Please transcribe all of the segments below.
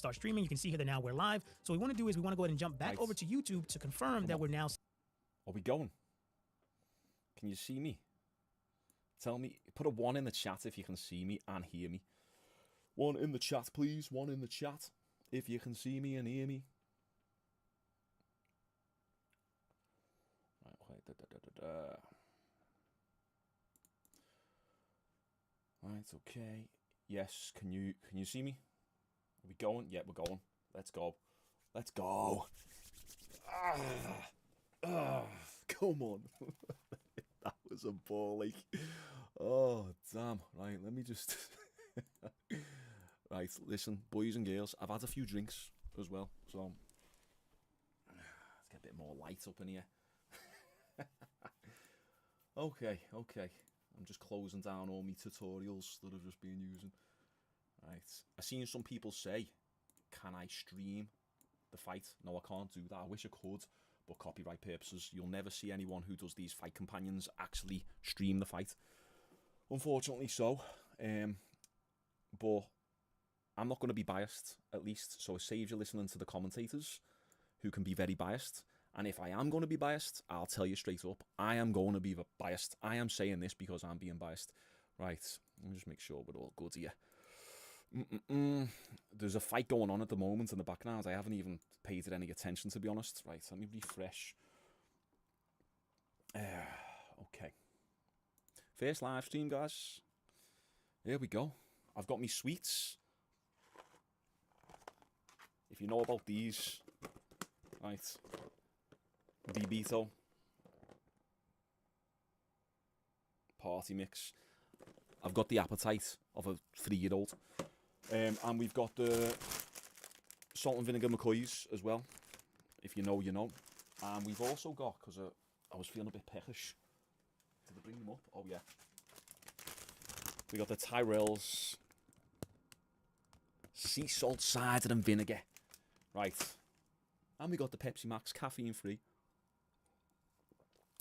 start streaming. You can see here that now we're live. So what we want to do is we want to go ahead and jump back over to YouTube to confirm that we're now... Are we going? Can you see me? Tell me, put a 1 in the chat if you can see me and hear me. 1 in the chat, please. 1 in the chat if you can see me and hear me. Right, okay. Right, okay. Yes, can you see me? Are we going? Yeah, we're going. Let's go. Let's go. Come on. That was a ball, like. Oh, damn. Right, let me just... Right, listen, boys and girls, I've had a few drinks as well, so... Let's get a bit more light up in here. Okay. I'm just closing down all my tutorials that I've just been using. Right, I've seen some people say, can I stream the fight? No, I can't do that. I wish I could, but copyright purposes, you'll never see anyone who does these fight companions actually stream the fight. Unfortunately so. But I'm not going to be biased, at least, so it saves you listening to the commentators, who can be very biased. And if I am going to be biased, I'll tell you straight up, I am going to be biased. I am saying this because I'm being biased. Right, let me just make sure we're all good here. There's a fight going on at the moment in the background. I haven't even paid it any attention, to be honest. Right, let me refresh. Okay. First live stream, guys. Here we go. I've got me sweets. If you know about these, right. Bibito. Party mix. I've got the appetite of a 3-year-old. And we've got the salt and vinegar McCoys as well. If you know, you know. And we've also got, because I was feeling a bit peckish. Did I bring them up? Oh, yeah. We got the Tyrell's sea salt cider and vinegar. Right. And we got the Pepsi Max caffeine free.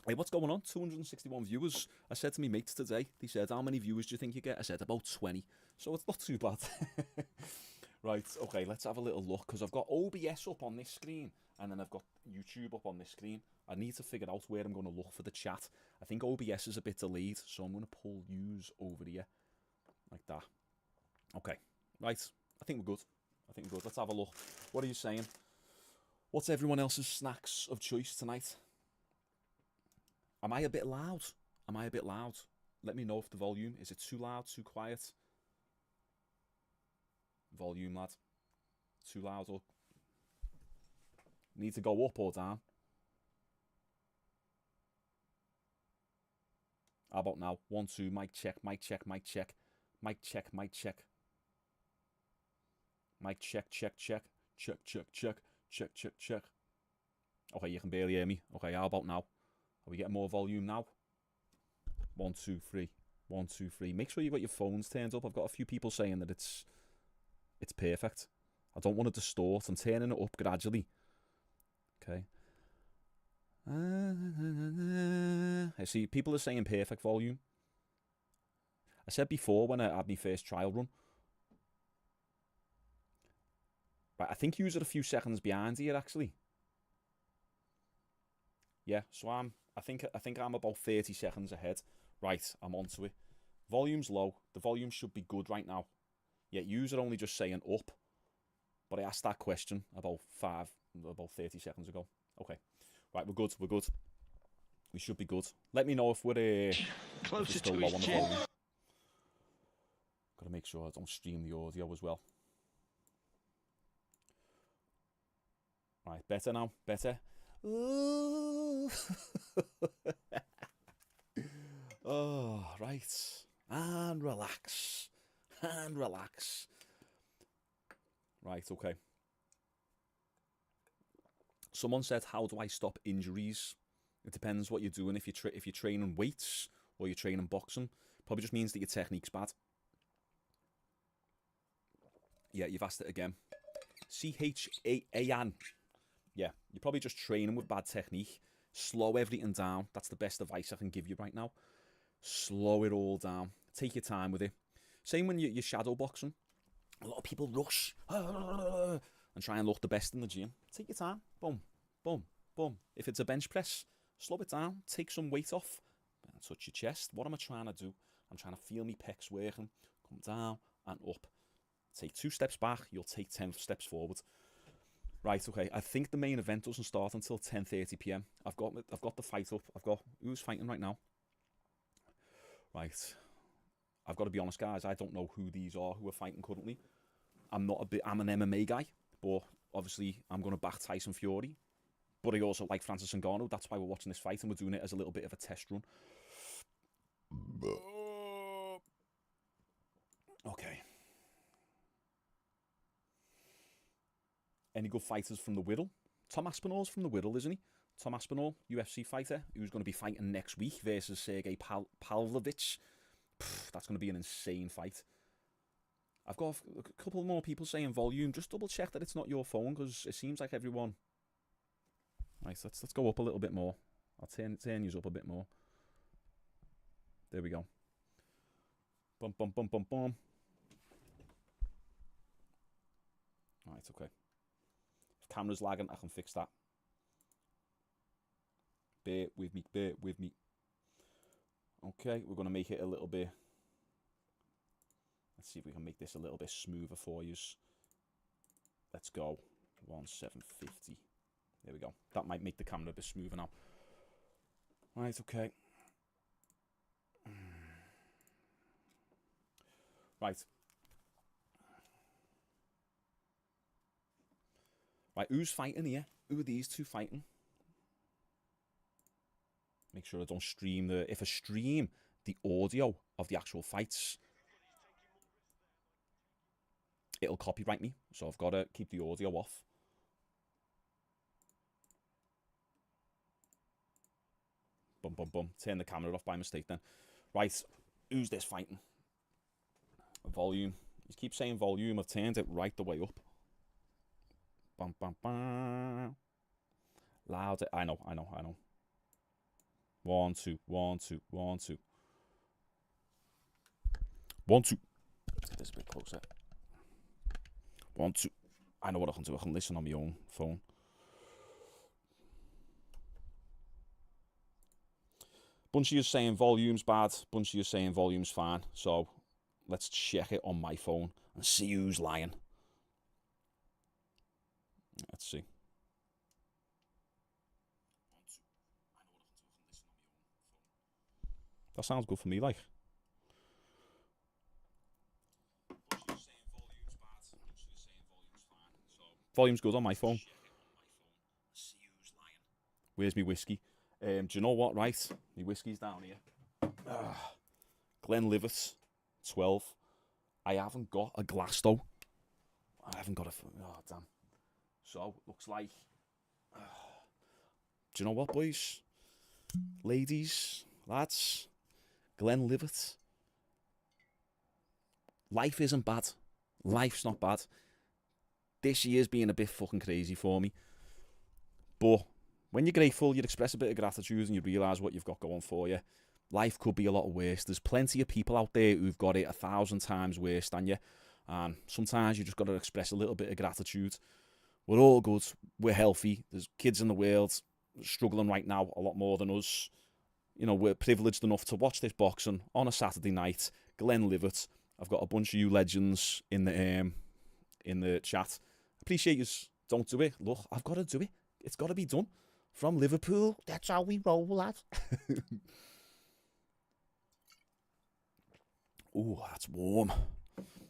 Hey, what's going on? 261 viewers. I said to me mates today, they said, how many viewers do you think you get? I said, about 20. So it's not too bad. Right, okay, let's have a little look, because I've got OBS up on this screen, and then I've got YouTube up on this screen. I need to figure out where I'm going to look for the chat. I think OBS is a bit delayed, so I'm going to pull use over here, like that. Okay, right, I think we're good. Let's have a look. What are you saying? What's everyone else's snacks of choice tonight? Am I a bit loud? Let me know if the volume, is it too loud, too quiet? Volume, lad. Too loud or... Need to go up or down? How about now? 1, 2, mic check. Mic check. Mic check, check. Okay, you can barely hear me. Okay, how about now? Are we getting more volume now? 1, 2, 3. 1, 2, 3. Make sure you've got your phones turned up. I've got a few people saying that it's perfect. I don't want to distort. I'm turning it up gradually. Okay. I see people are saying perfect volume. I said before when I had my first trial run. Right, I think you're a few seconds behind here actually. Yeah, so I think I'm about 30 seconds ahead. Right, I'm onto it. Volume's low. The volume should be good right now. Yeah, you're only just saying up. But I asked that question about 30 seconds ago. Okay. Right, we're good. We should be good. Let me know if we're closer to low on the volume. Gotta make sure I don't stream the audio as well. Right, better now. Better. Oh, right. And relax. Right, okay. Someone said, how do I stop injuries? It depends what you're doing. If you're training weights or you're training boxing, probably just means that your technique's bad. Yeah, you've asked it again. CHAAN. Yeah, you're probably just training with bad technique. Slow everything down. That's the best advice I can give you right now. Slow it all down. Take your time with it. Same when you're shadow boxing. A lot of people rush. and try and look the best in the gym. Take your time. Boom, boom, boom. If it's a bench press, slow it down. Take some weight off. Touch your chest. What am I trying to do? I'm trying to feel me pecs working. Come down and up. Take 2 steps back. You'll take 10 steps forward. Right, okay. I think the main event doesn't start until 10:30 p.m. I've got the fight up. Who's fighting right now? Right. I've got to be honest, guys. I don't know who these are who are fighting currently. I'm an MMA guy, but obviously I'm going to back Tyson Fury. But I also like Francis Ngannou. That's why we're watching this fight, and we're doing it as a little bit of a test run. Okay. Any good fighters from the Whittle? Tom Aspinall's from the Whittle, isn't he? Tom Aspinall, UFC fighter, who's going to be fighting next week versus Sergey Pavlovich. That's going to be an insane fight. I've got a couple more people saying volume. Just double check that it's not your phone, because it seems like everyone... Right, let's go up a little bit more. I'll turn you up a bit more. There we go. Bum, bum, bum, bum, bum. Alright, okay. If camera's lagging, I can fix that. Bear with me, bear with me. Okay, we're going to make it a little bit... Let's see if we can make this a little bit smoother for you. Let's go. 1750. There we go. That might make the camera a bit smoother now. Right, okay. Right. Right, who's fighting here? Who are these two fighting? Make sure I don't stream the... If I stream the audio of the actual fights, it'll copyright me. So I've got to keep the audio off. Bum, bum, bum. Turn the camera off by mistake then. Right, who's this fighting? Volume. You keep saying volume. I've turned it right the way up. Bum, bum, bum. Loud. I know. 1, 2, 1, 2, 1, 2. 1, 2. Get this a bit closer. 1, 2. I know what I can do. I can listen on my own phone. Bunch of you saying volume's bad. Bunch of you saying volume's fine. So let's check it on my phone and see who's lying. Let's see. That sounds good for me, like. Volume's good on my phone. Where's my whiskey? Do you know what, right? My whiskey's down here. Glenlivet, 12. I haven't got a glass, though. I haven't got a... Oh, damn. So, looks like... do you know what, boys? Ladies, lads... Glenlivet. Life isn't bad. Life's not bad. This year's been a bit fucking crazy for me. But when you're grateful, you express a bit of gratitude and you realise what you've got going for you. Life could be a lot worse. There's plenty of people out there who've got it 1,000 times worse than you. And sometimes you just got to express a little bit of gratitude. We're all good. We're healthy. There's kids in the world struggling right now a lot more than us. You know, we're privileged enough to watch this boxing on a Saturday night. Glenlivet. I've got a bunch of you legends in the chat. Appreciate you. Don't do it. Look, I've got to do it. It's got to be done. From Liverpool. That's how we roll, lad. Oh, that's warm.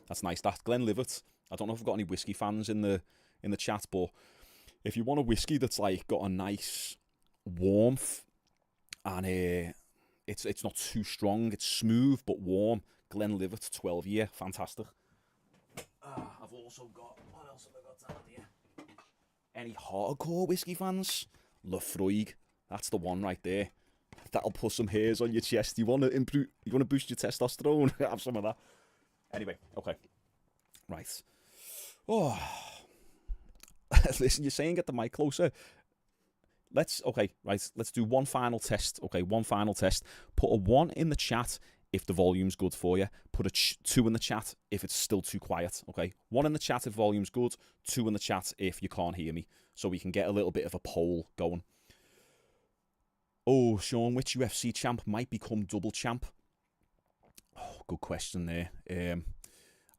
That's nice. That's Glenlivet. I don't know if I've got any whiskey fans in the chat, but if you want a whiskey that's like got a nice warmth and it's not too strong, it's smooth but warm, Glenlivet 12 year, fantastic. I've also got, what else have I got down here? Any hardcore whiskey fans? Lafroig, that's the one right there. That'll put some hairs on your chest. You want to boost your testosterone? Have some of that. Anyway, okay. Right. Oh. Listen, you're saying get the mic closer. Let's do one final test. Okay, one final test. Put a 1 in the chat if the volume's good for you. Put a 2 in the chat if it's still too quiet, okay? 1 in the chat if volume's good, 2 in the chat if you can't hear me, so we can get a little bit of a poll going. Oh, Shaun, which UFC champ might become double champ? Oh, good question there.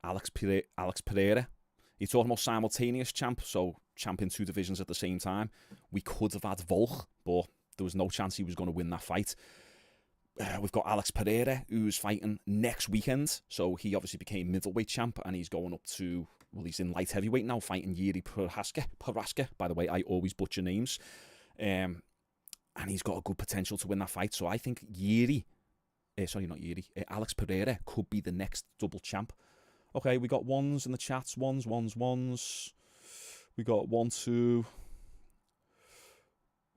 Alex Periera. You're talking about simultaneous champ, so champ in 2 divisions at the same time. We could have had Volk, but there was no chance he was going to win that fight. We've got Alex Periera, who's fighting next weekend. So he obviously became middleweight champ, and he's going up to, well, he's in light heavyweight now, fighting Yuri Prochazka. By the way, I always butcher names. And he's got a good potential to win that fight. So I think Alex Periera could be the next double champ. Okay, we got ones in the chats. Ones. We got 1, 2.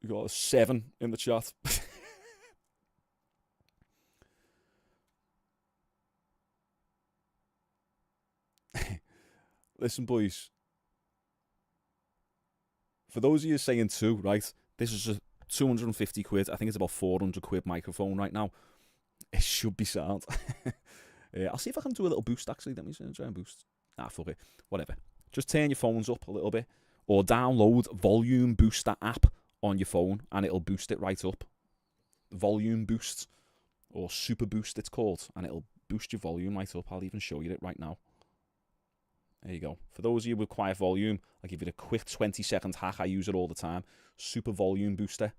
We got a 7 in the chat. Listen, boys. For those of you saying 2, right? This is a 250 quid. I think it's about 400 quid microphone right now. It should be sound. I'll see if I can do a little boost, actually. Let me try and boost. Fuck it. Whatever. Just turn your phones up a little bit. Or download Volume Booster app on your phone, and it'll boost it right up. Volume Boost. Or Super Boost, it's called. And it'll boost your volume right up. I'll even show you it right now. There you go. For those of you with quiet volume, I'll give you a quick 20-second hack. I use it all the time. Super Volume Booster.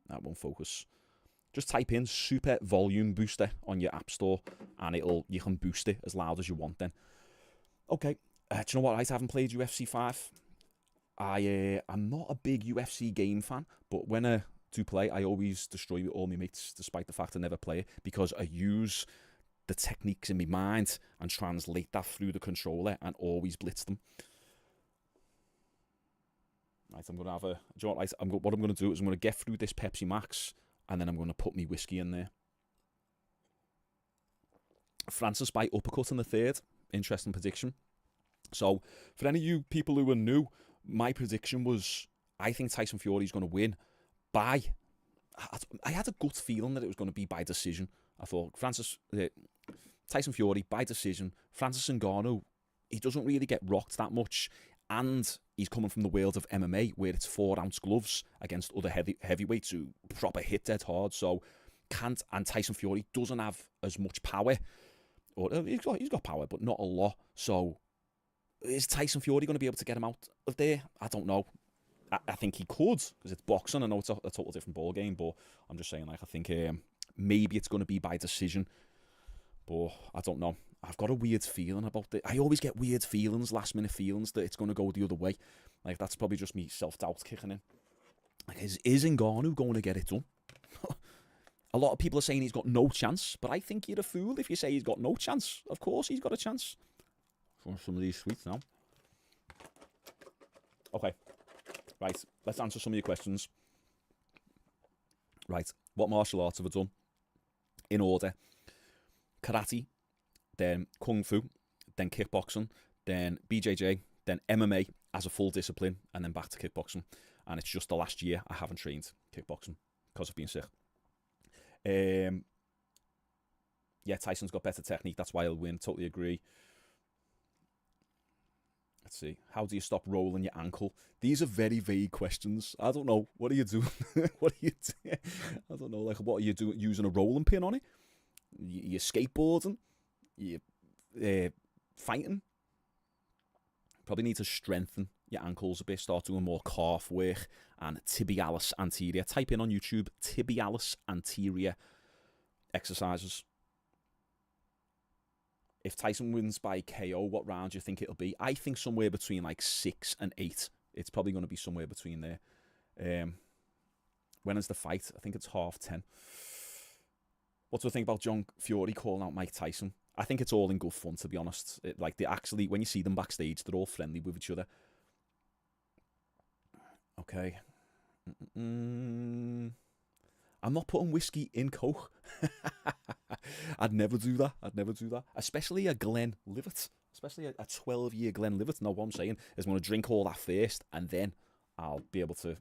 That won't focus. Just type in Super Volume Booster on your app store, and you can boost it as loud as you want then. Okay. Do you know what? I haven't played UFC 5. I'm not a big UFC game fan, but when I do play, I always destroy with all my mates, despite the fact I never play it, because I use the techniques in my mind and translate that through the controller and always blitz them. Right, I'm gonna have a. Do you know what? What I'm gonna do is I'm gonna get through this Pepsi Max, and then I'm gonna put my whiskey in there. Francis by uppercut in the 3rd. Interesting prediction. So, for any of you people who are new, my prediction was I think Tyson Fury's gonna win by. I had a gut feeling that it was going to be by decision. I thought Tyson Fury by decision. Francis Ngannou, he doesn't really get rocked that much, and he's coming from the world of MMA where it's 4-ounce gloves against other heavyweights who proper hit dead hard. So and Tyson Fury doesn't have as much power, or he's got power, but not a lot. So is Tyson Fury going to be able to get him out of there? I don't know. I think he could, because it's boxing. I know it's a total different ball game, but I'm just saying, like, I think maybe it's going to be by decision, but I don't know. I've got a weird feeling about it. I always get weird feelings, last minute feelings, that it's going to go the other way. Like, that's probably just me self-doubt kicking in. Like, is Ngannou going to get it done? A lot of people are saying he's got no chance, but I think you're a fool if you say he's got no chance. Of course he's got a chance. For some of these sweets now. Okay. Right, let's answer some of your questions. Right, what martial arts have I done? In order. Karate, then Kung Fu, then kickboxing, then BJJ, then MMA as a full discipline, and then back to kickboxing. And it's just the last year I haven't trained kickboxing because of being sick. Yeah, Tyson's got better technique, that's why he'll win, totally agree. Let's see. How do you stop rolling your ankle? These are very vague questions. I don't know. What are you doing? What are you doing? I don't know. Like, what are you doing? Using a rolling pin on it? You're skateboarding? You're fighting? Probably need to strengthen your ankles a bit. Start doing more calf work and tibialis anterior. Type in on YouTube, tibialis anterior exercises. If Tyson wins by KO, what round do you think it'll be? I think somewhere between like 6 and 8. It's probably going to be somewhere between there. When is the fight? I think it's 10:30. What do I think about Jon Fury calling out Mike Tyson? I think it's all in good fun, to be honest. They actually, when you see them backstage, they're all friendly with each other. Okay. I'm not putting whiskey in Coke. I'd never do that. Especially a Glenlivet. Especially a 12-year Glenlivet. No, what I'm saying is I'm going to drink all that first, and then I'll be able to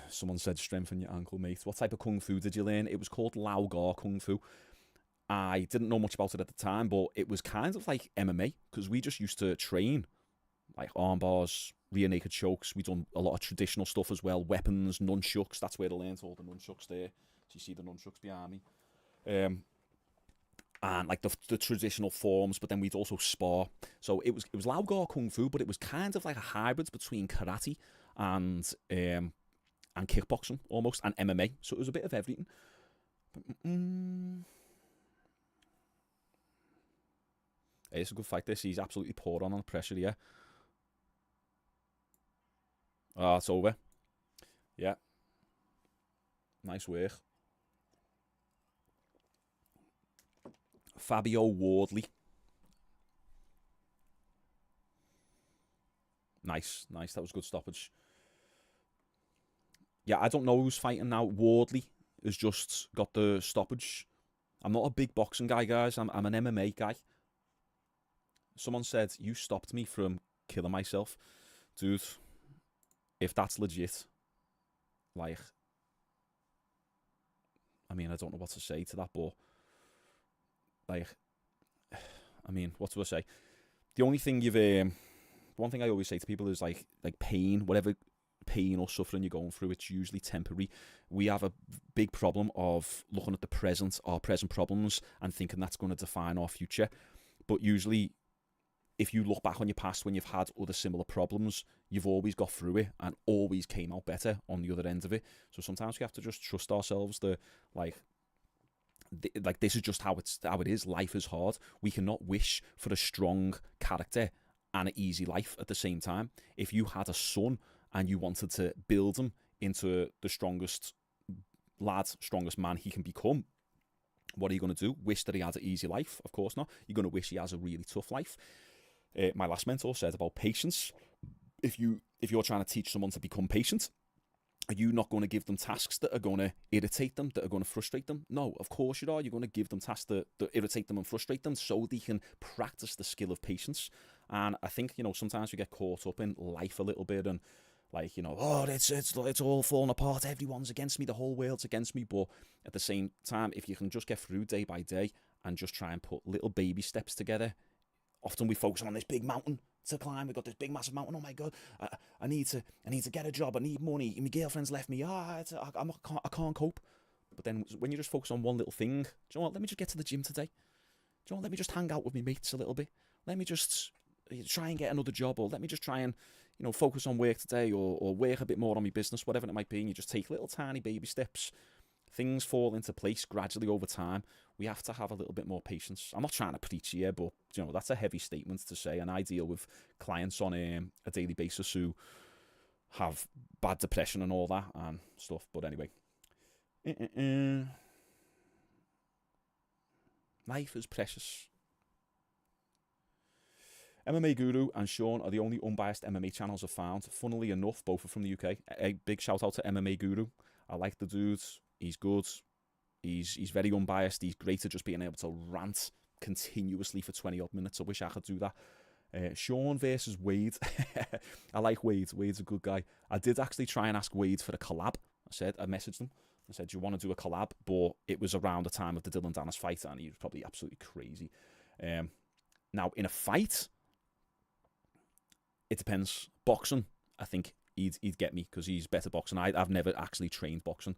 Someone said strengthen your ankle, mate. What type of Kung Fu did you learn? It was called Lao Gar Kung Fu. I didn't know much about it at the time, but it was kind of like MMA, because we just used to train, like armbars, rear naked chokes. We done a lot of traditional stuff as well, weapons, nunchucks. That's where I learned all the nunchucks there. So you see the nunchucks behind me. And like the traditional forms, but then we'd also spar. So it was Lao Gar Kung Fu, but it was kind of like a hybrid between karate and kickboxing almost, and MMA. So it was a bit of everything. It's a good fight, this. He's absolutely poured on the pressure here. Ah, it's over. Yeah. Nice work. Fabio Wardley. Nice. That was good stoppage. Yeah, I don't know who's fighting now. Wardley has just got the stoppage. I'm not a big boxing guy, guys. I'm an MMA guy. Someone said, you stopped me from killing myself. Dude, if that's legit, like, I mean, I don't know what to say to that, but, like, I mean, what do I say? The only thing one thing I always say to people is, like pain, whatever pain or suffering you're going through, it's usually temporary. We have a big problem of looking at the present, our present problems, and thinking that's going to define our future. But usually, if you look back on your past when you've had other similar problems, you've always got through it and always came out better on the other end of it. So sometimes we have to just trust ourselves that, like this is just how it is. Life is hard. We cannot wish for a strong character and an easy life at the same time. If you had a son and you wanted to build him into the strongest lad, strongest man he can become, what are you going to do? Wish that he had an easy life? Of course not. You're going to wish he has a really tough life. My last mentor said about patience. If you're trying to teach someone to become patient, are you not going to give them tasks that are going to irritate them, that are going to frustrate them? No, of course you are. You're going to give them tasks that irritate them and frustrate them so they can practice the skill of patience. And I think, sometimes we get caught up in life a little bit and, like, oh, it's all falling apart. Everyone's against me. The whole world's against me. But at the same time, if you can just get through day by day and just try and put little baby steps together. Often we focus on this big mountain to climb. We've got this big, massive mountain. Oh my God, I need to get a job. I need money. My girlfriend's left me. I can't cope. But then when you just focus on one little thing, do you know what? Let me just get to the gym today. Do you know what? Let me just hang out with my mates a little bit. Let me just try and get another job, or let me just try and focus on work today, or work a bit more on my business, whatever it might be. And you just take little tiny baby steps. Things fall into place gradually over time. We have to have a little bit more patience. I'm not trying to preach here, but that's a heavy statement to say. And I deal with clients on a daily basis who have bad depression and all that and stuff. But anyway, life is precious. MMA Guru and Shaun are the only unbiased MMA channels I've found. Funnily enough, both are from the UK. A big shout out to MMA Guru. I like the dude. He's good. He's very unbiased. He's great at just being able to rant continuously for 20 odd minutes. I wish I could do that. Shaun versus Wade. I like Wade. Wade's a good guy. I did actually try and ask Wade for a collab. I messaged him. I said, do you want to do a collab? But it was around the time of the Dylan Dennis fight, and he was probably absolutely crazy. Now, in a fight, it depends. Boxing, I think he'd get me because he's better boxing. I've never actually trained boxing.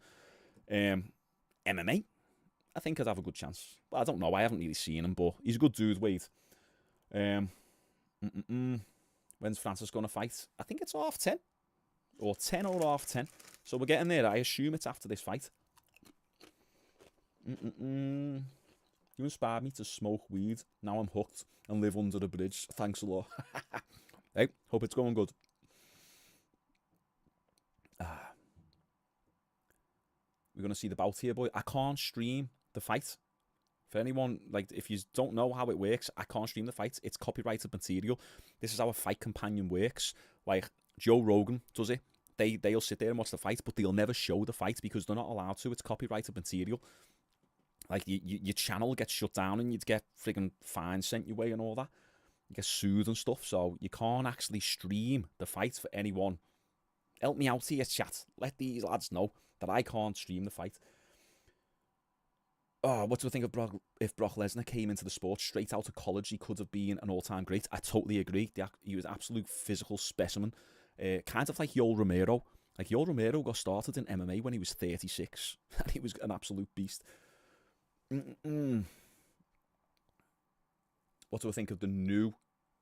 MMA, I think I'd have a good chance. But I don't know. I haven't really seen him, but he's a good dude, Wade. When's Francis going to fight? I think it's 10:30. Or 10 or 10:30. So we're getting there. I assume it's after this fight. You inspired me to smoke weed. Now I'm hooked and live under the bridge. Thanks a lot. Hey, hope it's going good. We're going to see the bout here, boy. I can't stream the fight. For anyone, like, if you don't know how it works, I can't stream the fight. It's copyrighted material. This is how a fight companion works. Like, Joe Rogan does it. They'll sit there and watch the fight, but they'll never show the fight because they're not allowed to. It's copyrighted material. Like, your channel gets shut down and you'd get friggin' fines sent your way and all that. You get sued and stuff, so you can't actually stream the fight for anyone Help me out here, chat. Let these lads know that I can't stream the fight. Oh, what do I think of if Brock Lesnar came into the sport straight out of college? He could have been an all-time great. I totally agree. He was an absolute physical specimen. Kind of like Yoel Romero. Like, Yoel Romero got started in MMA when he was 36. And he was an absolute beast. What do I think of the new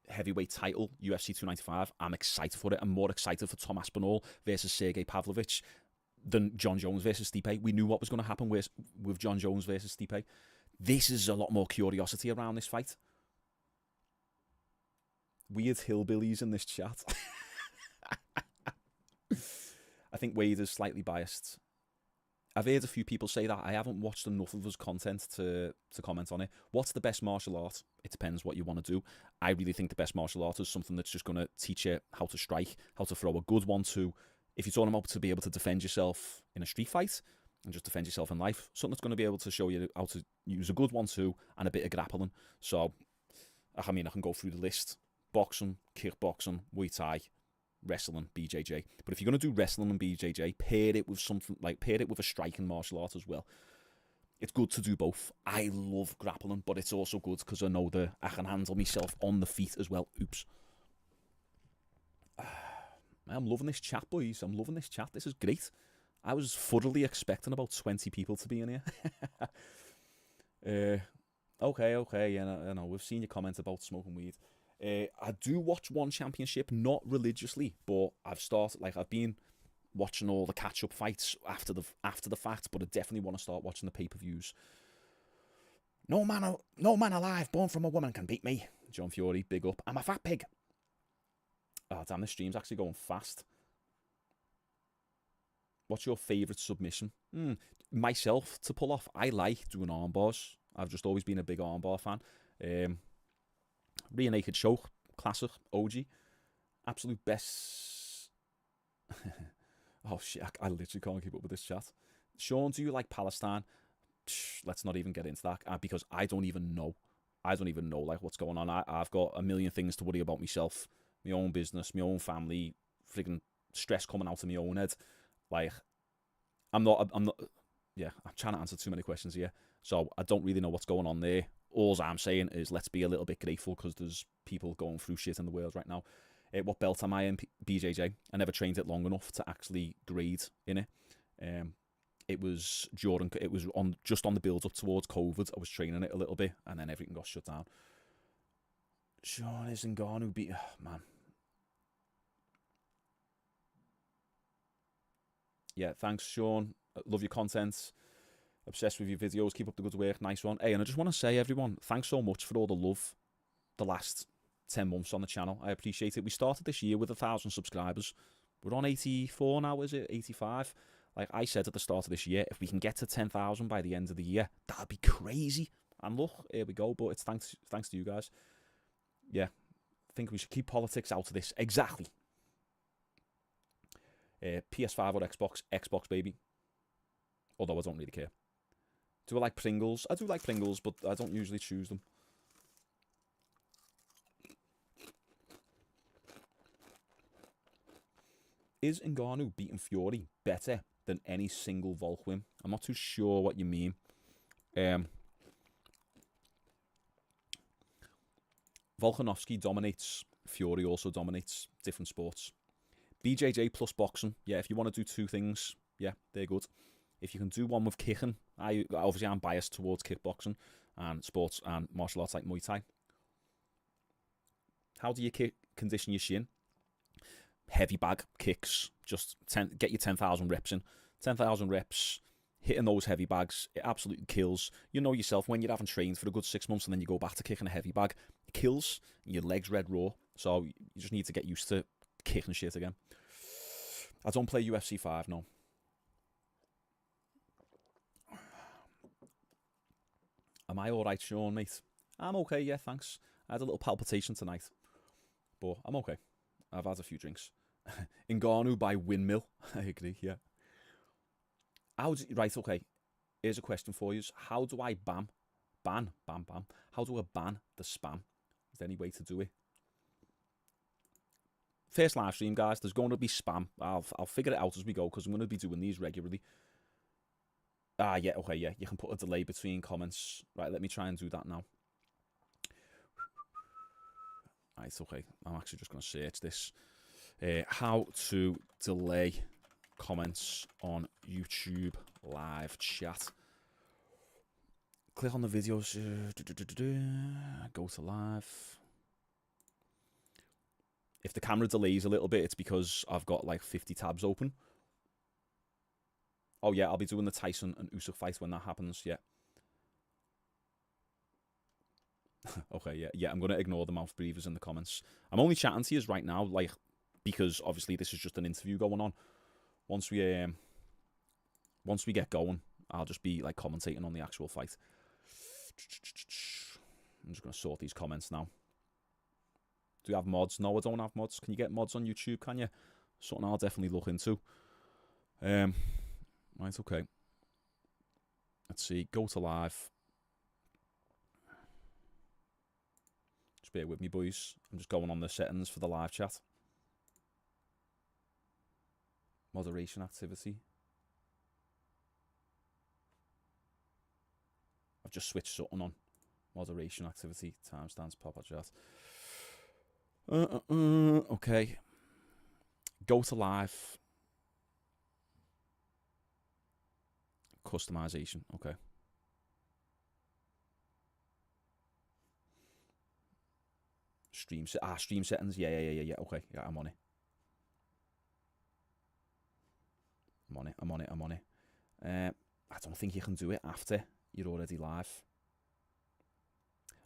heavyweight title, UFC 295? I'm excited for it. I'm more excited for Tom Aspinall versus Sergey Pavlovich than Jon Jones versus Stipe. We knew what was going to happen with Jon Jones versus Stipe. This is a lot more curiosity around this fight. Weird hillbillies in this chat. I think Wade is slightly biased. I've heard a few people say that. I haven't watched enough of his content to comment on it. What's the best martial art? It depends what you want to do. I really think the best martial art is something that's just going to teach you how to strike, how to throw a good 1-2. If you're talking about to be able to defend yourself in a street fight and just defend yourself in life, something that's going to be able to show you how to use a good 1-2 and a bit of grappling. So, I mean, I can go through the list. Boxing, kickboxing, Muay Thai, wrestling, BJJ. But if you're going to do wrestling and BJJ, pair it with a striking martial art as well. It's good to do both. I love grappling, but it's also good because I know that I can handle myself on the feet as well. Oops. I'm loving this chat, boys. I'm loving this chat. This is great. I was thoroughly expecting about 20 people to be in here. Okay. Yeah, I know. We've seen your comments about smoking weed. I do watch One Championship, not religiously, but I've been watching all the catch-up fights after the fact, but I definitely want to start watching the pay-per-views. No man alive born from a woman can beat me. John Fury, big up. I'm a fat pig. Oh, damn, this stream's actually going fast. What's your favourite submission? Myself, to pull off, I like doing armbars. I've just always been a big armbar fan. Rear naked choke, classic, OG. Absolute best. Oh shit, I literally can't keep up with this chat. Shaun, do you like Palestine? Let's not even get into that because I don't even know. Like what's going on. I've got a million things to worry about myself, my own business, my own family, friggin' stress coming out of my own head. Like, I'm trying to answer too many questions here, so I don't really know what's going on there. All I'm saying is let's be a little bit grateful because there's people going through shit in the world right now. What belt am I in? BJJ. I never trained it long enough to actually grade in it. It was just on the build up towards COVID. I was training it a little bit, and then everything got shut down. Shaun is Ngannou beat. Man. Yeah, thanks, Shaun. Love your content. Obsessed with your videos. Keep up the good work. Nice one. Hey, and I just want to say, everyone, thanks so much for all the love the last 10 months on the channel. I appreciate it. We started this year with 1,000 subscribers. We're on 84 now, is it? 85? Like I said at the start of this year, if we can get to 10,000 by the end of the year, that'd be crazy. And look, here we go. But it's thanks to you guys. Yeah, I think we should keep politics out of this. Exactly. PS5 or Xbox? Xbox, baby. Although I don't really care. Do I like Pringles? I do like Pringles, but I don't usually choose them. Is Ngannou beating Fury better than any single Volk win? I'm not too sure what you mean. Volkanovski dominates. Fury also dominates. Different sports. BJJ plus boxing. Yeah, if you want to do two things, yeah, they're good. If you can do one with kicking, I'm biased towards kickboxing and sports and martial arts like Muay Thai. How do you condition your shin? Heavy bag kicks. Just get your 10,000 reps in. 10,000 reps, hitting those heavy bags, it absolutely kills. You know yourself, when you haven't trained for a good 6 months and then you go back to kicking a heavy bag, it kills, and your legs red raw. So you just need to get used to kicking shit again. I don't play UFC 5, no. Am I alright, Shaun, mate? I'm okay, yeah, thanks. I had a little palpitation tonight, but I'm okay. I've had a few drinks. Ngannou by windmill. I agree, yeah. Right, okay. Here's a question for you. How do I ban? How do I ban the spam? Is there any way to do it? first live stream, guys. There's going to be spam. I'll figure it out as we go because I'm going to be doing these regularly. Yeah, okay, yeah. You can put a delay between comments. Right, let me try and do that now. Right, okay. I'm actually just going to search this. How to delay comments on YouTube live chat. Click on the videos. Go to live. If the camera delays a little bit, it's because I've got like 50 tabs open. Oh yeah, I'll be doing the Tyson and Usyk fight when that happens, yeah. Okay, yeah, I'm going to ignore the mouth breathers in the comments. I'm only chatting to you right now, like, because obviously this is just an interview going on. Once we get going, I'll just be like commentating on the actual fight. I'm just going to sort these comments now. Do you have mods? No, I don't have mods. Can you get mods on YouTube, can you? Something I'll definitely look into. Right, okay. Let's see. Go to live. Just bear with me, boys. I'm just going on the settings for the live chat. Moderation activity. I've just switched something on. Moderation activity. Timestamps, pop chat. Okay. Go to live. Customization. Okay. Stream settings. Yeah. Okay. Yeah, I'm on it. I'm on it. I don't think you can do it after you're already live.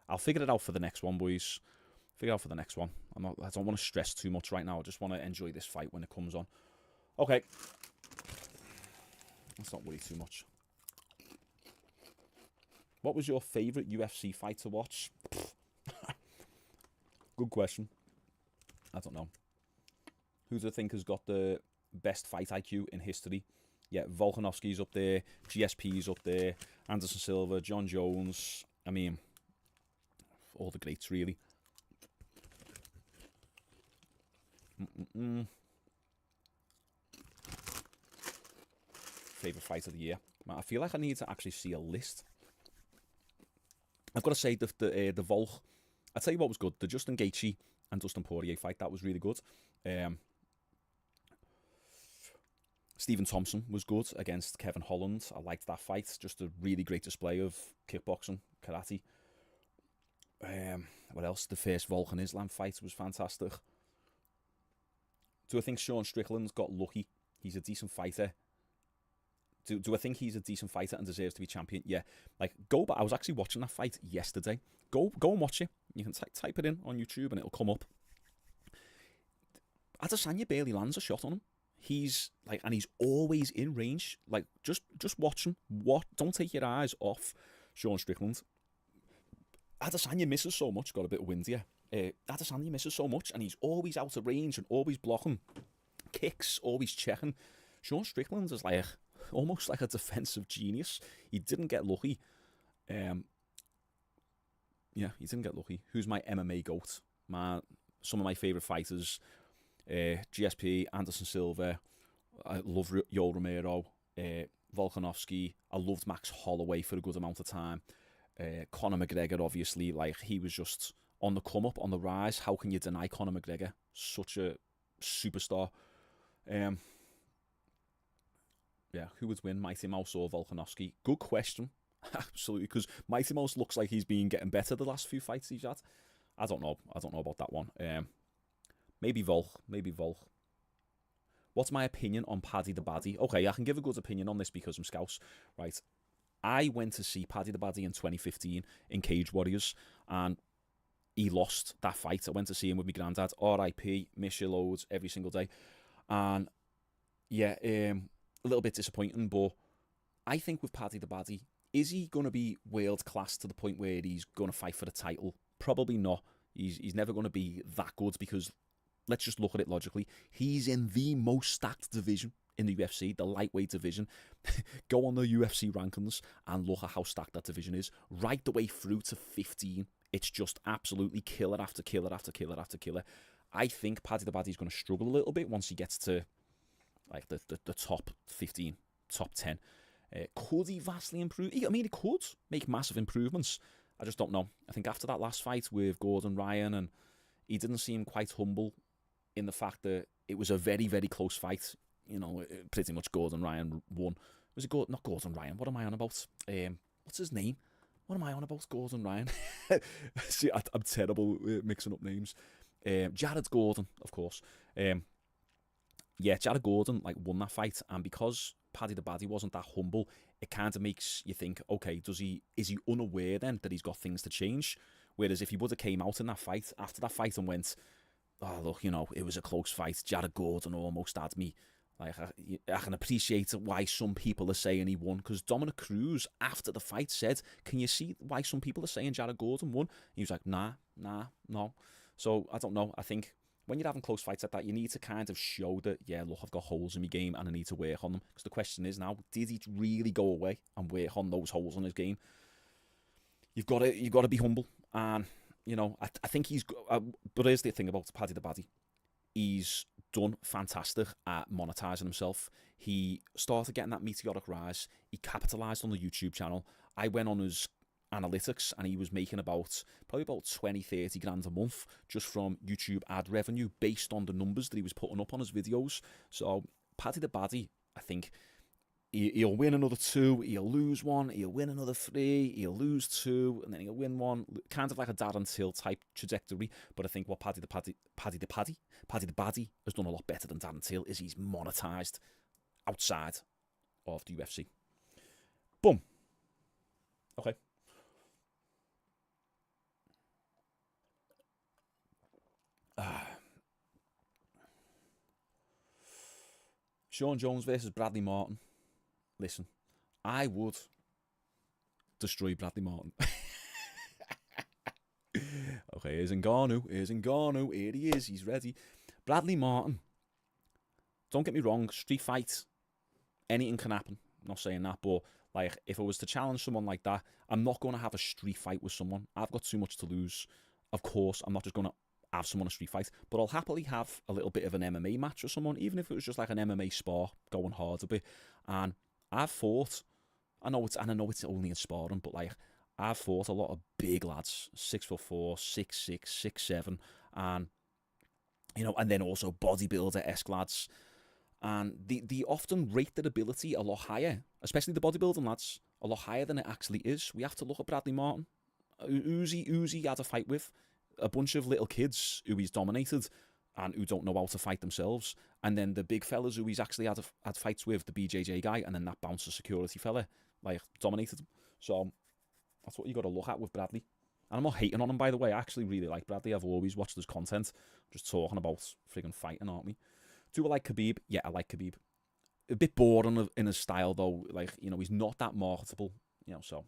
I'll figure it out for the next one, boys. Figure it out for the next one. I don't want to stress too much right now. I just want to enjoy this fight when it comes on. Okay. Let's not worry too much. What was your favourite UFC fight to watch? Good question. I don't know. Who do I think has got the best fight IQ in history? Yeah, Volkanovski's up there. GSP's up there. Anderson Silva, Jon Jones. I mean, all the greats, really. Favourite fight of the year? Man, I feel like I need to actually see a list. I've got to say, the Volk... I'll tell you what was good. The Justin Gaethje and Dustin Poirier fight, that was really good. Stephen Thompson was good against Kevin Holland. I liked that fight. Just a really great display of kickboxing, karate. What else? The first Volk and Islam fight was fantastic. Do I think Sean Strickland's got lucky? He's a decent fighter. Do I think he's a decent fighter and deserves to be champion? Yeah. Like, go back. I was actually watching that fight yesterday. Go and watch it. You can type it in on YouTube and it'll come up. Adesanya barely lands a shot on him. He's always in range. Like, just watch him. Don't take your eyes off Sean Strickland. Adesanya misses so much. Got a bit of wind here. Adesanya misses so much, and he's always out of range and always blocking. Kicks, always checking. Sean Strickland is like almost like a defensive genius. He didn't get lucky. Yeah, he didn't get lucky. Who's my MMA GOAT? Some of my favourite fighters. GSP, Anderson Silva. I love Yoel Romero. Volkanovski. I loved Max Holloway for a good amount of time. Conor McGregor, obviously, like, he was just on the come up, on the rise. How can you deny Conor McGregor? Such a superstar. Yeah, who would win, Mighty Mouse or Volkanovski? Good question. Absolutely, because Mighty Mouse looks like he's been getting better the last few fights he's had. I don't know about that one. Maybe Volk. What's my opinion on Paddy the Baddy? Okay, I can give a good opinion on this because I'm Scouse. Right. I went to see Paddy the Baddy in 2015 in Cage Warriors, and he lost that fight. I went to see him with my granddad. R.I.P. Miss you loads every single day. And yeah, a little bit disappointing, but I think with Paddy the Baddy, is he going to be world class to the point where he's going to fight for the title? Probably not. He's never going to be that good because, let's just look at it logically, he's in the most stacked division in the UFC, the lightweight division. Go on the UFC rankings and look at how stacked that division is. Right the way through to 15, it's just absolutely killer after killer after killer after killer. I think Paddy the Baddy's going to struggle a little bit once he gets to like the top 15, top 10. Could he vastly improve? I mean, he could make massive improvements. I just don't know. I think after that last fight with Gordon Ryan, and he didn't seem quite humble in the fact that it was a very, very close fight. You know, pretty much Gordon Ryan won. Was it not Gordon Ryan? What am I on about? What's his name? What am I on about? Gordon Ryan. See, I'm terrible at mixing up names. Jared Gordon, of course. Yeah, Jared Gordon like won that fight, and because Paddy the Baddy wasn't that humble, it kind of makes you think, okay, is he unaware then that he's got things to change? Whereas if he would have came out in that fight, after that fight, and went, oh look, you know, it was a close fight, Jared Gordon almost had me. Like, I can appreciate why some people are saying he won, because Dominic Cruz, after the fight, said, can you see why some people are saying Jared Gordon won? He was like, nah, no. So, I don't know. I think when you're having close fights like that, you need to kind of show that, yeah, look, I've got holes in my game and I need to work on them. Because the question is now, did he really go away and work on those holes in his game? You've got to be humble. And, you know, I think he's... but here's the thing about Paddy the Baddy. He's done fantastic at monetizing himself. He started getting that meteoric rise. He capitalized on the YouTube channel. I went on his analytics and he was making probably about 20, 30 grand a month just from YouTube ad revenue based on the numbers that he was putting up on his videos. So Paddy the Baddy, I think he'll win another 2, he'll lose 1, he'll win another 3, he'll lose 2, and then he'll win 1. Kind of like a Darren Till type trajectory. But I think what Paddy the Baddy has done a lot better than Darren Till is he's monetized outside of the UFC. Boom. Okay. Jon Jones versus Bradley Martin. Listen, I would destroy Bradley Martin. Okay, here's Ngannou, here he is, he's ready. Bradley Martin, don't get me wrong, street fight, anything can happen. I'm not saying that, but like, if I was to challenge someone like that, I'm not going to have a street fight with someone. I've got too much to lose. Of course, I'm not just going to have someone a street fight, but I'll happily have a little bit of an MMA match with someone, even if it was just like an MMA spar, going hard a bit. And I've fought, I know it's only in sparring, but like, I've fought a lot of big lads, 6'4", 6'6", 6'7", and you know, and then also bodybuilder-esque lads, and they often rate their ability a lot higher, especially the bodybuilding lads, a lot higher than it actually is. We have to look at Bradley Martin. Uzi had a fight with a bunch of little kids who he's dominated and who don't know how to fight themselves, and then the big fellas who he's actually had fights with, the BJJ guy, and then that bouncer security fella, like, dominated him. So that's what you got to look at with Bradley. And I'm not hating on him, by the way. I actually really like Bradley. I've always watched his content. I'm just talking about friggin' fighting, aren't we? Do I like Khabib? Yeah, I like Khabib. A bit boring in his style, though. Like, you know, he's not that marketable, you know, so.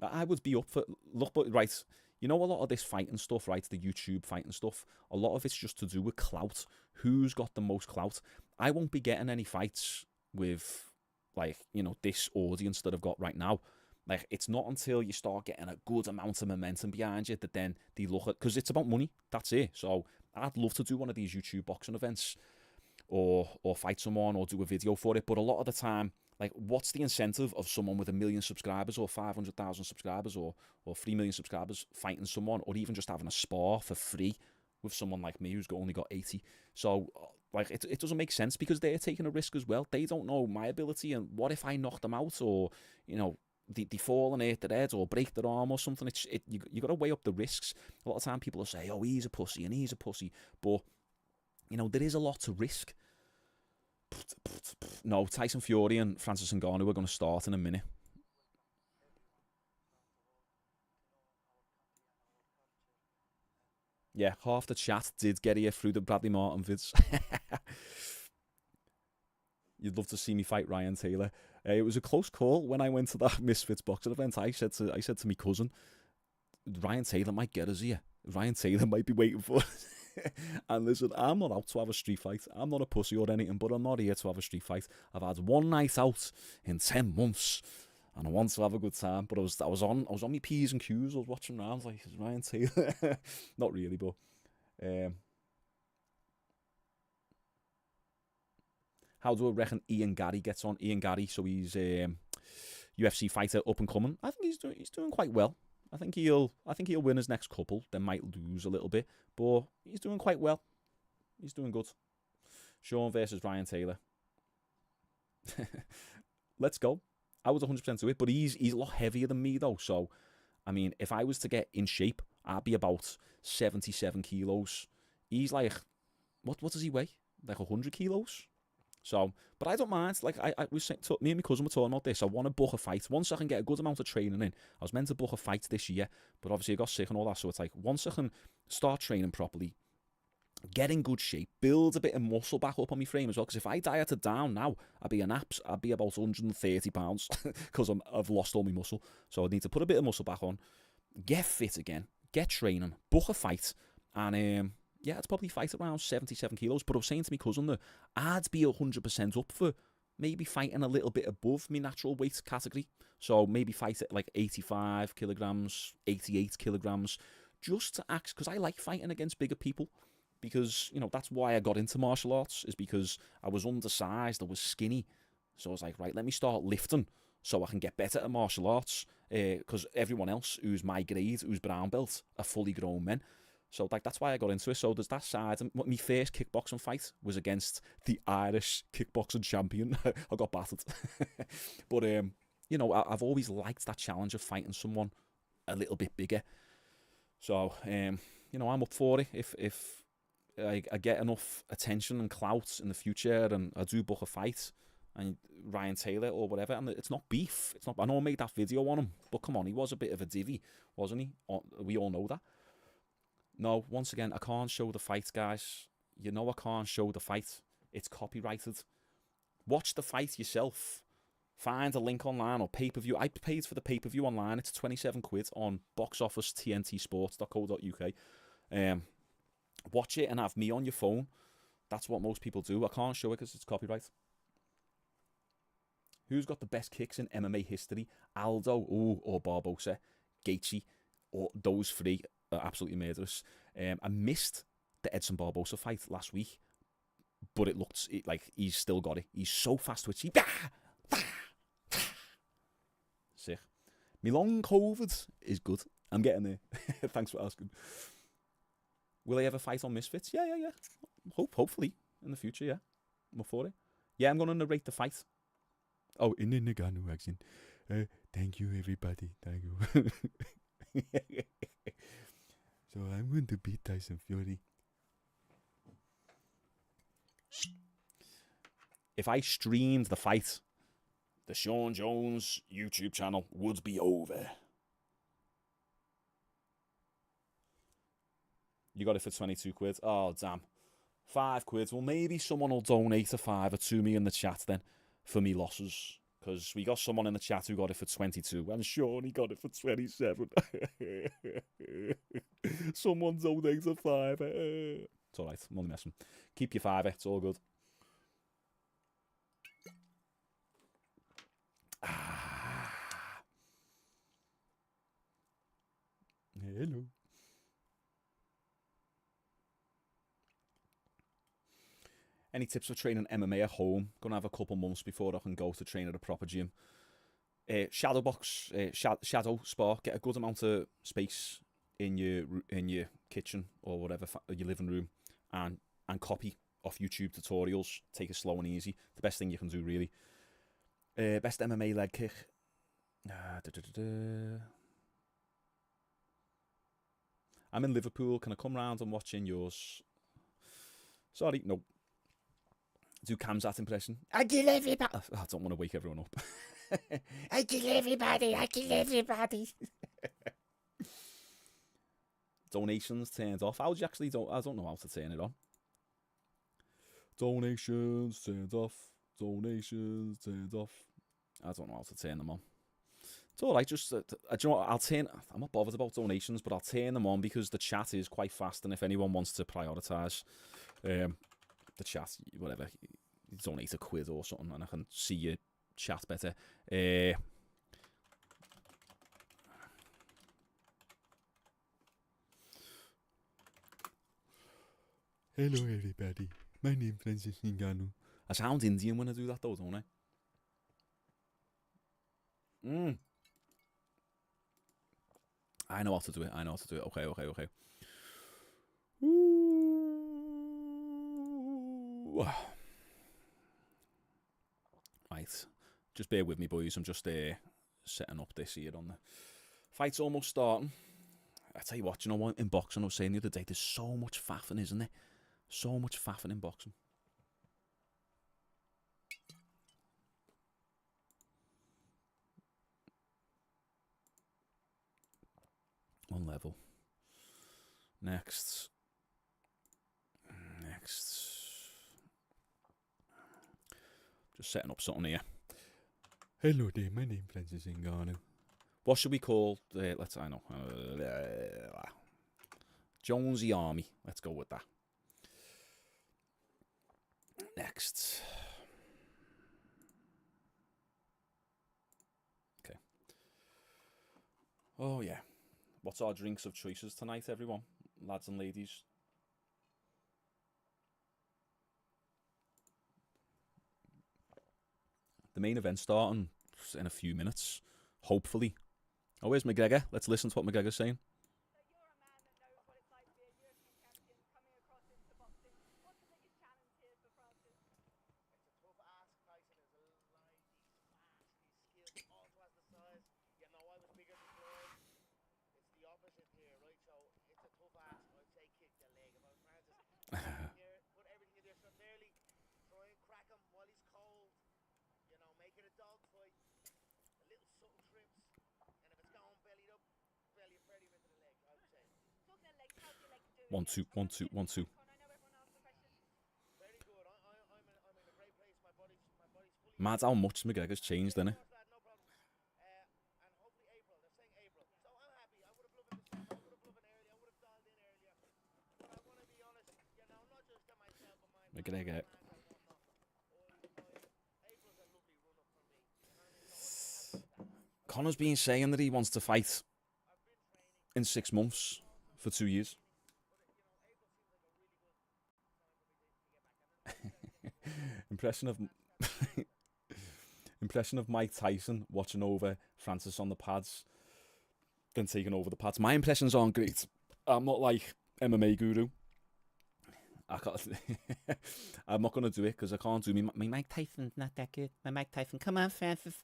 I would be up for... Look, but, right, you know, a lot of this fighting stuff, right, the YouTube fighting stuff, a lot of it's just to do with clout. Who's got the most clout? I won't be getting any fights with, like, you know, this audience that I've got right now. Like, it's not until you start getting a good amount of momentum behind you that then they look at... Because it's about money. That's it. So I'd love to do one of these YouTube boxing events or fight someone or do a video for it. But a lot of the time... Like, what's the incentive of someone with 1 million subscribers or 500,000 subscribers or 3 million subscribers fighting someone, or even just having a spar for free with someone like me who's only got 80? So, like, it doesn't make sense because they're taking a risk as well. They don't know my ability, and what if I knock them out, or, you know, they fall and hurt their head or break their arm or something? You got to weigh up the risks. A lot of time people will say, oh, he's a pussy and he's a pussy. But, you know, there is a lot to risk. No, Tyson Fury and Francis Ngannou are going to start in a minute. Yeah, half the chat did get here through the Bradley Martin vids. You'd love to see me fight Ryan Taylor. It was a close call when I went to that Misfits boxing event. I said to my cousin, Ryan Taylor might get us here. Ryan Taylor might be waiting for us. And listen, I'm not out to have a street fight. I'm not a pussy or anything, but I'm not here to have a street fight. I've had one night out in 10 months, and I want to have a good time. But I was on my P's and Q's. I was watching rounds like, is Ryan Taylor? Not really, but how do I reckon Ian Gary gets on? Ian Gary, so he's UFC fighter, up and coming. I think he's doing quite well. I think he'll win his next couple. Then might lose a little bit, but he's doing quite well. He's doing good. Shaun versus Ryan Taylor. Let's go. I was 100% to it, but he's a lot heavier than me though. So, I mean, if I was to get in shape, I'd be about 77 kilos. He's like, what does he weigh? Like 100 kilos. So, but I don't mind. Like me and my cousin were talking about this. I want to book a fight once I can get a good amount of training in. I was meant to book a fight this year, but obviously I got sick and all that. So it's like once I can start training properly, get in good shape, build a bit of muscle back up on my frame as well. Because if I dieted down now, I'd be about 130 pounds because I've lost all my muscle. So I need to put a bit of muscle back on, get fit again, get training, book a fight, and yeah, I'd probably fight around 77 kilos. But I was saying to my cousin that I'd be 100% up for maybe fighting a little bit above my natural weight category. So maybe fight at like 85 kilograms, 88 kilograms, just to act, because I like fighting against bigger people. Because, you know, that's why I got into martial arts, is because I was undersized, I was skinny. So I was like, right, let me start lifting so I can get better at martial arts. Because everyone else who's my grade, who's brown belt, are fully grown men. So like that's why I got into it. So there's that side. And my first kickboxing fight was against the Irish kickboxing champion. I got battered. But, you know, I've always liked that challenge of fighting someone a little bit bigger. So, you know, I'm up for it. If I get enough attention and clout in the future, and I do book a fight, and Ryan Taylor or whatever, and it's not beef. It's not. I know I made that video on him, but come on, he was a bit of a divvy, wasn't he? We all know that. No, once again, I can't show the fight, guys. You know I can't show the fight. It's copyrighted. Watch the fight yourself. Find a link online or pay-per-view. I paid for the pay-per-view online. It's 27 quid on boxofficetntsports.co.uk. Watch it and have me on your phone. That's what most people do. I can't show it because it's copyright. Who's got the best kicks in MMA history? Aldo or Barbosa, Gaethje, or those three are absolutely murderous. I missed the Edson Barbosa fight last week, but it looked like he's still got it. He's so fast twitchy. Sick. My long COVID is good. I'm getting there. Thanks for asking. Will I ever fight on Misfits? Yeah. Hopefully in the future, yeah. I'm up for it. Yeah, I'm going to narrate the fight. Oh, in the Ngannou accent. Thank you, everybody. Thank you. So I'm going to beat Tyson Fury. If I streamed the fight, the Jon Jones YouTube channel would be over. You got it for 22 quid. Oh, damn. 5 quid. Well, maybe someone will donate a fiver to me in the chat then for me losses. Because we got someone in the chat who got it for 22. And Shaun, he got it for 27. Someone donate a fiver. It's all right. I'm only messing. Keep your fiver. It's all good. Hello. Any tips for training MMA at home? Gonna have a couple months before I can go to train at a proper gym. Shadow box, shadow spar. Get a good amount of space in your kitchen or whatever, your living room, and copy off YouTube tutorials. Take it slow and easy. The best thing you can do, really. Best MMA leg kick. I'm in Liverpool. Can I come round and watch in yours? Sorry, no. Do Kamzat impression. I kill everybody. I don't want to wake everyone up. I kill everybody. I kill everybody. Donations turned off. How do you actually I don't know how to turn it on. Donations turned off. Donations turned off. I don't know how to turn them on. It's all right. Just do you know what? I'm not bothered about donations, but I'll turn them on because the chat is quite fast, and if anyone wants to prioritise the chat, whatever, you donate a quid or something, and I can see your chat better. Hello everybody, my name is Ngannou. I sound Indian when I do that though, don't I? I know how to do it, Okay. Ooh. Right, just bear with me boys, I'm just setting up this here on the fight's almost starting. I tell you what, you know what, in boxing I was saying the other day, there's so much faffing, isn't there? So much faffing in boxing. One level. Next. Just setting up something here. Hello there, my name is Ngannou. What should we call I know. Jonesy Army. Let's go with that. Next. Okay. Oh yeah. What's our drinks of choices tonight, everyone? Lads and ladies. The main event starting in a few minutes, hopefully. Oh, where's McGregor? Let's listen to what McGregor's saying. One, two. Mad how much McGregor's changed, isn't it? McGregor. Conor's been saying that he wants to fight in 6 months for 2 years. Impression of Mike Tyson watching over Francis on the pads, then taking over the pads. My impressions aren't great. I'm not like MMA guru. I'm not going to do it because I can't do me. Mike Tyson's not that good. My Mike Tyson. Come on, Francis.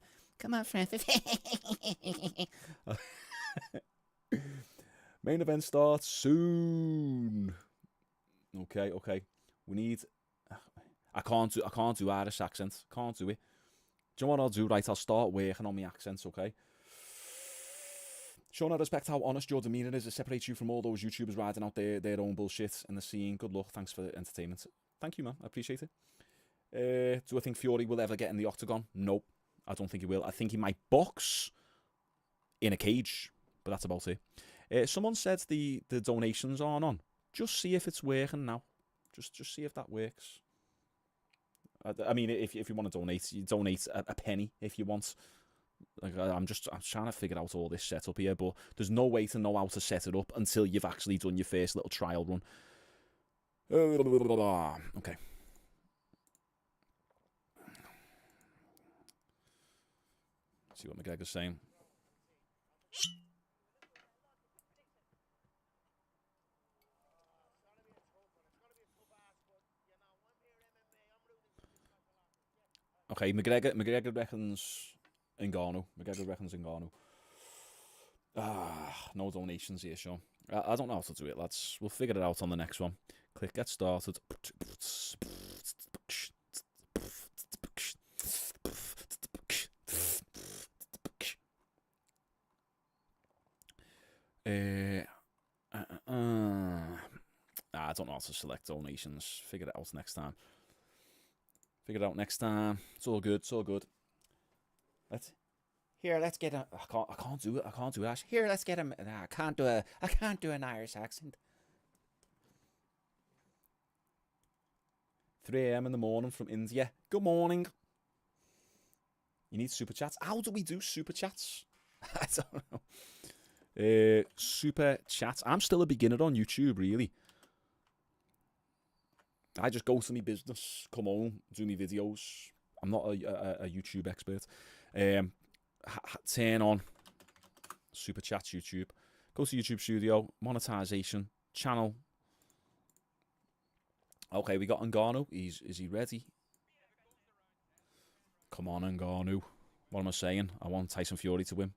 Main event starts soon. Okay. We need. I can't do Irish accent. Can't do it. Do you know what I'll do? Right, I'll start working on my accents, okay? Shaun, I respect how honest your demeanour is. It separates you from all those YouTubers riding out their own bullshit in the scene. Good luck. Thanks for the entertainment. Thank you, man. I appreciate it. Do I think Fury will ever get in the octagon? Nope. I don't think he will. I think he might box in a cage, but that's about it. Someone said the donations aren't on. Just see if it's working now. Just see if that works. I mean, if you want to donate, you donate a penny if you want. Like, I'm trying to figure out all this setup here, but there's no way to know how to set it up until you've actually done your first little trial run. Okay. Let's see what McGregor's saying. Okay, McGregor reckons Ngannou. No donations here, Shaun. I don't know how to do it, lads. We'll figure it out on the next one. Click get started. I don't know how to select donations. Figure it out next time. It's all good. Let's get a. I can't do it. Ash. Here, let's get him. I can't do an Irish accent. 3 a.m. in the morning from India. Good morning. You need super chats. How do we do super chats? I don't know. Super chats. I'm still a beginner on YouTube, really. I just go to my business, come home, do my videos. I'm not a YouTube expert. Turn on Super Chats YouTube. Go to YouTube Studio, monetization, channel. Okay, we got Ngannou. Is he ready? Come on, Ngannou. What am I saying? I want Tyson Fury to win.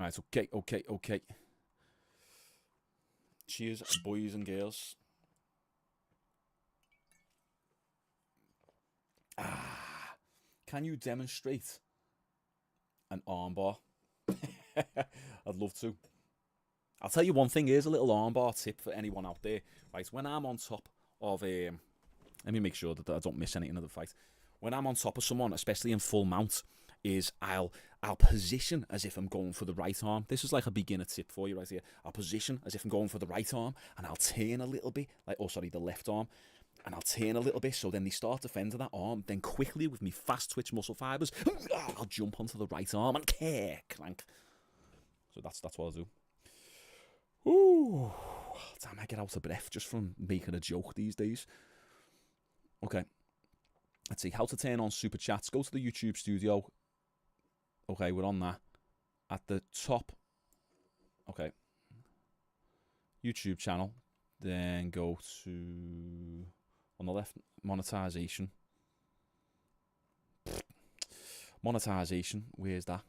Alright, okay. Cheers, boys and girls. Can you demonstrate an armbar? I'd love to. I'll tell you one thing. Here's a little armbar tip for anyone out there. Right, when I'm on top of let me make sure that I don't miss anything of the fight. When I'm on top of someone, especially in full mount, is I'll position as if I'm going for the right arm. This is like a beginner tip for you right here. I'll position as if I'm going for the right arm, and I'll turn a little bit, the left arm, and I'll turn a little bit, so then they start defending that arm. Then quickly, with me fast twitch muscle fibers, I'll jump onto the right arm and clank. So that's what I'll do. Ooh, damn! I get out of breath just from making a joke these days. Okay, let's see how to turn on super chats. Go to the YouTube Studio. Okay, we're on that. At the top, okay, YouTube channel. Then go to on the left, monetization. Monetization, where's that?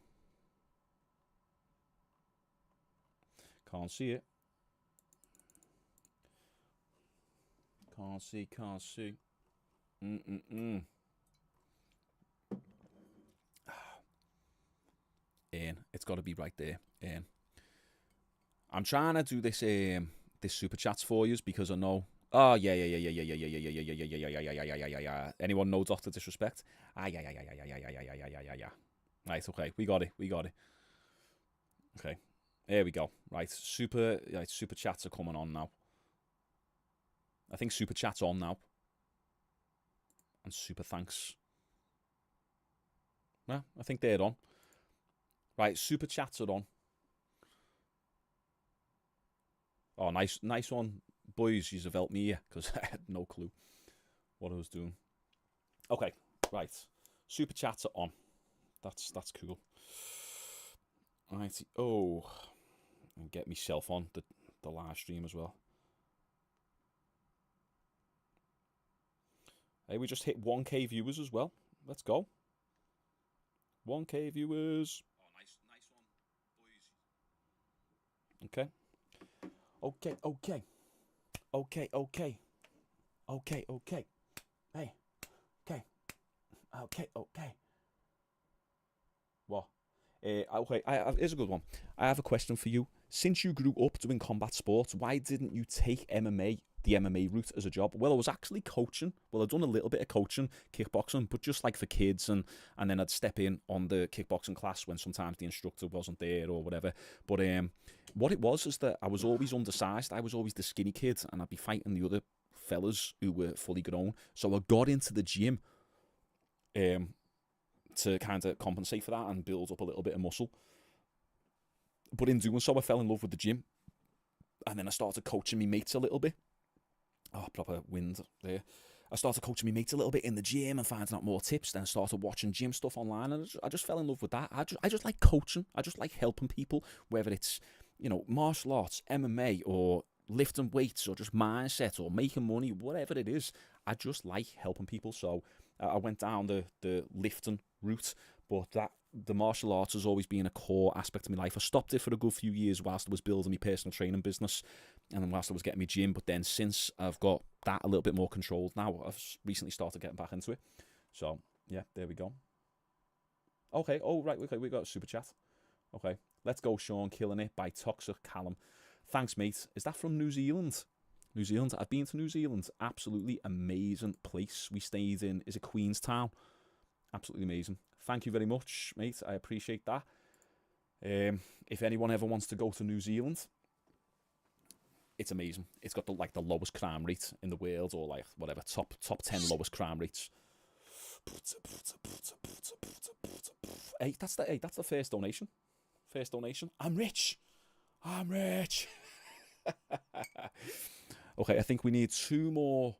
Can't see it. Can't see. It's got to be right there. I'm trying to do this this super chats for you because I know. Oh yeah. Anyone know Dr. Disrespect? Yeah. Right, okay, we got it. Okay, there we go. Right, super chats are coming on now. I think super chat's on now. And super thanks. Yeah, I think they're on. Right, super chats are on. Oh, nice one, boys. You've helped me here because I had no clue what I was doing. Okay, right. Super chats are on. That's cool. Right. Oh, and get myself on the live stream as well. Hey, we just hit 1K viewers as well. Let's go. 1K viewers. Oh, nice one, boys. Okay. Hey. Okay. What? Okay, here's a good one. I have a question for you. Since you grew up doing combat sports, why didn't you take the MMA route as a job? Well, I was actually coaching. Well, I'd done a little bit of coaching, kickboxing, but just like for kids, and then I'd step in on the kickboxing class when sometimes the instructor wasn't there or whatever. But what it was is that I was always undersized. I was always the skinny kid, and I'd be fighting the other fellas who were fully grown. So I got into the gym to kind of compensate for that and build up a little bit of muscle. But in doing so, I fell in love with the gym. And then I started coaching my mates a little bit. Oh, proper wind there. I started coaching my mates a little bit in the gym and finding out more tips. Then I started watching gym stuff online, and I just fell in love with that. I just like coaching. I just like helping people, whether it's, martial arts, MMA, or lifting weights, or just mindset, or making money, whatever it is. I just like helping people. So I went down the lifting route, but the martial arts has always been a core aspect of my life. I stopped it for a good few years whilst I was building my personal training business, and then whilst I was getting my gym. But then since I've got that a little bit more controlled now, I've recently started getting back into it. So yeah, there we go. Okay, right, okay, we got a super chat. Okay, let's go, Shaun, killing it by Toxic Callum. Thanks, mate. Is that from New Zealand? New Zealand. I've been to New Zealand. Absolutely amazing place. We stayed in, is it Queenstown? Absolutely amazing. Thank you very much, mate. I appreciate that. If anyone ever wants to go to New Zealand, it's amazing. It's got the lowest crime rate in the world, or like whatever, top 10 lowest crime rates. Hey, that's the first donation. First donation. I'm rich. Okay, I think we need two more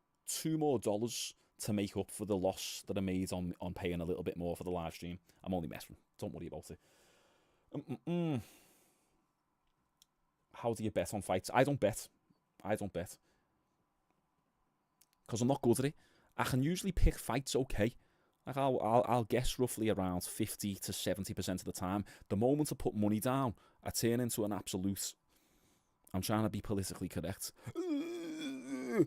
dollars to make up for the loss that I made on paying a little bit more for the live stream. I'm only messing. Don't worry about it. How do you bet on fights? I don't bet. Because I'm not good at it. I can usually pick fights okay. Like I'll guess roughly around 50 to 70% of the time. The moment I put money down, I turn into an absolute. I'm trying to be politically correct. I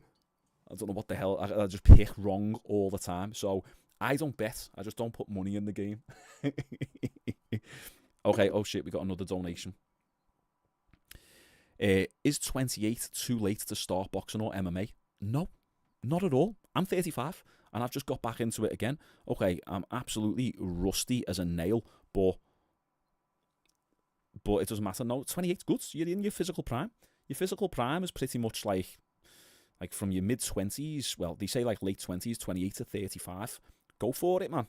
don't know what the hell. I just pick wrong all the time. So I don't bet. I just don't put money in the game. Okay. Oh shit. We got another donation. Is 28 too late to start boxing or MMA? No, not at all. I'm 35 and I've just got back into it again. Okay, I'm absolutely rusty as a nail, but it doesn't matter. No, 28's good. You're in your physical prime. Your physical prime is pretty much like from your mid-20s. Well, they say like late 20s, 28 to 35. Go for it, man.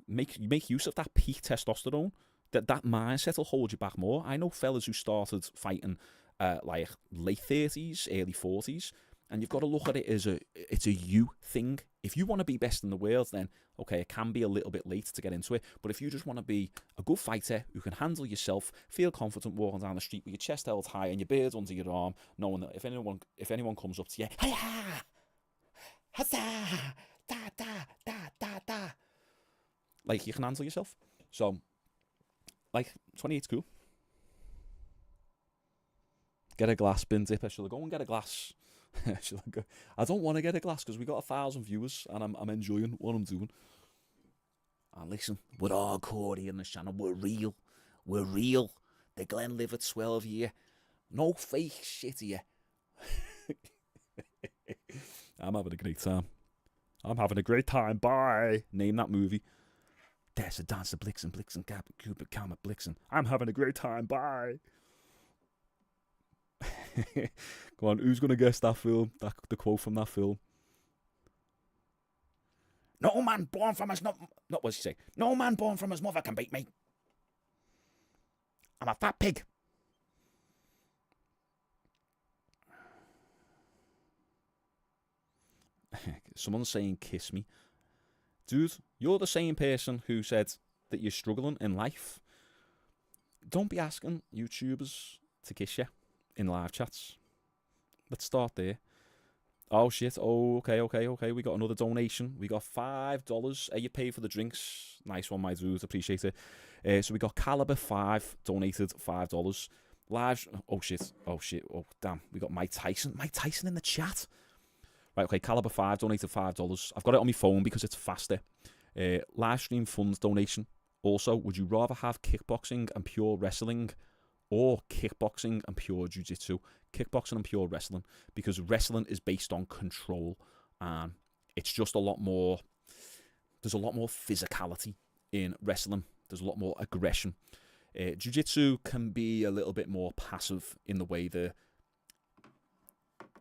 Make use of that peak testosterone. That mindset will hold you back more. I know fellas who started fighting like late 30s, early 40s, and you've got to look at it as it's a you thing. If you want to be best in the world, then okay, it can be a little bit late to get into it. But if you just want to be a good fighter who can handle yourself, feel confident walking down the street with your chest held high and your beard under your arm, knowing that if anyone comes up to you, hiya, huzzah, da da da da da, like you can handle yourself. So, like 28's cool. Get a glass, bin dipper. Shall I go and get a glass? Shall I go? I don't want to get a glass because we got 1,000 viewers and I'm enjoying what I'm doing. And listen, we're hardcore here on this channel. We're real. The Glenlivet 12 year. No fake shit here. I'm having a great time. Bye. Name that movie. There's a dancer, Blixen, Cupid, Karma, Blixen. I'm having a great time. Bye. Go on, who's going to guess that film? The quote from that film. No man born from his what's he say? No man born from his mother can beat me. I'm a fat pig. Someone's saying kiss me. Dude, you're the same person who said that you're struggling in life. Don't be asking YouTubers to kiss you in live chats. Let's start there. Oh shit. Oh, okay. We got another donation. We got $5. You pay for the drinks. Nice one, my dude. Appreciate it. So we got Caliber 5 donated $5. Live. Oh shit. Oh damn. We got Mike Tyson in the chat. Right, okay, Caliber 5 donated $5. I've got it on my phone because it's faster. Live stream funds donation. Also, would you rather have kickboxing and pure wrestling or kickboxing and pure jiu-jitsu? Kickboxing and pure wrestling, because wrestling is based on control and it's just a lot more, there's a lot more physicality in wrestling. There's a lot more aggression. Jiu-jitsu can be a little bit more passive in the way that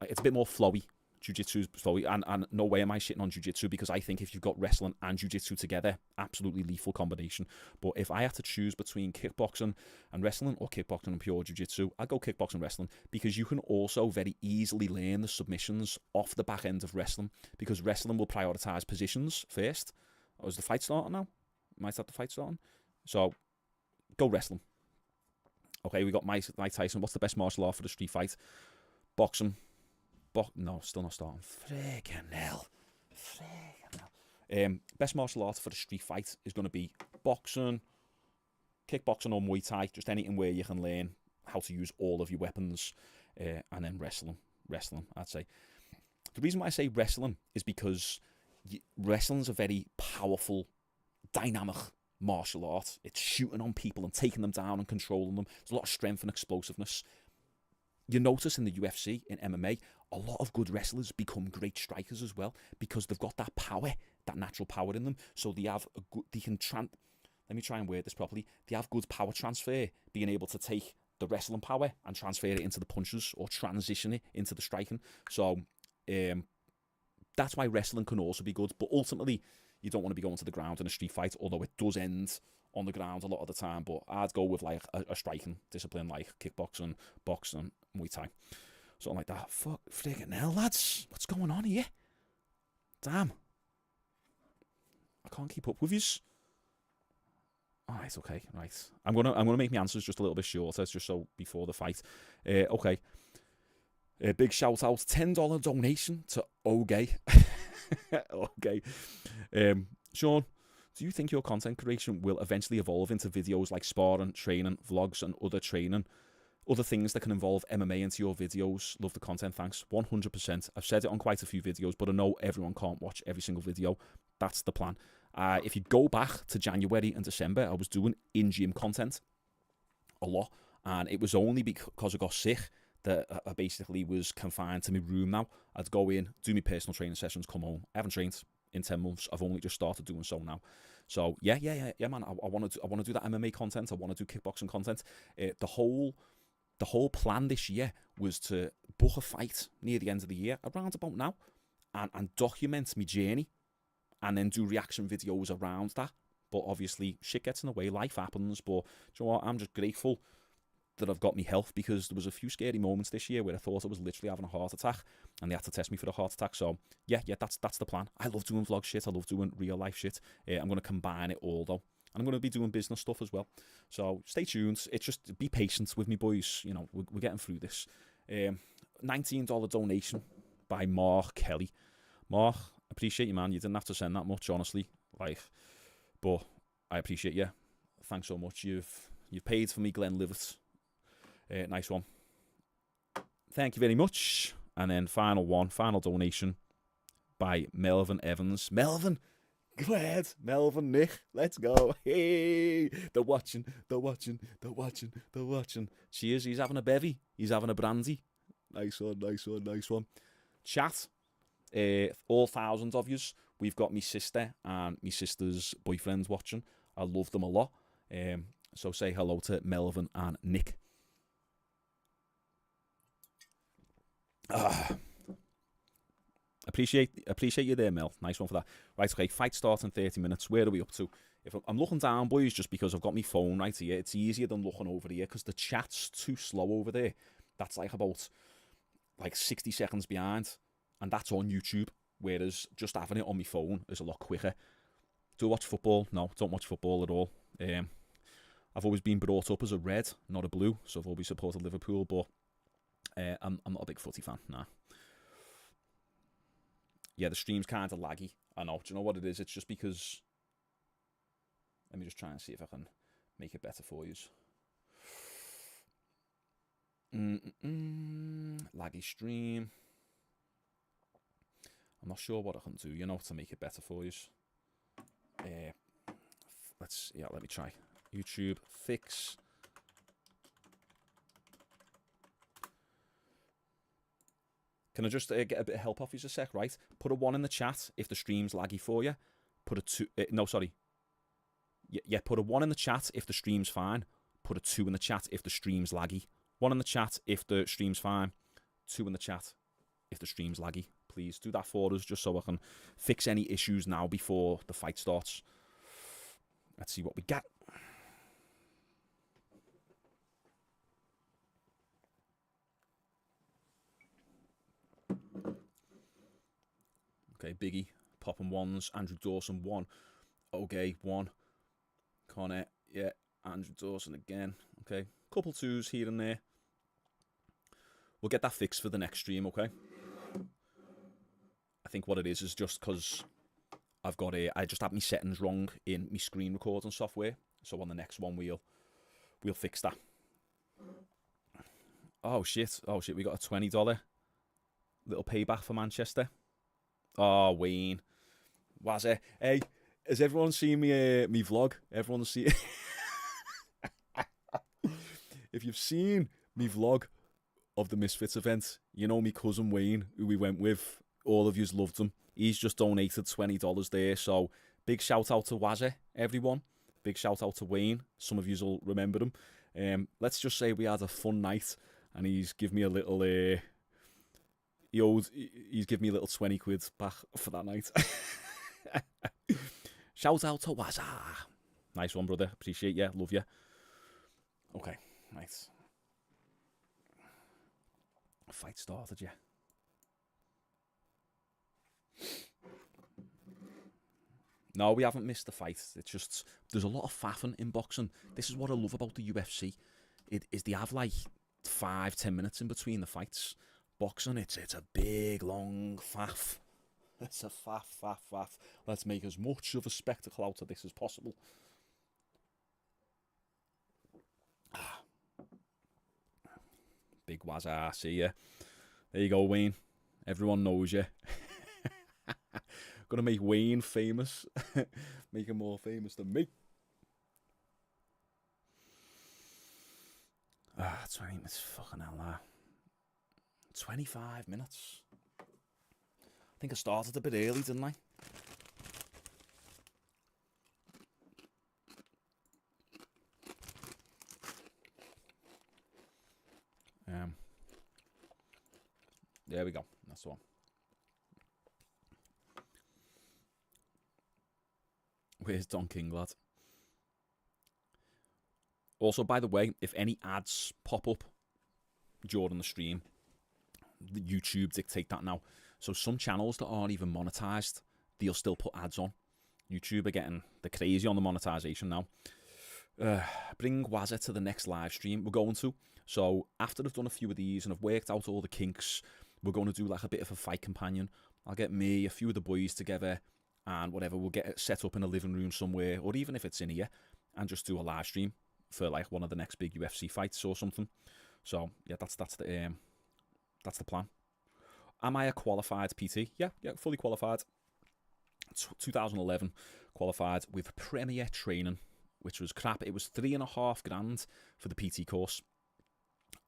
it's a bit more flowy. Jiu-jitsu's flowy, and no way am I shitting on jiu-jitsu, because I think if you've got wrestling and jiu-jitsu together, absolutely lethal combination. But if I had to choose between kickboxing and wrestling or kickboxing and pure jiu-jitsu, I'd go kickboxing and wrestling, because you can also very easily learn the submissions off the back end of wrestling, because wrestling will prioritize positions first. Oh, is the fight starting now? Might have the fight starting? So, go wrestling. Okay, we got Mike Tyson. What's the best martial art for the street fight? Boxing. No, still not starting. Freaking hell. Best martial art for the street fight is going to be boxing, kickboxing or Muay Thai. Just anything where you can learn how to use all of your weapons. And then wrestling, I'd say. The reason why I say wrestling is because wrestling's a very powerful, dynamic martial art. It's shooting on people and taking them down and controlling them. There's a lot of strength and explosiveness. You notice in the UFC, in MMA, a lot of good wrestlers become great strikers as well, because they've got that power, that natural power in them. So they have let me try and word this properly. They have good power transfer, being able to take the wrestling power and transfer it into the punches or transition it into the striking. So that's why wrestling can also be good. But ultimately, you don't want to be going to the ground in a street fight, although it does end on the ground a lot of the time. But I'd go with like a striking discipline like kickboxing, boxing, Muay Thai. Something like that. Fuck, friggin' hell, lads. What's going on here? Damn. I can't keep up with yous. Alright, okay, right. I'm gonna make my answers just a little bit shorter, just so before the fight. Okay. Big shout out, $10 donation to Ogay. Okay. Shaun, do you think your content creation will eventually evolve into videos like sparring, training, vlogs, and other things that can involve MMA into your videos? Love the content, thanks. 100%. I've said it on quite a few videos, but I know everyone can't watch every single video. That's the plan. If you go back to January and December, I was doing in-gym content a lot, and it was only because I got sick that I basically was confined to my room now. I'd go in, do my personal training sessions, come home. I haven't trained in 10 months. I've only just started doing so now. So yeah, man. I want to do that MMA content. I want to do kickboxing content. The whole plan this year was to book a fight near the end of the year, around about now, and document my journey, and then do reaction videos around that. But obviously, shit gets in the way, life happens. But you know what? I'm just grateful that I've got my health, because there was a few scary moments this year where I thought I was literally having a heart attack, and they had to test me for the heart attack. So yeah, that's the plan. I love doing vlog shit. I love doing real life shit. I'm going to combine it all though. And I'm going to be doing business stuff as well. So stay tuned. It's just, be patient with me, boys. You know, we're getting through this. $19 donation by Mark Kelly. Mark, appreciate you, man. You didn't have to send that much, honestly. But I appreciate you. Thanks so much. You've paid for me, Glenlivet. Nice one. Thank you very much. And then final donation by Melvin Evans. Melvin, go ahead. Melvin, Nick, let's go. Hey, they're watching. Cheers, he's having a bevy. He's having a brandy. Nice one. Chat, all thousands of yous. We've got me sister and me sister's boyfriend watching. I love them a lot. So say hello to Melvin and Nick. Appreciate you there, Mel. Nice one for that. Right, okay, fight starts in 30 minutes. Where are we up to? If I'm looking down, boys, just because I've got my phone right here, it's easier than looking over here, because the chat's too slow over there. That's about 60 seconds behind, and that's on YouTube, whereas just having it on my phone is a lot quicker. Do I watch football? No, don't watch football at all. I've always been brought up as a red, not a blue, so I've always supported Liverpool, but I'm not a big footy fan, nah. Yeah, the stream's kind of laggy. I know. Do you know what it is? It's just because... Let me just try and see if I can make it better for you. Laggy stream. I'm not sure what I can do, to make it better for you. Let me try. YouTube, fix... Can I just get a bit of help off you a sec, right? Put a 1 in the chat if the stream's laggy for you. Put a 2... no, sorry. Yeah, put a 1 in the chat if the stream's fine. Put a 2 in the chat if the stream's laggy. 1 in the chat if the stream's fine. 2 in the chat if the stream's laggy. Please do that for us, just so I can fix any issues now before the fight starts. Let's see what we got. Okay, Biggie, popping 1s. Andrew Dawson, 1. Okay, 1. Connor, yeah. Andrew Dawson again. Okay, couple 2s here and there. We'll get that fixed for the next stream, okay? I think what it is just because I just had my settings wrong in my screen recording software. So on the next one, we'll fix that. Oh shit, we got a $20 little payback for Manchester. Oh, Wayne. Was it? Hey, has everyone seen me vlog? Everyone see it? If you've seen me vlog of the Misfits event, you know me cousin Wayne, who we went with. All of yous loved him. He's just donated $20 there. So big shout out to Wazza, everyone. Big shout out to Wayne. Some of yous will remember him. Let's just say we had a fun night, and he's given me a little... He's given me a little 20 quid back for that night. Shout out to Wazza. Nice one, brother. Appreciate you. Love you. Okay, nice. fight started yet. No, we haven't missed the fight. It's just, there's a lot of faffing in boxing. This is what I love about the UFC. It is they have like 5-10 minutes in between the fights. Boxing, it's a big, long faff. It's a faff. Let's make as much of a spectacle out of this as possible. Big Wazza, see ya. There you go, Wayne. Everyone knows you. Gonna make Wayne famous. Make him more famous than me. 20 minutes, fucking hell. 25 minutes. I think I started a bit early, didn't I? There we go. That's the one. Where's Don King, lad? Also, by the way, if any ads pop up during the stream, the YouTube dictate that now. So some channels that aren't even monetized, they'll still put ads on. YouTube are getting the crazy on the monetization now. Bring Wazza to the next live stream we're going to. So after I've done a few of these and I've worked out all the kinks, we're going to do like a bit of a fight companion. I'll get me, a few of the boys together, and whatever, we'll get it set up in a living room somewhere, or even if it's in here, and just do a live stream for like one of the next big UFC fights or something. So yeah, that's the plan. Am I a qualified PT? Yeah, fully qualified. 2011 qualified with Premier training, which was crap. It was $3,500 for the PT course,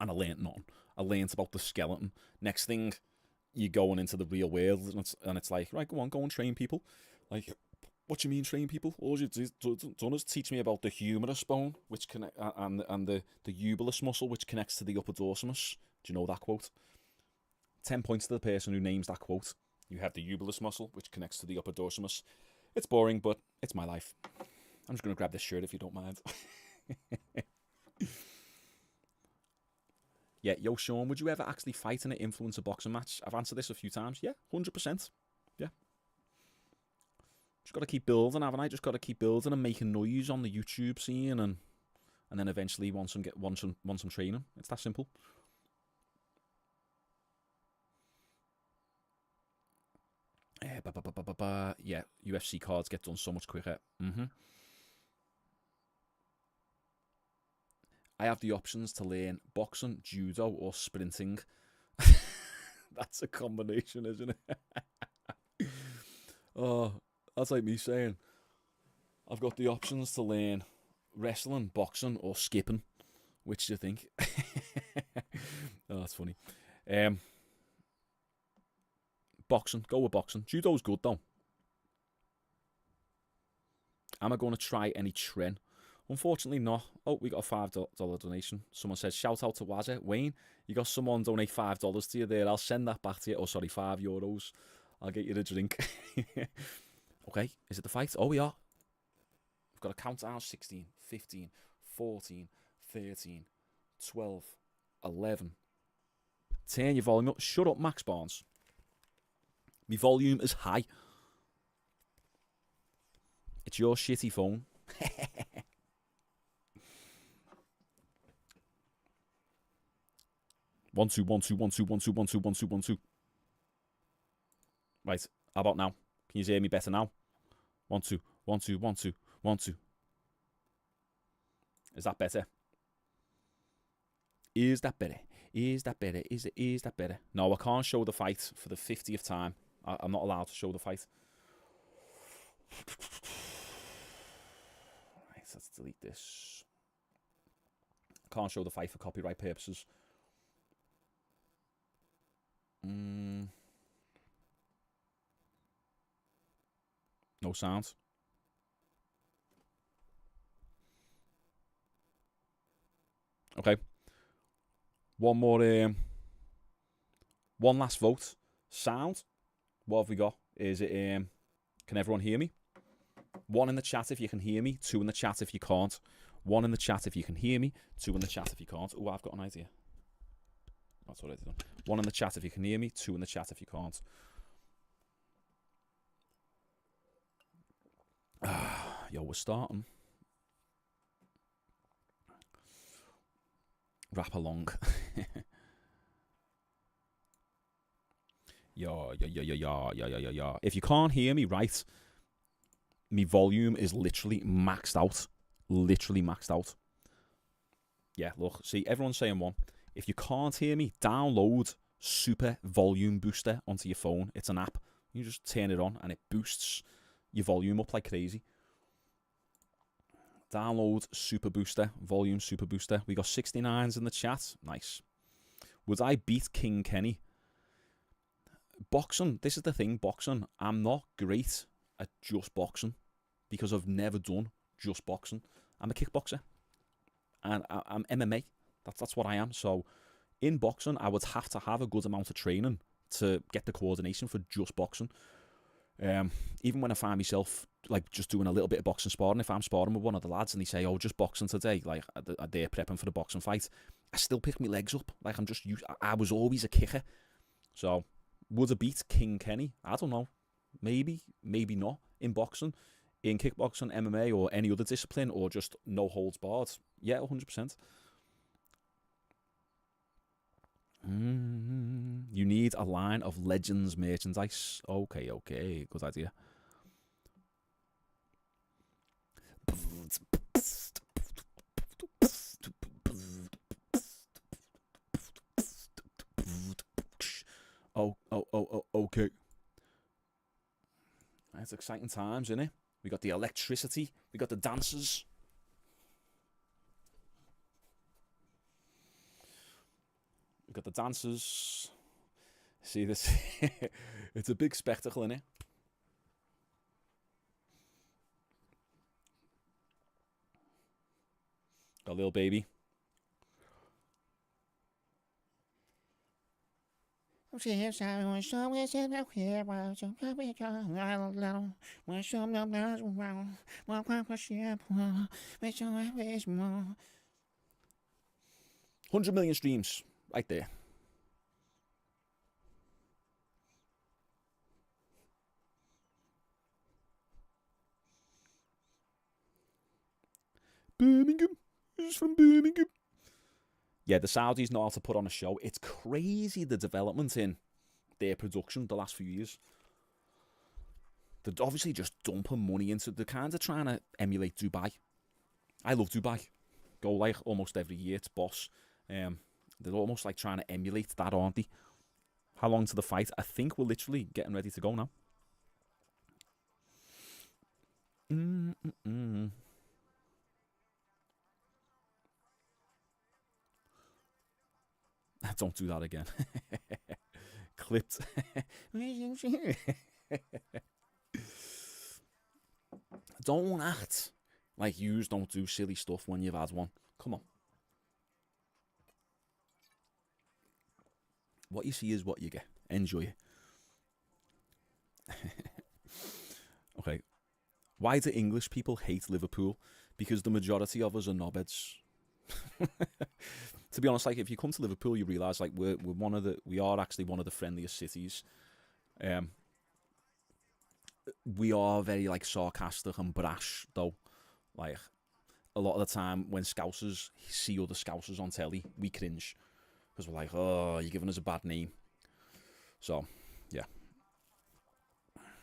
and I learnt nothing. I learnt about the skeleton. Next thing, you're going into the real world, and it's like, right, go and train people. Like, what do you mean train people? All you've done is teach me about the humerus bone, which connect, and the ubulus muscle, which connects to the upper dorsimus. Do you know that quote? 10 points to the person who names that quote. You have the ubulus muscle, which connects to the upper dorsimus. It's boring, but it's my life. I'm just going to grab this shirt if you don't mind. Yeah, yo, Shaun, would you ever actually fight in an influencer boxing match? I've answered this a few times. Yeah, 100%. Yeah. Just got to keep building, haven't I? Just got to keep building and making noise on the YouTube scene, and then eventually want some training. It's that simple. Yeah, UFC cards get done so much quicker. I have the options to learn boxing, judo, or sprinting. That's a combination, isn't it? Oh, that's like me saying, I've got the options to learn wrestling, boxing, or skipping. Which do you think? Oh, that's funny. Boxing. Go with boxing. Judo's good, though. Am I going to try any tren? Unfortunately, not. Oh, we got a $5 donation. Someone says, shout out to Wazza. Wayne, you got someone donate $5 to you there. I'll send that back to you. Oh, sorry, €5. I'll get you a drink. Okay, is it the fight? Oh, we are. We've got a countdown. 16, 15, 14, 13, 12, 11. Turn your volume up. Shut up, Max Barnes. My volume is high. It's your shitty phone. 1 2 1 2 1 2 1 2 1 2 1 2 1 2. Right, how about now? Can you hear me better now? 1 2 1 2 1 2 1 2. Is that better? Is that better? Is that better? Is that better? No, I can't show the fight for the 50th time. I'm not allowed to show the fight. Right, let's delete this. I can't show the fight for copyright purposes. No sound. Okay. One more. One last vote. Sound. What have we got? Is it? Can everyone hear me? 1 in the chat if you can hear me. 2 in the chat if you can't. 1 in the chat if you can hear me. 2 in the chat if you can't. Oh, I've got an idea. That's already done. 1 in the chat if you can hear me. 2 in the chat if you can't. Yo, we're starting. Rap along. Yeah. If you can't hear me right, my volume is literally maxed out. Literally maxed out. Yeah, look, see, everyone's saying 1. If you can't hear me, download Super Volume Booster onto your phone. It's an app. You just turn it on and it boosts your volume up like crazy. Download Super Booster, Volume Super Booster. We got 69s in the chat. Nice. Would I beat King Kenny? Boxing, this is the thing, boxing. I'm not great at just boxing because I've never done just boxing. I'm a kickboxer and I'm MMA. That's what I am. So in boxing, I would have to have a good amount of training to get the coordination for just boxing. Even when I find myself like just doing a little bit of boxing sparring, if I'm sparring with one of the lads and they say, "Oh, just boxing today," like they're prepping for the boxing fight, I still pick my legs up. Like I'm just used. I was always a kicker. So would I beat King Kenny? I don't know. Maybe not in boxing, in kickboxing, MMA, or any other discipline, or just no holds barred. Yeah, 100%. You need a line of Legends merchandise. Okay, good idea. Okay. It's exciting times, isn't it? We got the electricity, we got the dancers. We got the dancers. See this? It's a big spectacle, innit? Got a little baby. $100 million streams right there. Birmingham. He's from Birmingham. Yeah, the Saudis know how to put on a show. It's crazy the development in their production the last few years. They're obviously just dumping money into. They're kind of trying to emulate Dubai. I love Dubai. Go like almost every year. It's boss. They're almost like trying to emulate that, aren't they? How long to the fight? I think we're literally getting ready to go now. Don't do that again. Clipped. Don't act like yous don't do silly stuff when you've had one. Come on. What you see is what you get. Enjoy it. Okay. Why do English people hate Liverpool? Because the majority of us are knobheads. To be honest, like if you come to Liverpool, you realise like we are actually one of the friendliest cities. We are very like sarcastic and brash though. Like a lot of the time when Scousers see other Scousers on telly, we cringe because we're like, "Oh, you're giving us a bad name." So, yeah.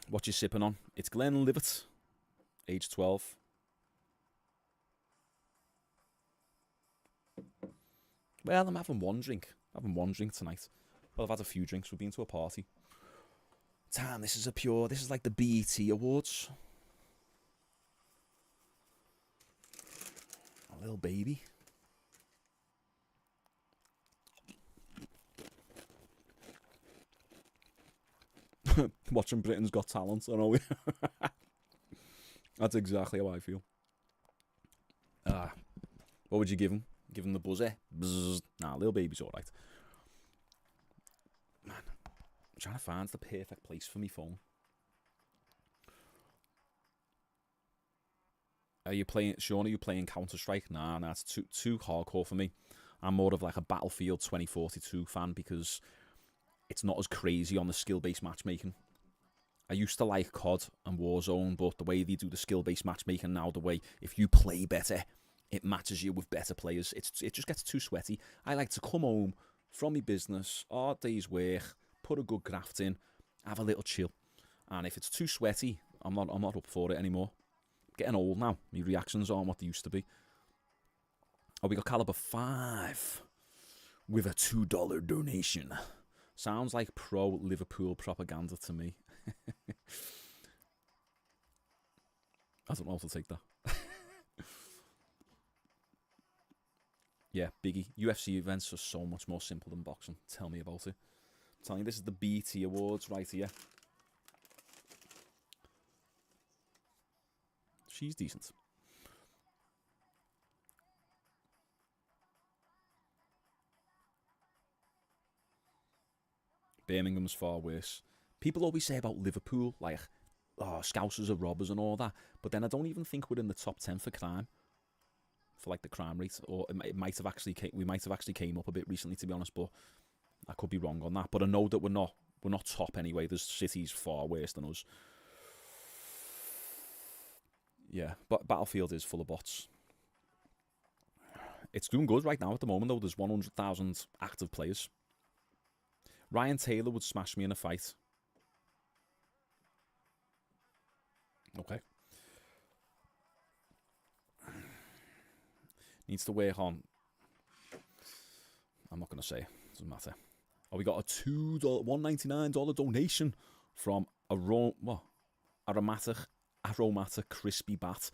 What you sipping on? It's Glenlivet, age 12. Well, I'm having one drink. Tonight. Well, I've had a few drinks. We've been to a party. Damn, this is like the BET Awards. A little baby. Watching Britain's Got Talent, I know. That's exactly how I feel. What would you give him? Give him the buzzer? Bzzz. Nah, little baby's alright. Man, I'm trying to find the perfect place for my phone. Are you playing, Shaun, are you playing Counter-Strike? Nah, it's too hardcore for me. I'm more of like a Battlefield 2042 fan because it's not as crazy on the skill-based matchmaking. I used to like COD and Warzone, but the way they do the skill-based matchmaking now, the way if you play better, it matches you with better players. It just gets too sweaty. I like to come home from my business, hard day's work, put a good graft in, have a little chill. And if it's too sweaty, I'm not up for it anymore. I'm getting old now. My reactions aren't what they used to be. Oh, we got Caliber 5 with a $2 donation. Sounds like pro-Liverpool propaganda to me. I don't know how to take that. Yeah, Biggie. UFC events are so much more simple than boxing. Tell me about it. I'm telling you, this is the BT Awards right here. She's decent. Birmingham's far worse. People always say about Liverpool, like, oh, Scousers are robbers and all that. But then I don't even think we're in the top 10 for crime. For like the crime rate. Or it might have actually we might have actually came up a bit recently, to be honest, but I could be wrong on that. But I know that we're not top anyway. There's cities far worse than us. Yeah, but Battlefield is full of bots. It's doing good right now at the moment, though. There's 100,000 active players. Ryan Taylor would smash me in a fight. Okay. Needs to work on... I'm not going to say. Doesn't matter. Oh, we got a $199 donation from Aromatic Crispy Bat.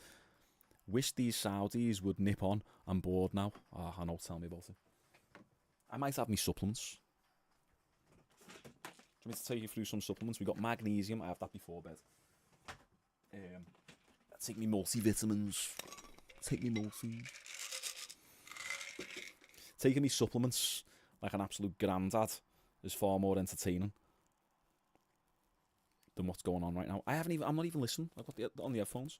Wish these Saudis would nip on. I'm bored now. Oh, I know. Tell me about it. I might have me supplements. Do you want me to take you through some supplements? We got magnesium. I have that before bed. Take me multivitamins. Take me multi. Taking me supplements like an absolute granddad is far more entertaining than what's going on right now. I'm not even listening. I've got on the headphones.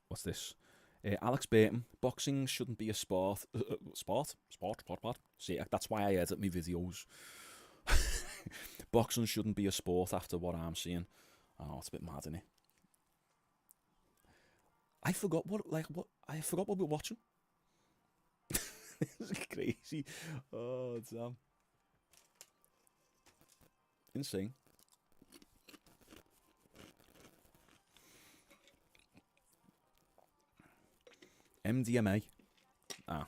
What's this? Alex Burton. Boxing shouldn't be a sport. Sport. See, that's why I edit my videos. Boxing shouldn't be a sport after what I'm seeing. I know, it's a bit mad, isn't it? I forgot what we're watching. This is crazy. Oh, damn. Insane. MDMA. Ah.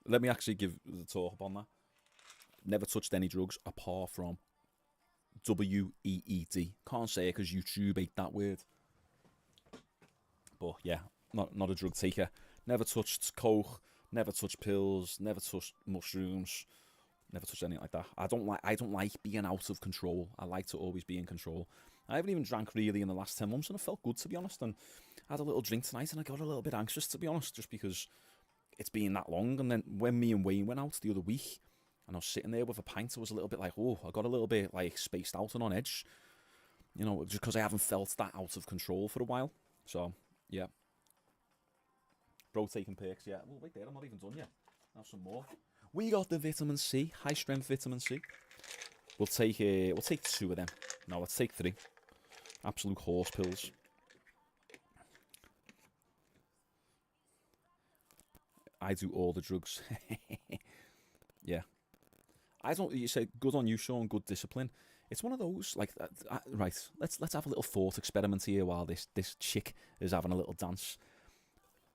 Let me actually give the talk upon that. Never touched any drugs apart from WEED. Can't say it because YouTube ate that word. But yeah, not a drug taker. Never touched coke. Never touched pills. Never touched mushrooms. Never touched anything like that. I don't like being out of control. I like to always be in control. I haven't even drank really in the last 10 months, and I felt good, to be honest. And I had a little drink tonight, and I got a little bit anxious, to be honest, just because it's been that long. And then when me and Wayne went out the other week, and I was sitting there with a pint, I was a little bit like, oh, I got a little bit like spaced out and on edge. You know, just because I haven't felt that out of control for a while. So, yeah. Bro taking perks, yeah. Well, wait there, I'm not even done yet. Have some more. We got the vitamin C, high strength vitamin C. We'll take 2 of them. No, let's take 3. Absolute horse pills. I do all the drugs. Yeah. You say good on you, Shaun, good discipline. It's one of those, like, right, let's have a little thought experiment here while this chick is having a little dance.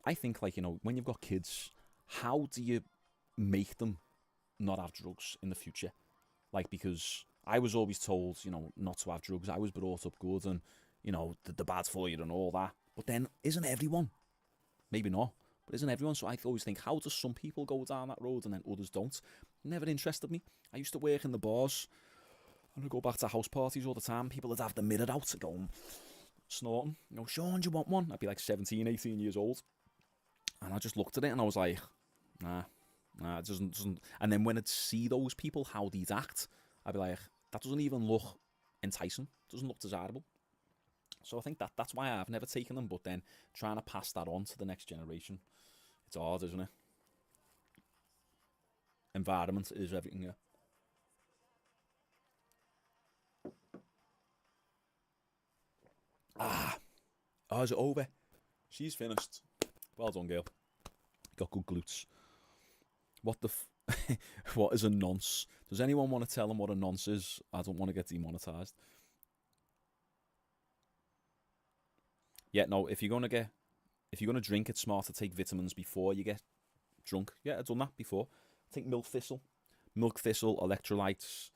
I think, like, you know, when you've got kids, how do you make them not have drugs in the future? Like, because I was always told, you know, not to have drugs. I was brought up good and, you know, the bad for you and all that. But then, isn't everyone? Maybe not. But isn't everyone? So I always think, how do some people go down that road and then others don't? Never interested me. I used to work in the bars. And I'd go back to house parties all the time. People would have the mirror out to go snorting. You know, Shaun, do you want one? I'd be like 17, 18 years old. And I just looked at it and I was like, nah, it doesn't. And then when I'd see those people, how they'd act, I'd be like, that doesn't even look enticing, doesn't look desirable. So I think that's why I've never taken them, but then trying to pass that on to the next generation, it's hard, isn't it? Environment is everything, yeah. Oh, is it over? She's finished. Well done, girl. Got good glutes. What the what is a nonce? Does anyone want to tell them what a nonce is? I don't want to get demonetized. Yeah, no, if you're gonna drink, it's smart to take vitamins before you get drunk. Yeah, I've done that before. Take milk thistle, electrolytes.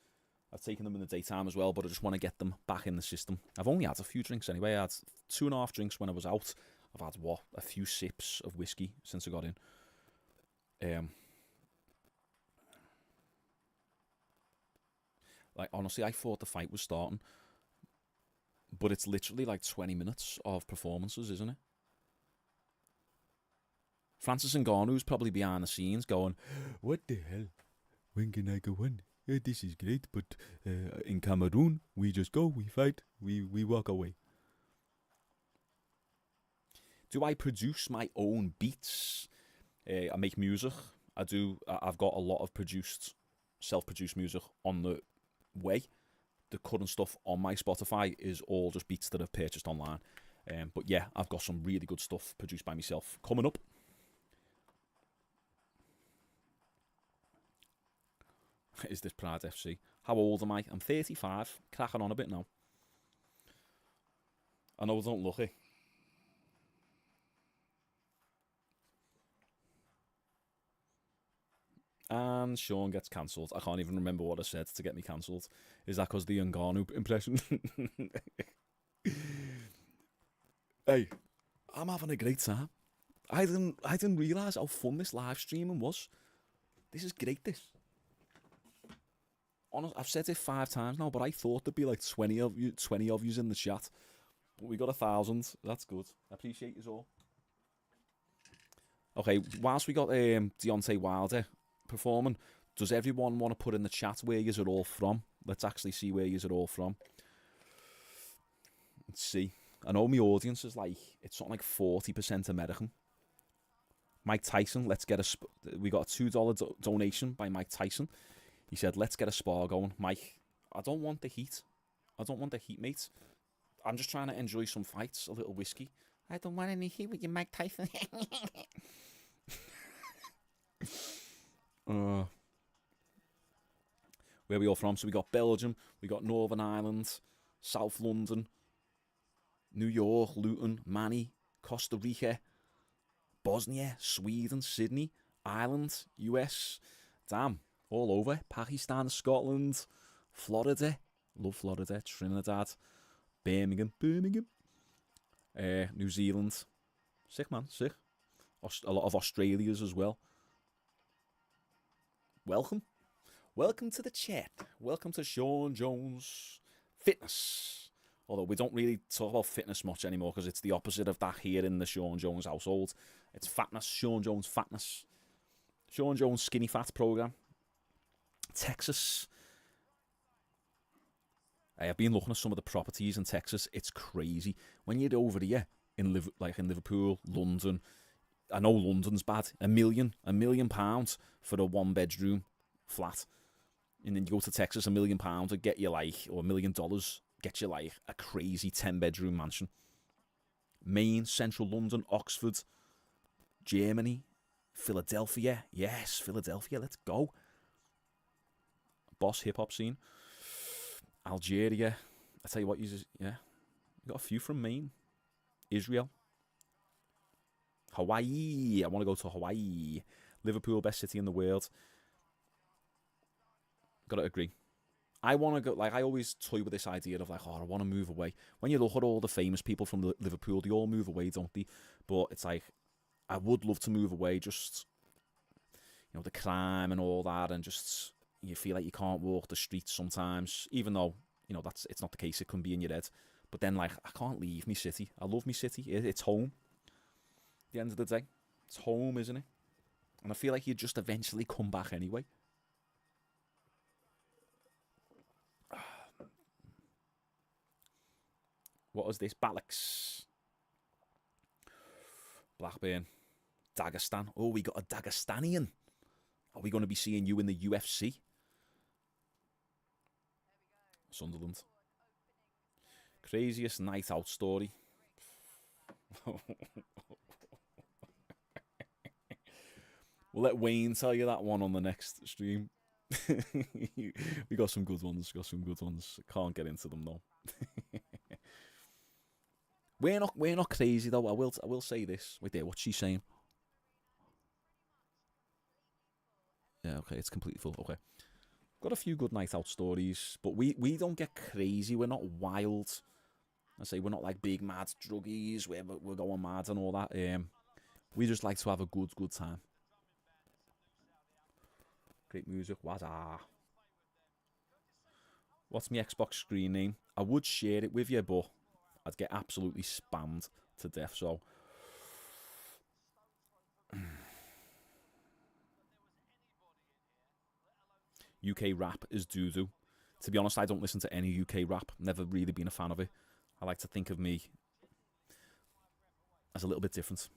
I've taken them in the daytime as well, but I just want to get them back in the system. I've only had a few drinks anyway. I had 2.5 drinks when I was out. I've had, a few sips of whiskey since I got in. Like, honestly, I thought the fight was starting, but it's literally like 20 minutes of performances, isn't it? Francis Ngannou's probably behind the scenes going, what the hell? When can I go on? This is great, but in Cameroon, we just go, we fight, we walk away. Do I produce my own beats? I make music. I do. I've got a lot of self-produced music on the way. The current stuff on my Spotify is all just beats that I've purchased online. But yeah, I've got some really good stuff produced by myself coming up. Is this Pride FC? How old am I? I'm 35. Cracking on a bit now. I know I don't look it. And Shaun gets cancelled. I can't even remember what I said to get me cancelled. Is that because the Ngannou impression? Hey, I'm having a great time. I didn't realise how fun this live streaming was. This is great, this. Honest, I've said it 5 times now, but I thought there'd be like 20 of you in the chat. But we got 1,000. That's good. I appreciate you all. Okay, whilst we got Deontay Wilder performing, does everyone want to put in the chat where yous are all from? Let's actually see where yous are all from. Let's see. I know my audience is like, it's something like 40% American. Mike Tyson, we got a $2 donation by Mike Tyson. He said, let's get a spar going. Mike, I don't want the heat. Mate. I'm just trying to enjoy some fights, a little whiskey. I don't want any heat with you, Mike Tyson. Where are we all from? So we got Belgium, we got Northern Ireland, South London, New York, Luton, Manny, Costa Rica, Bosnia, Sweden, Sydney, Ireland, US. Damn. All over. Pakistan, Scotland, Florida. Love Florida. Trinidad. Birmingham. New Zealand. Sick, man. Sick. A lot of Australias as well. Welcome. Welcome to the chat. Welcome to Jon Jones Fitness. Although we don't really talk about fitness much anymore because it's the opposite of that here in the Jon Jones household. It's fatness. Jon Jones Fatness. Jon Jones Skinny Fat program. Texas. I've been looking at some of the properties in Texas. It's crazy. When you're over here in Liverpool, London, I know London's bad. £1 million for a 1-bedroom flat. And then you go to Texas, £1 million would get you like, or $1 million get you like a crazy 10-bedroom mansion. Maine, Central London, Oxford, Germany, Philadelphia. Yes, Philadelphia, let's go. Boss hip-hop scene. Algeria. I tell you what, you got a few from Maine. Israel. Hawaii. I want to go to Hawaii. Liverpool, best city in the world. Gotta agree. I want to go, like, I always toy with this idea of like, I want to move away. When you look at all the famous people from Liverpool, they all move away, don't they? But it's like, I would love to move away, just, the crime and all that, and just, you feel like you can't walk the streets sometimes, even though, it's not the case, it can be in your head. But then, like, I can't leave me city. I love me city. It's home. At the end of the day, it's home, isn't it? And I feel like you just eventually come back anyway. What was this? Balax. Blackburn. Dagestan. Oh, we got a Dagestanian. Are we going to be seeing you in the UFC? Sunderland. Craziest night out story. We'll let Wayne tell you that one on the next stream. We got some good ones. Can't get into them though. We're not crazy though. I will say this. Wait there. What's she saying? Yeah. Okay. It's completely full. Okay. Got a few good night out stories, but we don't get crazy. We're not wild. I say we're not like big mad druggies. We're going mad and all that. We just like to have a good time. Great music. What's my Xbox screen name? I would share it with you, but I'd get absolutely spammed to death. So UK rap is doo-doo. To be honest, I don't listen to any UK rap. Never really been a fan of it. I like to think of me as a little bit different.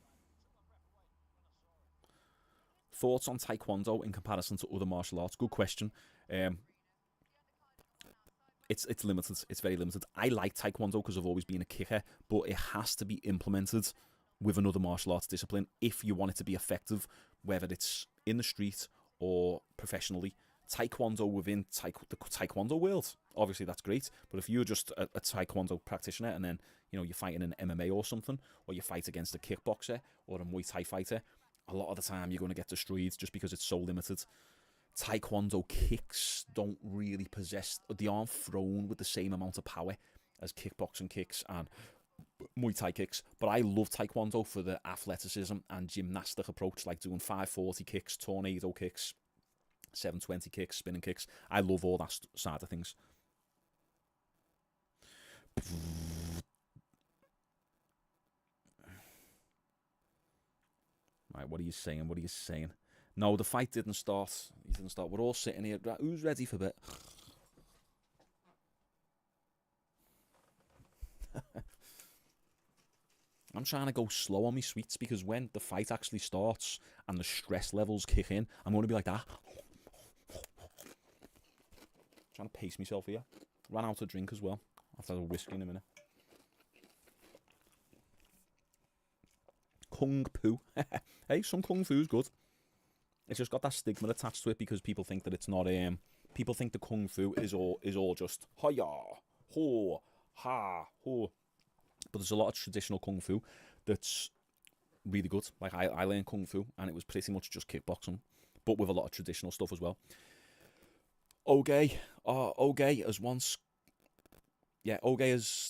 Thoughts on Taekwondo in comparison to other martial arts? Good question. It's limited. It's very limited. I like Taekwondo because I've always been a kicker, but it has to be implemented with another martial arts discipline if you want it to be effective, whether it's in the street or professionally. Taekwondo within the Taekwondo world, obviously that's great, but if you're just a Taekwondo practitioner and then you're fighting in MMA or something, or you fight against a kickboxer or a Muay Thai fighter, a lot of the time you're going to get destroyed just because it's so limited. Taekwondo kicks don't really possess, they aren't thrown with the same amount of power as kickboxing kicks and Muay Thai kicks, but I love Taekwondo for the athleticism and gymnastic approach, like doing 540 kicks, tornado kicks, 720 kicks, spinning kicks. I love all that side of things. Right, what are you saying? No, the fight didn't start. He didn't start. We're all sitting here. Who's ready for bit? I'm trying to go slow on my sweets because when the fight actually starts and the stress levels kick in, I'm going to be like that. Trying to pace myself here. Ran out of drink as well. I'll have to have a whiskey in a minute. Kung Fu. Hey, some Kung Fu's good. It's just got that stigma attached to it because people think that it's not. People think the Kung Fu is all just ha-ya, ho, ha, ho. But there's a lot of traditional Kung Fu that's really good. Like I learned Kung Fu and it was pretty much just kickboxing, but with a lot of traditional stuff as well. Oge has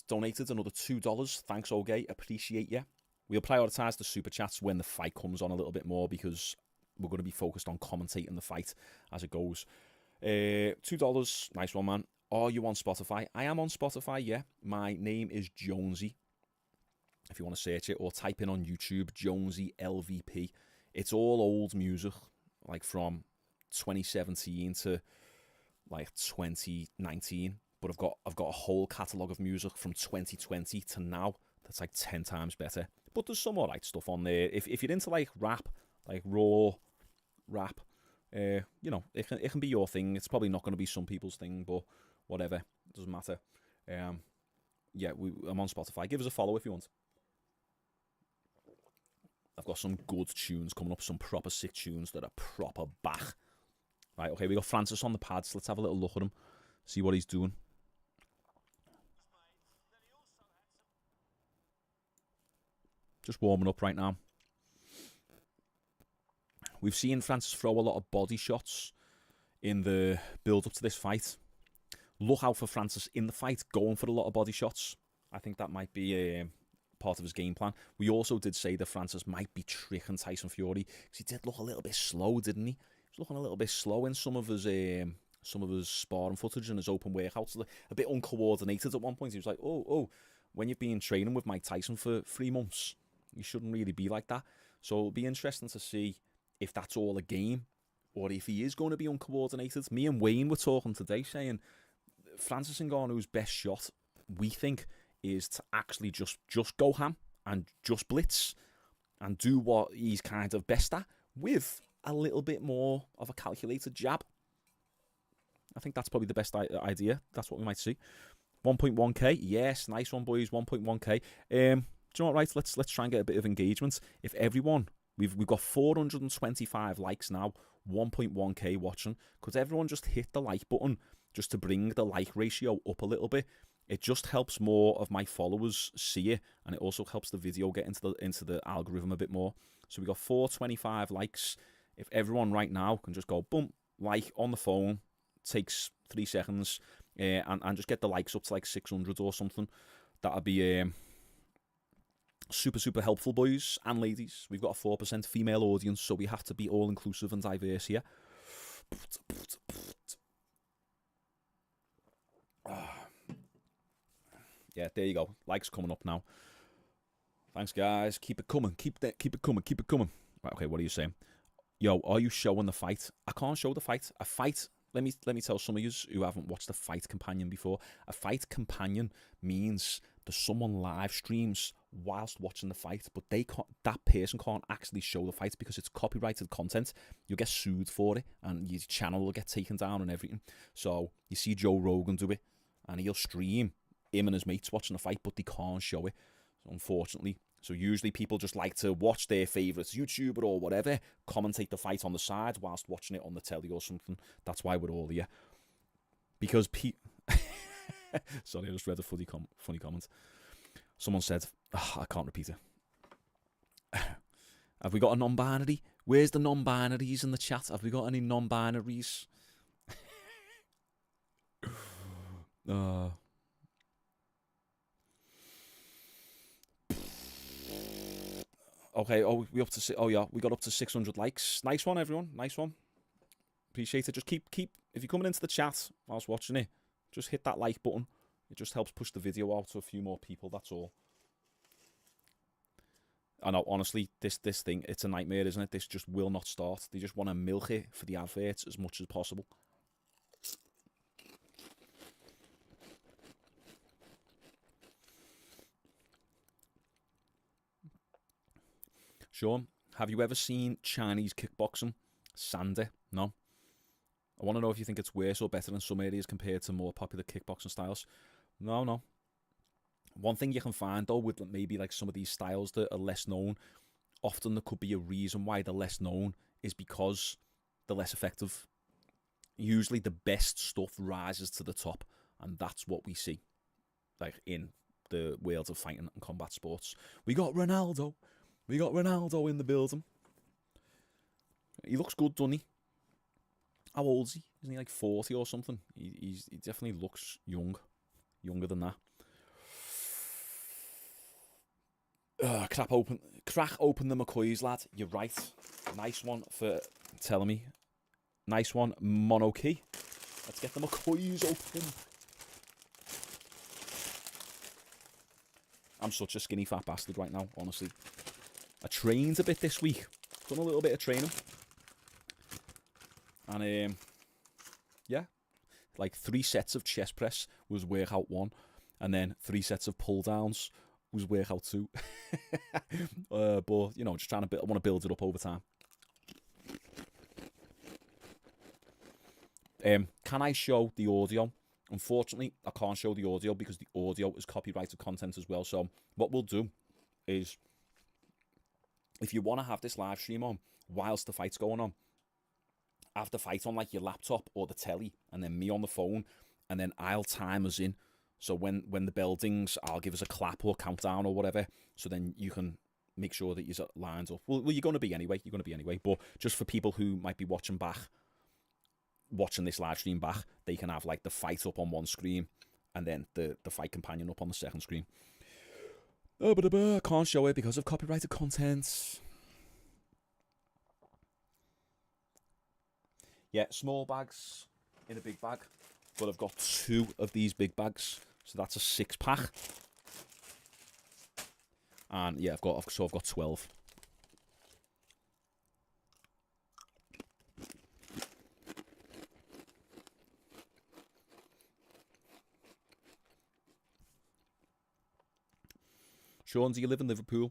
donated another $2. Thanks, Oge. Appreciate you. We'll prioritise the super chats when the fight comes on a little bit more because we're going to be focused on commentating the fight as it goes. $2. Nice one, man. Are you on Spotify? I am on Spotify, yeah. My name is Jonesy, if you want to search it, or type in on YouTube, Jonesy LVP. It's all old music, like from 2017 to like 2019, but I've got a whole catalogue of music from 2020 to now that's like 10 times better. But there's some alright stuff on there. If you're into like rap, like raw rap, it can be your thing. It's probably not going to be some people's thing, but whatever, it doesn't matter. I'm on Spotify. Give us a follow if you want. I've got some good tunes coming up, some proper sick tunes that are proper back. Right, okay, we got Francis on the pads. Let's have a little look at him, see what he's doing. Just warming up right now. We've seen Francis throw a lot of body shots in the build-up to this fight. Look out for Francis in the fight, going for a lot of body shots. I think that might be part of his game plan. We also did say that Francis might be tricking Tyson Fury, because he did look a little bit slow, didn't he? He was looking a little bit slow in some of his sparring footage and his open workouts. A bit uncoordinated at one point. He was like, oh, when you've been training with Mike Tyson for 3 months, you shouldn't really be like that. So it'll be interesting to see if that's all a game or if he is going to be uncoordinated. Me and Wayne were talking today saying Francis Ngannou's best shot, we think, is to actually just go ham and just blitz and do what he's kind of best at with a little bit more of a calculated jab. I think that's probably the best idea. That's what we might see. 1.1k, yes, nice one, boys. 1.1k. Do you know what? Right, let's try and get a bit of engagement. If everyone, we've got 425 likes now, 1.1k watching. Could everyone just hit the like button just to bring the like ratio up a little bit? It just helps more of my followers see it, and it also helps the video get into the algorithm a bit more. So we got 425 likes. If everyone right now can just go boom, like on the phone, takes 3 seconds, and just get the likes up to like 600 or something, that'd be super helpful, boys and ladies. We've got a 4% female audience, so we have to be all inclusive and diverse here. Yeah, there you go. Likes coming up now. Thanks, guys. Keep it coming. Keep it coming. Right, okay, what are you saying? Yo, are you showing the fight? I can't show the fight. A fight. Let me tell some of you who haven't watched a fight companion before. A fight companion means that someone live streams whilst watching the fight, but that person can't actually show the fight because it's copyrighted content. You'll get sued for it, and your channel will get taken down and everything. So you see Joe Rogan do it, and he'll stream him and his mates watching the fight, but they can't show it, unfortunately. So usually people just like to watch their favourite YouTuber or whatever commentate the fight on the side whilst watching it on the telly or something. That's why we're all here. Because sorry, I just read a funny comment. Someone said, I can't repeat it. Have we got a non-binary? Where's the non-binaries in the chat? Have we got any non-binaries? Okay, we got up to 600 likes. Nice one, everyone. Nice one. Appreciate it. Just keep. If you're coming into the chat whilst watching it, just hit that like button. It just helps push the video out to a few more people. That's all. I know, honestly, this thing, it's a nightmare, isn't it? This just will not start. They just want to milk it for the adverts as much as possible. Shaun, have you ever seen Chinese kickboxing? Sandy? No? I want to know if you think it's worse or better in some areas compared to more popular kickboxing styles. No. One thing you can find, though, with maybe like some of these styles that are less known, often there could be a reason why they're less known is because they're less effective. Usually the best stuff rises to the top, and that's what we see, like in the world of fighting and combat sports. We got Ronaldo in the building. He looks good, doesn't he? How old is he? Isn't he like 40 or something? He definitely looks younger than that. Crack open the McCoys, lad. You're right. Nice one for telling me. Nice one, Mono Key. Let's get the McCoys open. I'm such a skinny fat bastard right now, honestly. I trained a bit this week. Done a little bit of training. And, yeah. Like 3 sets of chest press was workout 1. And then 3 sets of pull downs was workout 2. But, you know, just trying to I want to build it up over time. Can I show the audio? Unfortunately, I can't show the audio because the audio is copyrighted content as well. So what we'll do is, if you want to have this live stream on whilst the fight's going on, have the fight on like your laptop or the telly, and then me on the phone, and then I'll time us in. So when the bell dings, I'll give us a clap or countdown or whatever. So then you can make sure that you're lined up. Well, you're going to be anyway. But just for people who might be watching this live stream back, they can have like the fight up on one screen and then the fight companion up on the second screen. I can't show it because of copyrighted content. Yeah, small bags in a big bag, but I've got 2 of these big bags, so that's a 6-pack. And yeah, I've got 12. Shaun, do you live in Liverpool?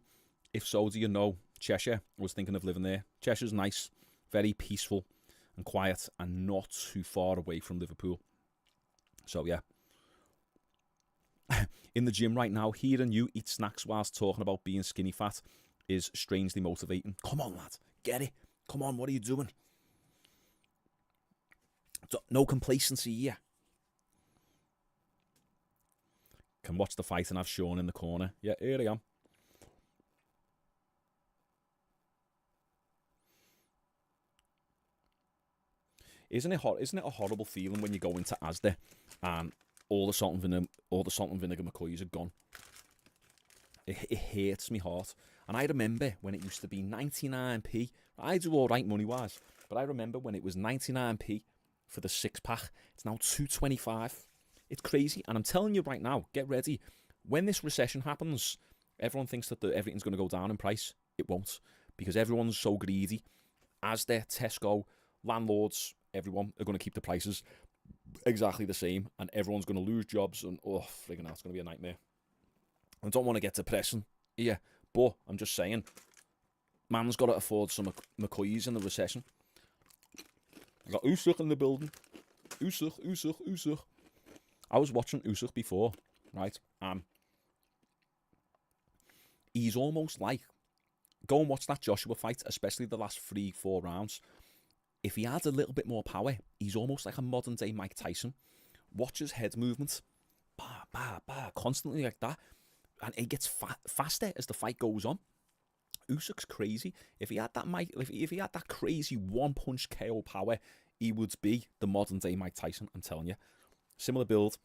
If so, do you know Cheshire? I was thinking of living there. Cheshire's nice, very peaceful and quiet, and not too far away from Liverpool. So yeah. In the gym right now, hearing you eat snacks whilst talking about being skinny fat is strangely motivating. Come on, lad. Get it. Come on, what are you doing? No complacency here. Can watch the fight and have Shaun in the corner. Yeah, here I am. Isn't it a horrible feeling when you go into Asda and all the salt and vinegar McCoys are gone? It hurts me heart. And I remember when it used to be 99p. I do all right money-wise, but I remember when it was 99p for the 6-pack. It's now 2.25. It's crazy. And I'm telling you right now, get ready. When this recession happens, everyone thinks that everything's going to go down in price. It won't, because everyone's so greedy. Asda, Tesco, landlords, everyone are going to keep the prices exactly the same, and everyone's going to lose jobs, and friggin' hell, it's going to be a nightmare. I don't want to get depressing here, but I'm just saying, man's got to afford some McCoys in the recession. I got Usyk in the building. Usyk. I was watching Usyk before, right? He's almost like, go and watch that Joshua fight, especially the last 3-4 rounds. If he had a little bit more power, he's almost like a modern day Mike Tyson. Watch his head movement. Bah, bah, bah, constantly like that. And it gets faster as the fight goes on. Usyk's crazy. If he had that crazy one-punch KO power, he would be the modern day Mike Tyson, I'm telling you. Similar build.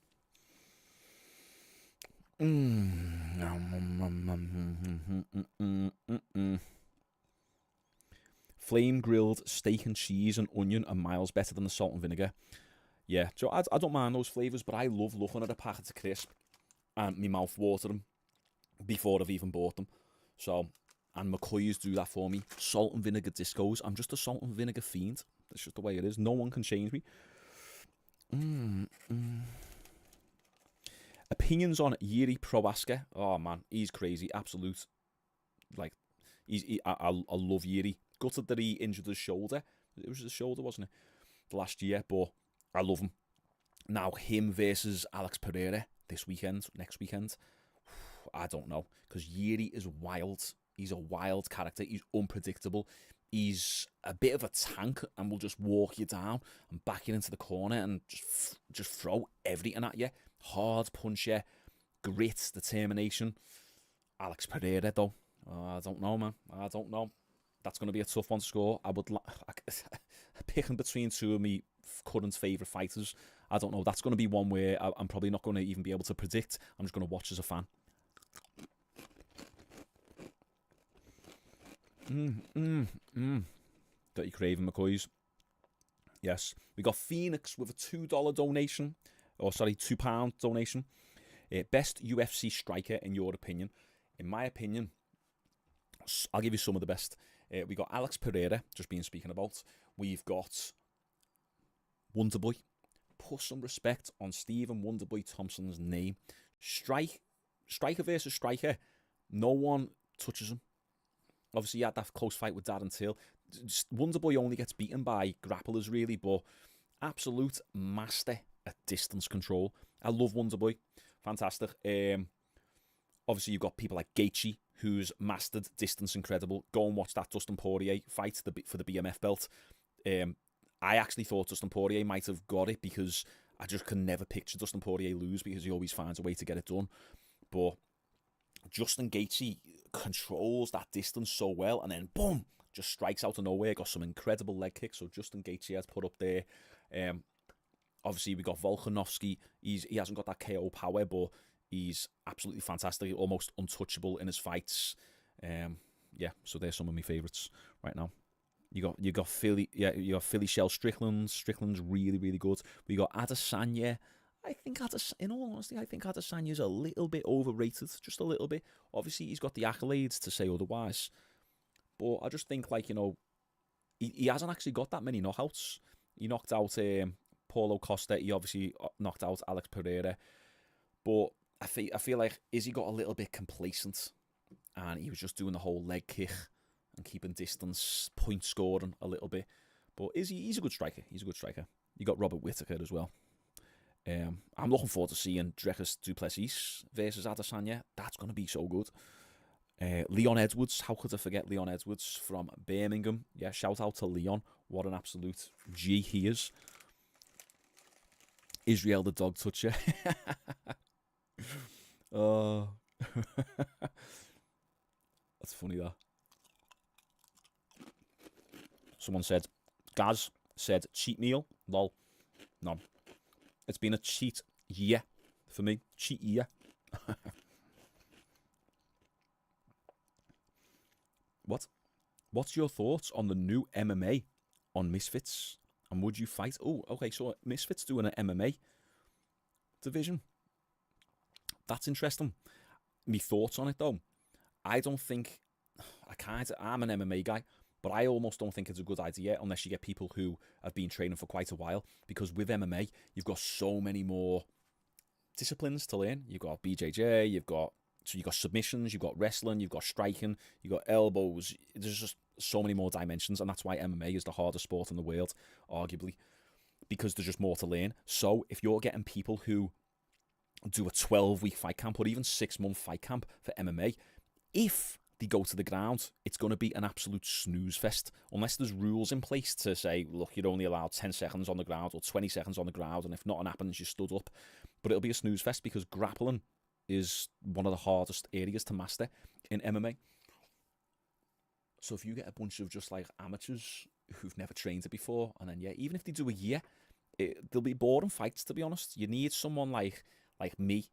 Flame grilled steak and cheese and onion are miles better than the salt and vinegar. Yeah, so I don't mind those flavours, but I love looking at a packet of crisp and my mouth watering before I've even bought them. So, and McCoys do that for me. Salt and vinegar discos. I'm just a salt and vinegar fiend. That's just the way it is. No one can change me. Opinions on Yuri Prochazka. Oh man, he's crazy. Absolute. Like, I love Yuri. Gutted that he injured his shoulder. It was his shoulder, wasn't it? Last year, but I love him. Now, him versus Alex Periera next weekend. I don't know, because Yuri is wild. He's a wild character. He's unpredictable. He's a bit of a tank and will just walk you down and back you into the corner and just throw everything at you. Hard puncher, grit, determination. Alex Periera, though. I don't know, man. I don't know. That's going to be a tough one to score. I would picking between two of my current favourite fighters. I don't know. That's going to be one where I'm probably not going to even be able to predict. I'm just going to watch as a fan. Got you craving, McCoys. Yes. We got Phoenix with a $2 donation. Or sorry, £2 donation. Best UFC striker in your opinion. In my opinion, I'll give you some of the best. We got Alex Periera, just been speaking about. We've got Wonderboy. Put some respect on Stephen Wonderboy Thompson's name. Striker versus striker. No one touches him. Obviously, he had that close fight with Darren Till. Wonderboy only gets beaten by grapplers, really, but absolute master at distance control. I love Wonderboy. Fantastic. Obviously, you've got people like Gaethje, who's mastered distance incredible. Go and watch that Dustin Poirier fight for the BMF belt. I actually thought Dustin Poirier might have got it because I just can never picture Dustin Poirier lose because he always finds a way to get it done. But Justin Gaethje controls that distance so well, and then boom, just strikes out of nowhere. Got some incredible leg kicks. So Justin Gaethje has put up there. Obviously, we got Volkanovski. He hasn't got that KO power, but he's absolutely fantastic, almost untouchable in his fights. Yeah, so there's some of my favourites right now. You got Philly, you got Philly Shell Strickland. Strickland's really, really good. We got Adesanya. In all honesty, I think Adesanya's a little bit overrated, just a little bit. Obviously, he's got the accolades to say otherwise, but I just think, like, he hasn't actually got that many knockouts. He knocked out Paulo Costa. He obviously knocked out Alex Pereira, but I feel like, is he got a little bit complacent? and he was just doing the whole leg kick and keeping distance, point scoring a little bit. But he's a good striker. He's a good striker. You got Robert Whittaker as well. I'm looking forward to seeing Dricus du Plessis versus Adesanya. That's going to be so good. Leon Edwards, how could I forget Leon Edwards from Birmingham? Yeah, shout out to Leon. What an absolute G he is. Israel the dog toucher. Oh, that's funny that. Someone said, Gaz said, cheat meal. Lol. No. It's been a cheat year for me. Cheat year. What? What's your thoughts on the new MMA on Misfits? And would you fight? Oh, okay, so Misfits doing an MMA division. That's interesting. Me thoughts on it, though. I don't think... I'm an MMA guy, but I almost don't think it's a good idea unless you get people who have been training for quite a while. Because with MMA, you've got so many more disciplines to learn. You've got BJJ, you've got submissions, you've got wrestling, you've got striking, you've got elbows. There's just so many more dimensions, and that's why MMA is the hardest sport in the world, arguably, because there's just more to learn. So if you're getting people who do a 12-week fight camp or even 6-month fight camp for MMA, if they go to the ground, it's going to be an absolute snooze fest, unless there's rules in place to say, look, you're only allowed 10 seconds on the ground or 20 seconds on the ground, and if nothing happens, you stood up. But it'll be a snooze fest because grappling is one of the hardest areas to master in MMA. So if you get a bunch of just like amateurs who've never trained it before, and then even if they do a year, they'll be boring fights, to be honest. You need someone like me,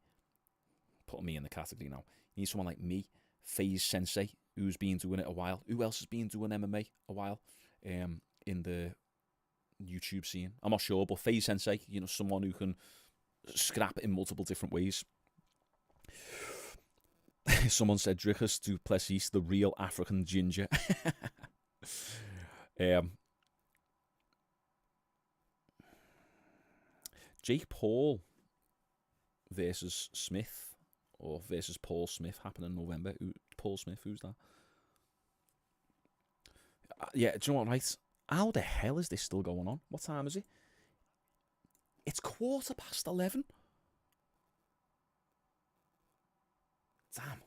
putting me in the category now. You need someone like me, FaZe Sensei, who's been doing it a while. Who else has been doing MMA a while in the YouTube scene? I'm not sure, but FaZe Sensei, someone who can scrap in multiple different ways. Someone said Dricus du Plessis, the real African ginger. Jake Paul versus Smith, or versus Paul Smith, happening in November. Paul Smith, who's that? Do you know what, right? How the hell is this still going on? What time is it? It's 11:15. Damn.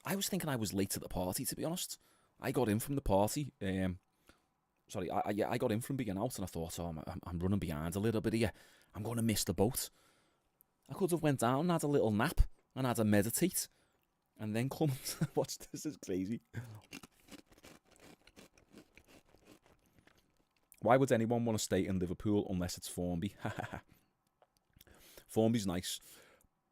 I was thinking I was late to the party, to be honest. I got in from the party. I got in from being out, and I thought, I'm running behind a little bit here. I'm going to miss the boat. I could have went down and had a little nap and had a meditate, and then come to watch this. This is crazy. Why would anyone want to stay in Liverpool unless it's Formby? Formby's nice,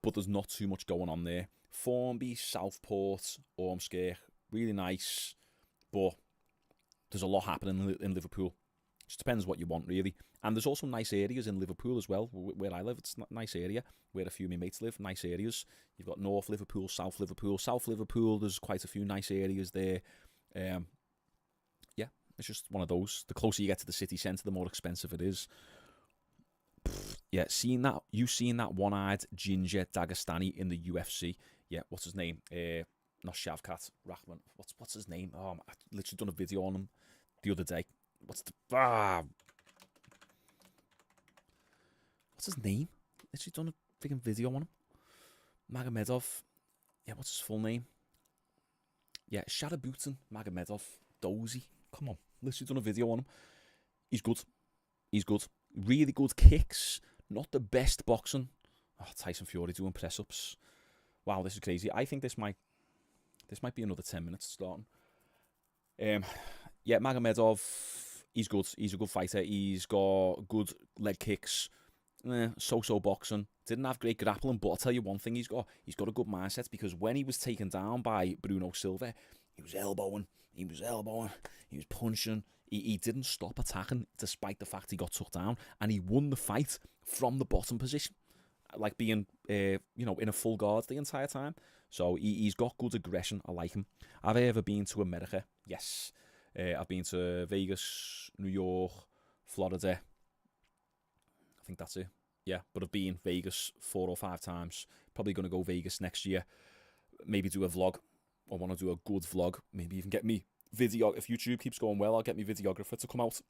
but there's not too much going on there. Formby, Southport, Ormskirk, really nice, but there's a lot happening in Liverpool. Just depends what you want, really. And there's also nice areas in Liverpool as well. Where I live, it's a nice area. Where a few of my mates live, nice areas. You've got North Liverpool, South Liverpool. South Liverpool, there's quite a few nice areas there. It's just one of those. The closer you get to the city centre, the more expensive it is. Yeah, seeing that one-eyed ginger Dagestani in the UFC. Yeah, what's his name? Not Shavkat Rahman. What's his name? I literally done a video on him the other day. What's his name? Literally done a freaking video on him. Magedov. Yeah, what's his full name? Yeah, Sharabutin Magomedov. Dozy. Come on. Literally done a video on him. He's good. Really good kicks. Not the best boxing. Oh, Tyson Fury doing press-ups. Wow, this is crazy. I think this might be another 10 minutes starting. Magomedov, he's good. He's a good fighter. He's got good leg kicks. So-so boxing. Didn't have great grappling, but I'll tell you one thing he's got a good mindset, because when he was taken down by Bruno Silva, he was elbowing, he was punching. He didn't stop attacking despite the fact he got took down, and he won the fight from the bottom position, like being in a full guard the entire time. So he's got good aggression. I like him. Have I ever been to America? Yes. I've been to Vegas, New York, Florida. I think that's it. Yeah, but I've been Vegas 4 or 5 times. Probably going to go Vegas next year. Maybe do a vlog I want to do a good vlog. Maybe even get me video. If YouTube keeps going well, I'll get me videographer to come out.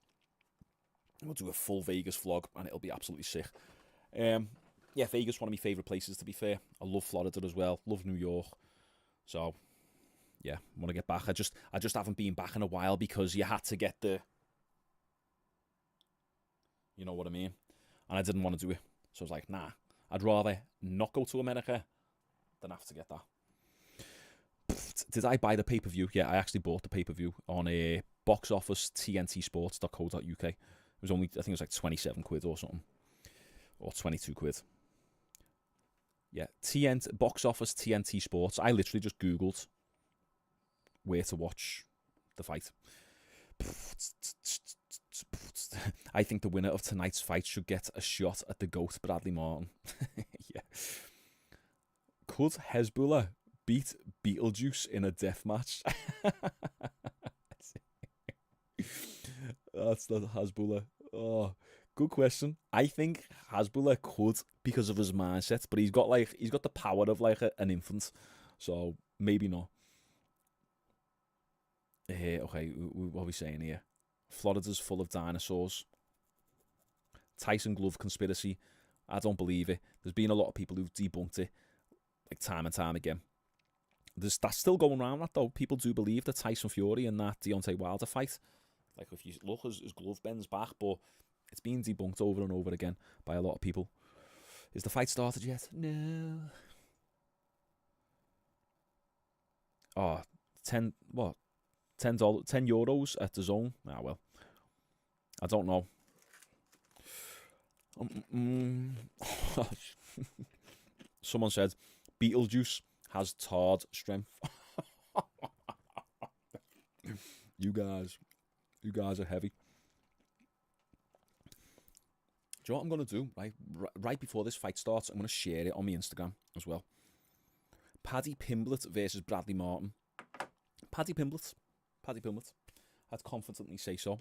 We'll do a full Vegas vlog, and it'll be absolutely sick. Yeah, Vegas, one of my favourite places, to be fair. I love Florida as well. Love New York. So, yeah, I want to get back. I just haven't been back in a while because you had to get the... You know what I mean? And I didn't want to do it. So I was like, nah, I'd rather not go to America than have to get that. Did I buy the pay-per-view? Yeah, I actually bought the pay-per-view on a box office, tntsports.co.uk. It was only, I think it was like 27 quid or something. Or 22 quid. Yeah, box office TNT Sports. I literally just Googled where to watch the fight. I think the winner of tonight's fight should get a shot at the GOAT, Bradley Martin. Yeah. Could Hezbollah beat Beetlejuice in a death match? That's not Hezbollah. Oh, good question. I think Hezbollah could because of his mindset, but he's got the power of like an infant, so maybe not. Okay, what are we saying here? Florida's full of dinosaurs. Tyson glove conspiracy. I don't believe it. There's been a lot of people who've debunked it, like time and time again. That's still going around, that though. People do believe that Tyson Fury and that Deontay Wilder fight, like if you look, his glove bends back, but it's been debunked over and over again by a lot of people. Is the fight started yet? No. Oh, 10 euros at the Zone? Ah, well. I don't know. Someone said, Beetlejuice has tarred strength. You guys are heavy. Do you know what I'm going to do? Right before this fight starts, I'm going to share it on my Instagram as well. Paddy Pimblett versus Bradley Martin. Paddy Pimblett. I'd confidently say so.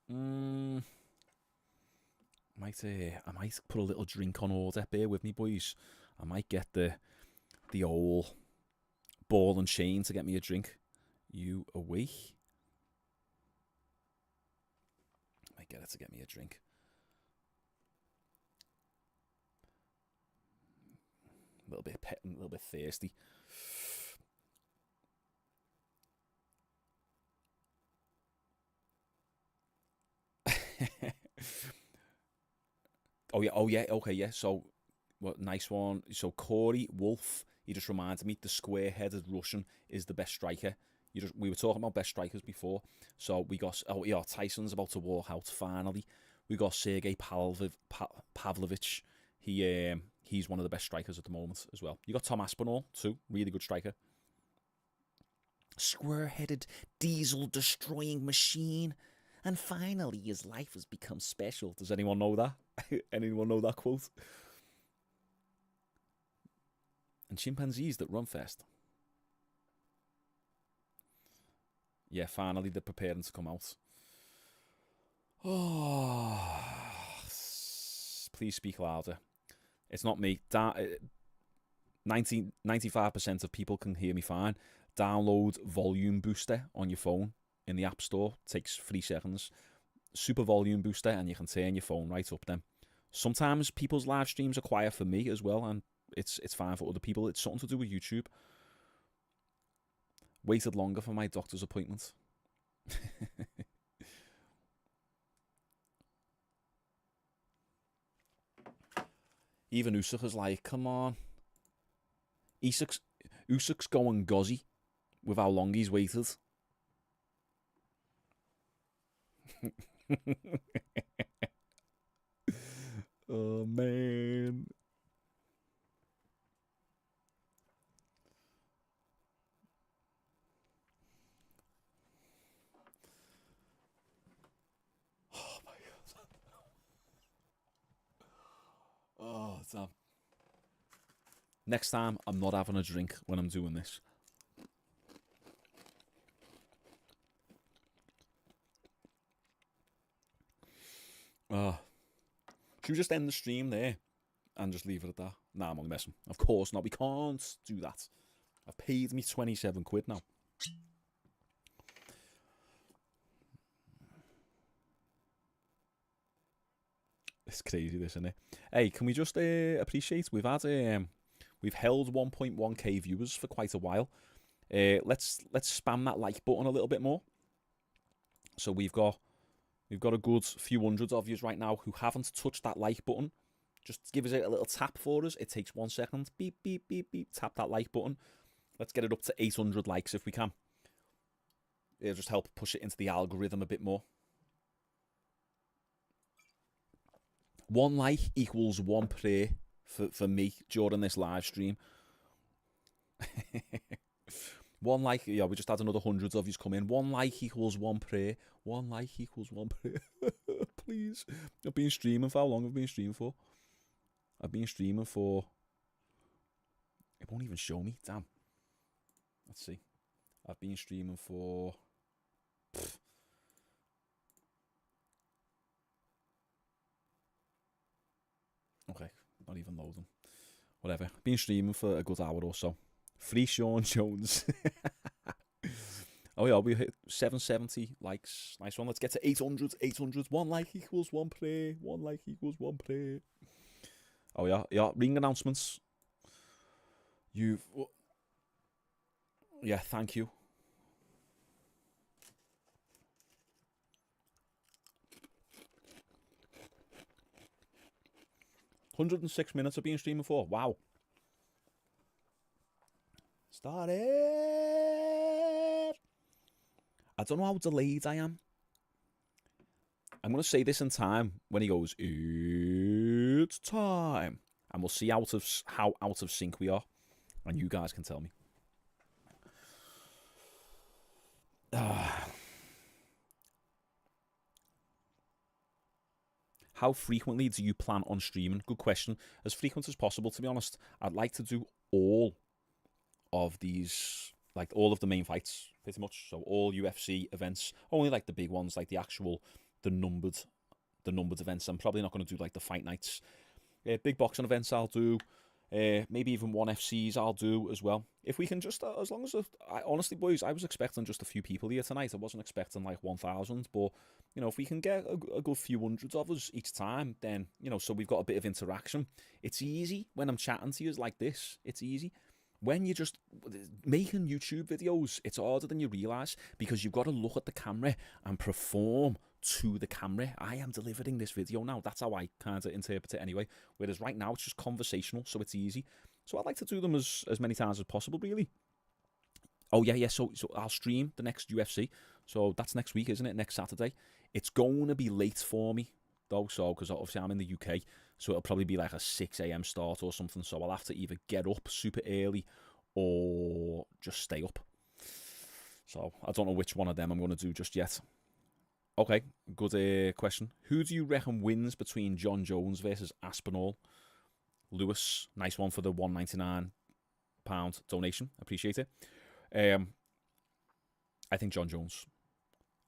I might put a little drink on order. Bear with me, boys. I might get the old ball and chain to get me a drink. You awake? I might get it to get me a drink. A little bit thirsty. Oh yeah, okay, yeah. So, what nice one. So Corey Wolf, he just reminded me the square-headed Russian is the best striker. We were talking about best strikers before. So we got Tyson's about to walk out finally. We got Sergey Pavlovich. He's one of the best strikers at the moment as well. You got Tom Aspinall too, really good striker. Square-headed diesel-destroying machine. And finally, his life has become special. Does anyone know that? Anyone know that quote? And chimpanzees that run fast. Yeah, finally they're preparing to come out. Oh, please speak louder. It's not me. 95% of people can hear me fine. Download Volume Booster on your phone in the App Store. It takes 3 seconds. Super Volume Booster, and you can turn your phone right up then. Sometimes people's live streams are quiet for me as well, and it's fine for other people. It's something to do with YouTube. Waited longer for my doctor's appointment. Even Usyk is like, come on. Usyk's going gozzy with how long he's waited. Oh, man. Oh, my God. Oh, damn. Next time, I'm not having a drink when I'm doing this. Should we just end the stream there and just leave it at that? Nah, I'm only messing. Of course not. We can't do that. I've paid me 27 quid now. It's crazy, this, isn't it? Hey, can we just appreciate we've had we've held 1.1k viewers for quite a while. Let's spam that like button a little bit more. So we've got a good few hundreds of you right now who haven't touched that like button. Just give us a little tap for us. It takes 1 second. Beep, beep, beep, beep. Tap that like button. Let's get it up to 800 likes if we can. It'll just help push it into the algorithm a bit more. 1 like equals 1 prayer for me during this live stream. 1 like, yeah, we just had another hundreds of yous come in. 1 like equals 1 prayer. 1 like equals 1 prayer. Please. I've been streaming for how long? I've been streaming for? I've been streaming for... It won't even show me. Damn. Let's see. I've been streaming for... Okay, not even loading. Whatever. Been streaming for a good hour or so. Free Shaun Jones. Oh yeah, we hit 770 likes. Nice one. Let's get to 800. 800. 1 like equals 1 prayer. 1 like equals 1 prayer. Oh yeah, yeah. Ring announcements. Yeah, thank you. $106 I've been streaming for. Wow. Started. I don't know how delayed I am. I'm going to say this in time when he goes, it's time. And we'll see how out of sync we are. And you guys can tell me. How frequently do you plan on streaming? Good question. As frequent as possible, to be honest. I'd like to do all of these, like all of the main fights, pretty much. So all UFC events, only like the big ones, like the numbered events. I'm probably not going to do like the fight nights. Big boxing events I'll do. Maybe even 1FCs I'll do as well. If we can just, as long as, honestly, boys, I was expecting just a few people here tonight. I wasn't expecting like 1,000, but, you know, if we can get a good few hundreds of us each time, then, you know, so we've got a bit of interaction. It's easy when I'm chatting to you like this. It's easy. When you're just making YouTube videos, it's harder than you realise because you've got to look at the camera and perform to the camera. I am delivering this video now. That's how I kind of interpret it anyway. Whereas right now, it's just conversational, so it's easy. So I'd like to do them as many times as possible, really. Oh, yeah. So I'll stream the next UFC. So that's next week, isn't it? Next Saturday. It's going to be late for me, though, so because obviously I'm in the UK. So it'll probably be like a 6 a.m. start or something. So I'll have to either get up super early or just stay up. So I don't know which one of them I'm going to do just yet. Okay, good question. Who do you reckon wins between Jon Jones versus Aspinall? Lewis, nice one for the £199 donation. Appreciate it. I think Jon Jones.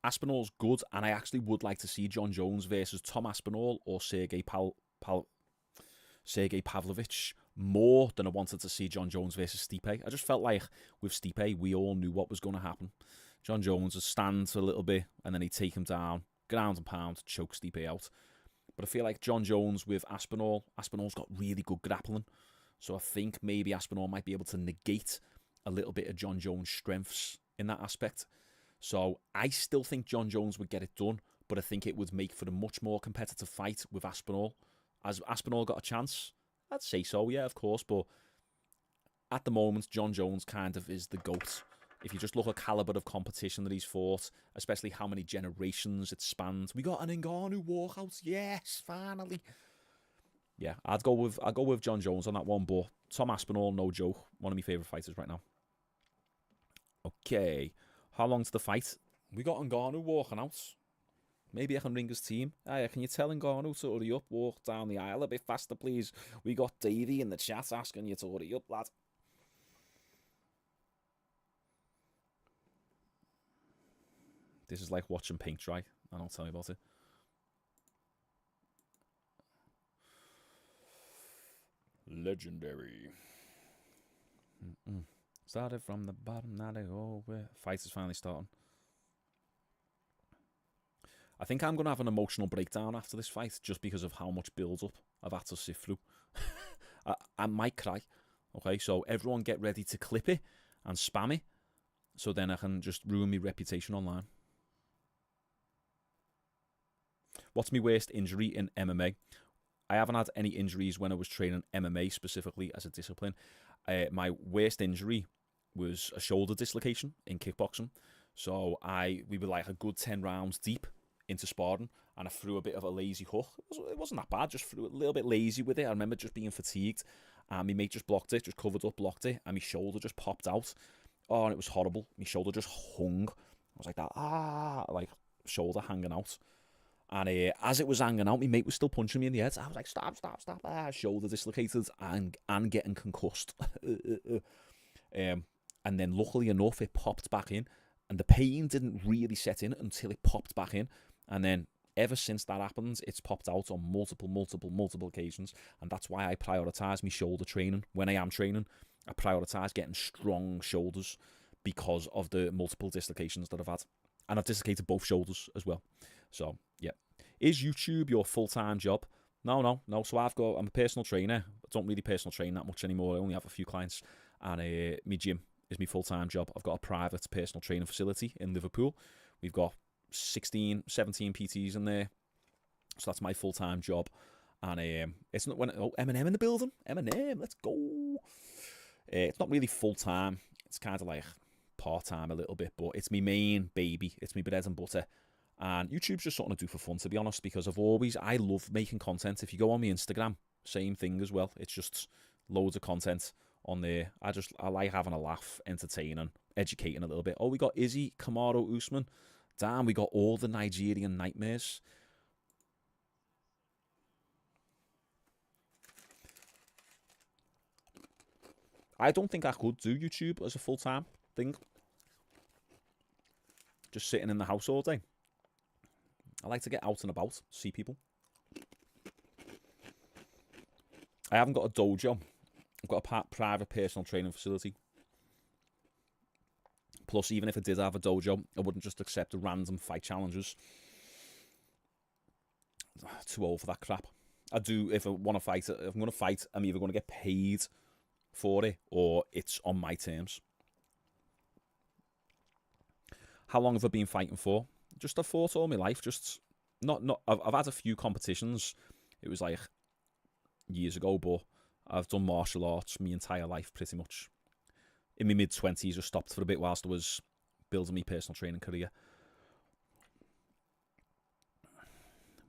Aspinall's good, and I actually would like to see Jon Jones versus Tom Aspinall or Sergey Pavlovich more than I wanted to see Jon Jones versus Stipe. I just felt like with Stipe, we all knew what was going to happen. Jon Jones would stand for a little bit, and then he'd take him down, ground and pound, choke Stipe out. But I feel like Jon Jones with Aspinall's got really good grappling. So I think maybe Aspinall might be able to negate a little bit of Jon Jones' strengths in that aspect. So I still think Jon Jones would get it done, but I think it would make for a much more competitive fight with Aspinall. Has Aspinall got a chance? I'd say so, yeah, of course. But at the moment, Jon Jones kind of is the GOAT. If you just look at caliber of competition that he's fought, especially how many generations it spanned. We got an Ngannou walkout. Yes, finally. Yeah, I'll go with Jon Jones on that one, but Tom Aspinall, no joke. One of my favourite fighters right now. Okay. How long's the fight? We got Ngannou walking out. Maybe I can ring his team. Hey, can you tell Ngannou to hurry up, walk down the aisle a bit faster, please? We got Davey in the chat asking you to hurry up, lad. This is like watching paint dry. I don't tell me about it. Legendary. Started from the bottom, now they go where fight is finally starting. I think I'm going to have an emotional breakdown after this fight just because of how much build-up I've had to sift through. I might cry. Okay, so everyone get ready to clip it and spam it so then I can just ruin my reputation online. What's my worst injury in MMA? I haven't had any injuries when I was training MMA specifically as a discipline. My worst injury was a shoulder dislocation in kickboxing. So we were like a good 10 rounds deep into sparring, and I threw a bit of a lazy hook. It wasn't that bad, just threw a little bit lazy with it. I remember just being fatigued, and my mate just blocked it, just covered up, blocked it, and my shoulder just popped out. Oh, and it was horrible. My shoulder just hung. I was like that, like shoulder hanging out. And as it was hanging out, my mate was still punching me in the head. I was like, stop. Shoulder dislocated and getting concussed. And then luckily enough, it popped back in. And the pain didn't really set in until it popped back in. And then ever since that happened, it's popped out on multiple occasions. And that's why I prioritise my shoulder training. When I am training, I prioritise getting strong shoulders because of the multiple dislocations that I've had. And I've dislocated both shoulders as well. So, yeah. Is YouTube your full-time job? No. So I'm a personal trainer. I don't really personal train that much anymore. I only have a few clients. And my gym is my full-time job. I've got a private personal training facility in Liverpool. We've got 17 PTs in there. So that's my full-time job. And it's not when Eminem in the building. Eminem, let's go. It's not really full-time. It's kind of like part-time a little bit, but it's my main baby. It's my bread and butter. And YouTube's just something to do for fun, to be honest, because I love making content. If you go on my Instagram, same thing as well. It's just loads of content on there. I like having a laugh, entertaining, educating a little bit. Oh, we got Izzy, Kamaru Usman. Damn, we got all the Nigerian nightmares. I don't think I could do YouTube as a full-time thing. Just sitting in the house all day. I like to get out and about, see people. I haven't got a dojo. I've got a private personal training facility. Plus, even if I did have a dojo, I wouldn't just accept random fight challenges. Too old for that crap. I do, if I want to fight, if I'm going to fight, I'm either going to get paid for it or it's on my terms. How long have I been fighting for? Just I've fought all my life. Just I've had a few competitions. It was like years ago, but I've done martial arts my entire life pretty much. In my mid-20s, I stopped for a bit whilst I was building my personal training career,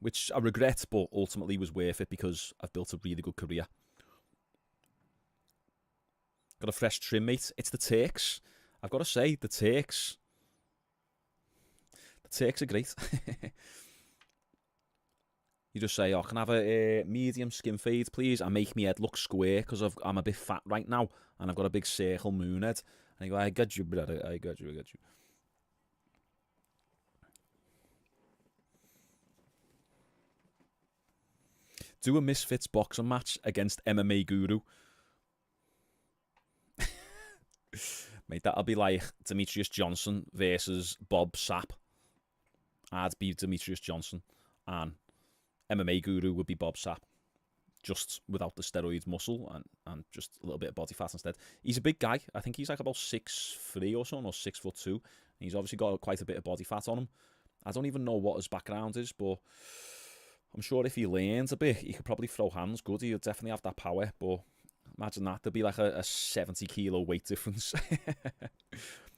which I regret, but ultimately was worth it because I've built a really good career. Got a fresh trim, mate. It's the Turks. I've got to say, the Turks are great. You just say, oh, can I have a medium skin fade, please? And make me head look square because I'm a bit fat right now and I've got a big circle moon head. And you go, I got you, brother. I got you. Do a Misfits boxing match against MMA Guru. Mate, that'll be like Demetrius Johnson versus Bob Sapp. I'd be Demetrius Johnson, and MMA Guru would be Bob Sapp, just without the steroids muscle and just a little bit of body fat instead. He's a big guy. I think he's like about 6'3" or something, or 6'2". He's obviously got quite a bit of body fat on him. I don't even know what his background is, but I'm sure if he learns a bit, he could probably throw hands good. He'll definitely have that power, but imagine that. There'd be like a 70-kilo weight difference,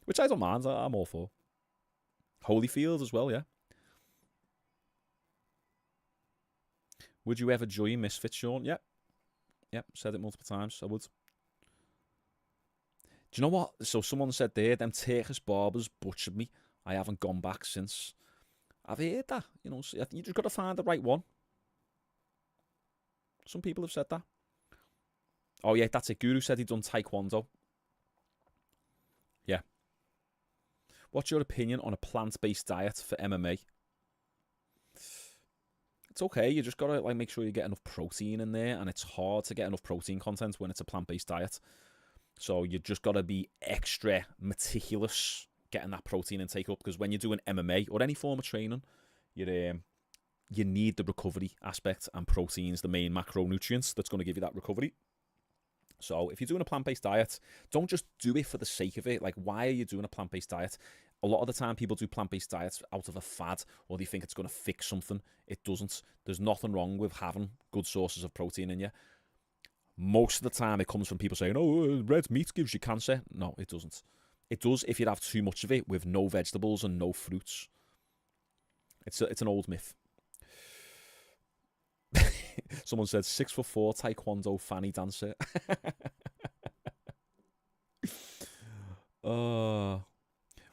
which I don't mind. I'm all for. Holyfield as well, yeah. Would you ever join Misfits, Shaun? Yep. Said it multiple times. I would. Do you know what? So someone said there, them Turkish barbers butchered me. I haven't gone back since. I've heard that. You know, you just got to find the right one. Some people have said that. Oh, yeah, that's it. Guru said he'd done Taekwondo. Yeah. What's your opinion on a plant-based diet for MMA? It's okay. You just got to make sure you get enough protein in there, and it's hard to get enough protein content when it's a plant-based diet. So you just got to be extra meticulous getting that protein intake up, because when you're doing MMA or any form of training, you need the recovery aspect, and protein's the main macronutrients that's going to give you that recovery. So if you're doing a plant-based diet, don't just do it for the sake of it. Like, why are you doing a plant-based diet? A lot of the time people do plant-based diets out of a fad, or they think it's going to fix something. It doesn't. There's nothing wrong with having good sources of protein in you. Most of the time it comes from people saying, oh, red meat gives you cancer. No, it doesn't. It does if you have too much of it with no vegetables and no fruits. It's an old myth. Someone said 6'4" Taekwondo fanny dancer.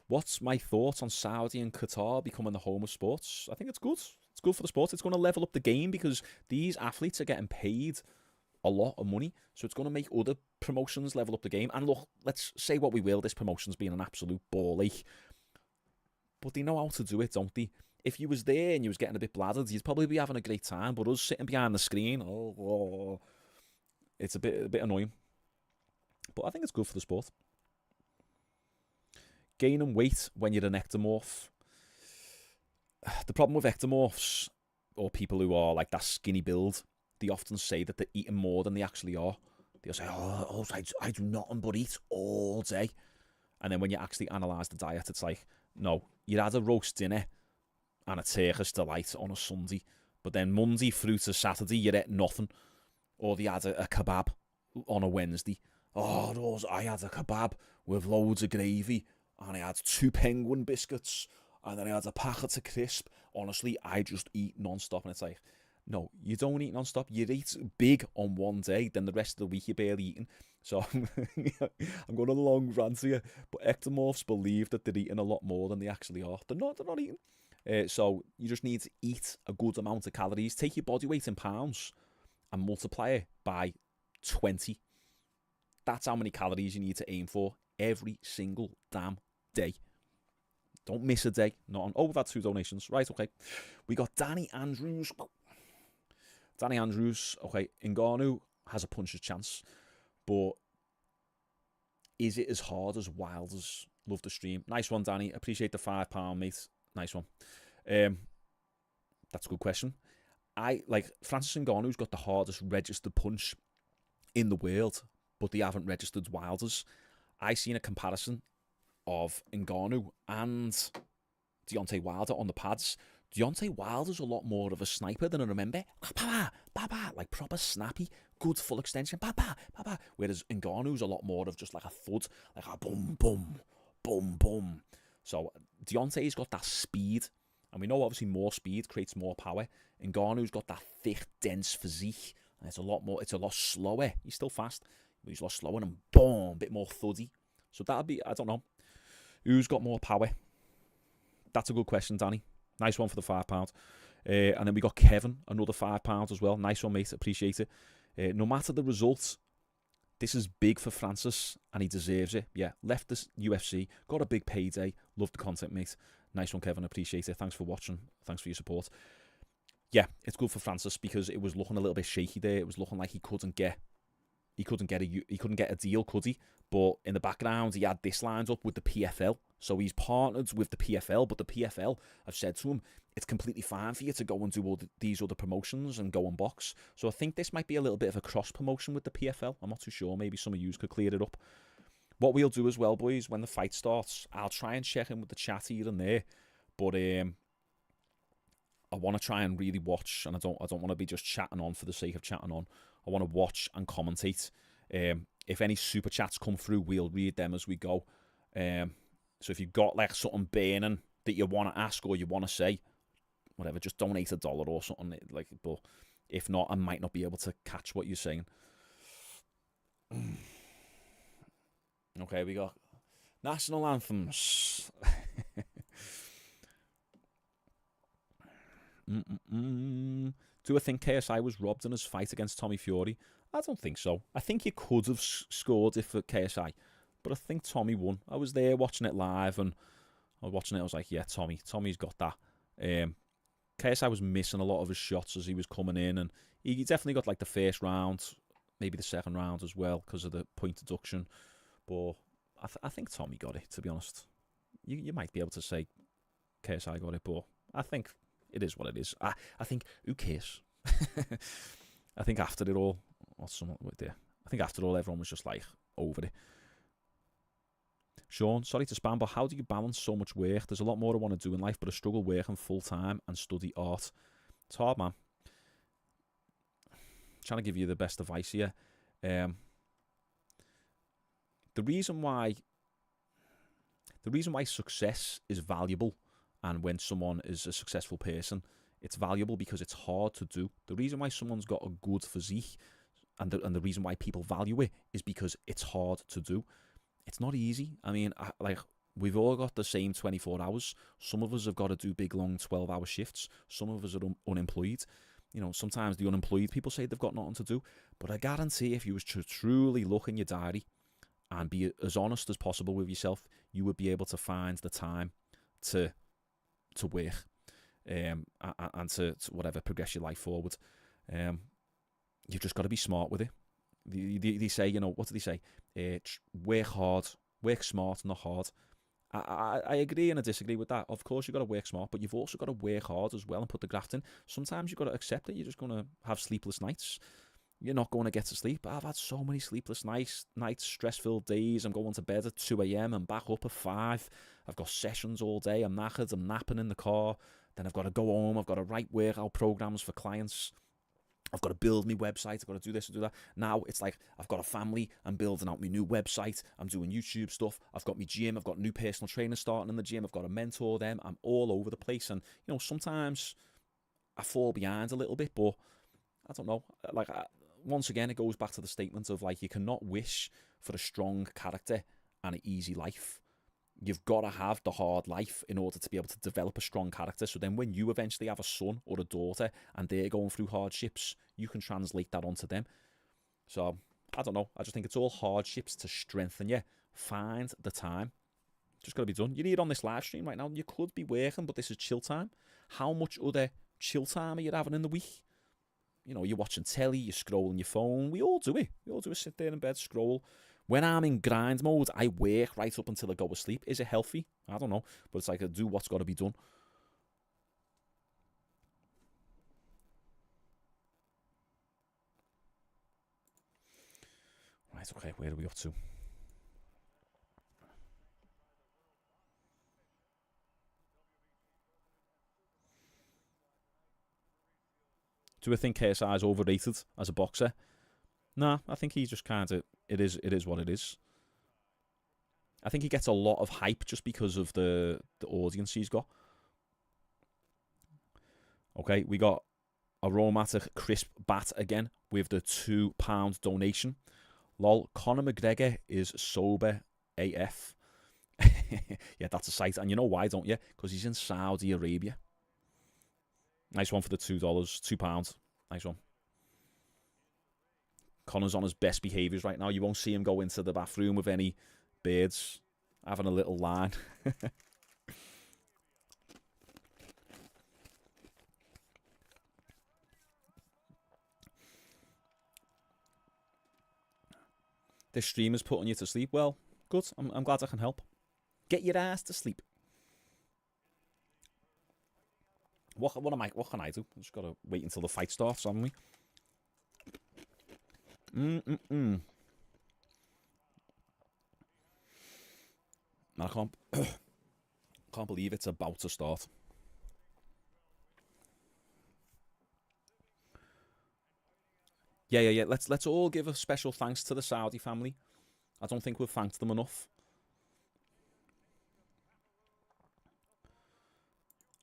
What's my thoughts on Saudi and Qatar becoming the home of sports? I think it's good. It's good for the sport. It's going to level up the game, because these athletes are getting paid a lot of money. So it's going to make other promotions level up the game. And look, let's say what we will, this promotion's been an absolute ball ache. But they know how to do it, don't they? If you was there and you was getting a bit bladdered, you'd probably be having a great time. But us sitting behind the screen, it's a bit annoying. But I think it's good for the sport. Gaining weight when you're an ectomorph. The problem with ectomorphs, or people who are like that skinny build, they often say that they're eating more than they actually are. They'll say, I do nothing but eat all day. And then when you actually analyse the diet, it's like, no, you had a roast dinner and a Turkish delight on a Sunday, but then Monday through to Saturday you ate nothing. Or they had a kebab on a Wednesday. I had a kebab with loads of gravy, and I had 2 penguin biscuits, and then I had a packet of crisp. Honestly, I just eat non-stop. And it's like, no, you don't eat non-stop. You eat big on one day, then the rest of the week you're barely eating. So I'm going on a long rant here, but ectomorphs believe that they're eating a lot more than they actually are. They're not eating. So you just need to eat a good amount of calories. Take your body weight in pounds and multiply it by 20. That's how many calories you need to aim for every single damn day. Don't miss a day. Not on. Oh, we've had 2 donations. Right, okay. We got Danny Andrews. Okay, Ngannou has a puncher's chance, but is it as hard as Wilder's? Love the stream. Nice one, Danny. Appreciate the £5, mate. Nice one. That's a good question. Francis Ngannou's got the hardest registered punch in the world, but they haven't registered Wilder's. I seen a comparison of Ngannou and Deontay Wilder on the pads. Deontay Wilder's a lot more of a sniper than I remember. Like proper snappy, good full extension. Whereas Ngannou's a lot more of just like a thud, like a boom, boom, boom, boom. So Deontay's got that speed, and we know obviously more speed creates more power. Ngannou's got that thick, dense physique, and it's a lot slower. He's still fast, but he's a lot slower and boom, a bit more thuddy. So that'd be, I don't know, who's got more power? That's a good question, Danny. Nice one for the £5. And then we got Kevin, another £5 as well. Nice one, mate. Appreciate it. No matter the results, this is big for Francis, and he deserves it. Yeah, left the UFC, got a big payday. Love the content, mate. Nice one, Kevin. Appreciate it. Thanks for watching. Thanks for your support. Yeah, it's good for Francis because it was looking a little bit shaky there. It was looking like he couldn't get a deal, could he? But in the background, he had this lined up with the PFL. So he's partnered with the PFL, but the PFL have said to him, it's completely fine for you to go and do all these other promotions and go and box. So I think this might be a little bit of a cross-promotion with the PFL. I'm not too sure. Maybe some of you could clear it up. What we'll do as well, boys, when the fight starts, I'll try and check in with the chat here and there. But I want to try and really watch, and I don't want to be just chatting on for the sake of chatting on. I want to watch and commentate. If any super chats come through, we'll read them as we go. So if you've got like something burning that you want to ask or you want to say, whatever, just donate $1 or something. But if not, I might not be able to catch what you're saying. Okay, we got national anthems. Do I think KSI was robbed in his fight against Tommy Fury? I don't think so. I think he could have scored it for KSI, but I think Tommy won. I was there watching it live, and I was like, yeah, Tommy's got that. KSI was missing a lot of his shots as he was coming in, and he definitely got like the first round, maybe the second round as well, because of the point deduction. But I think Tommy got it, to be honest. You might be able to say KSI got it, but I think it is what it is. I think, who cares? I think after it all, I think after all, everyone was just like over it. Shaun, sorry to spam, but how do you balance so much work? There's a lot more I want to do in life, but I struggle working full time and study art. It's hard, man. Trying to give you the best advice here. The reason why success is valuable, and when someone is a successful person, it's valuable because it's hard to do. The reason why someone's got a good physique, and the reason why people value it, is because it's hard to do. It's not easy. I mean, we've all got the same 24 hours. Some of us have got to do big, long 12-hour shifts. Some of us are unemployed. You know, sometimes the unemployed people say they've got nothing to do. But I guarantee if you was to truly look in your diary and be as honest as possible with yourself, you would be able to find the time to work and to whatever, progress your life forward. You've just got to be smart with it. They say, you know, what do they say? Work hard, work smart, not hard. I agree and I disagree with that. Of course, you've got to work smart, but you've also got to work hard as well and put the graft in. Sometimes you've got to accept that you're just going to have sleepless nights. You're not going to get to sleep. I've had so many sleepless nights, stress-filled days. I'm going to bed at 2 a.m. and back up at 5. I've got sessions all day. I'm knackered. I'm napping in the car. Then I've got to go home. I've got to write workout programs for clients. I've got to build my website. I've got to do this and do that. Now it's like I've got a family. I'm building out my new website. I'm doing YouTube stuff. I've got my gym. I've got new personal trainers starting in the gym. I've got to mentor them. I'm all over the place. And, you know, sometimes I fall behind a little bit, but I don't know. Like, once again, it goes back to the statement of, like, you cannot wish for a strong character and an easy life. You've got to have the hard life in order to be able to develop a strong character. So then when you eventually have a son or a daughter and they're going through hardships, you can translate that onto them. So, I don't know. I just think it's all hardships to strengthen you. Find the time. Just got to be done. You're here on this live stream right now. You could be working, but this is chill time. How much other chill time are you having in the week? You know, you're watching telly, you're scrolling your phone. We all do it. We all do it. Sit there in bed, scroll. When I'm in grind mode, I work right up until I go to sleep. Is it healthy? I don't know. But it's like I do what's got to be done. Right, okay, where are we up to? Do I think KSI is overrated as a boxer? Nah, I think he's just kind of, it is what it is. I think he gets a lot of hype just because of the audience he's got. Okay, we got Aromatic Crisp Bat again with the £2 donation. Lol, Conor McGregor is sober AF. Yeah, that's a sight. And you know why, don't you? Because he's in Saudi Arabia. Nice one for the $2, £2. Nice one. Conor's on his best behaviours right now. You won't see him go into the bathroom with any birds having a little line. This stream is putting you to sleep. Well, good. I'm glad I can help. Get your ass to sleep. What can I do? I've just got to wait until the fight starts, haven't we? I can't believe it's about to start. Yeah. Let's all give a special thanks to the Saudi family. I don't think we've thanked them enough.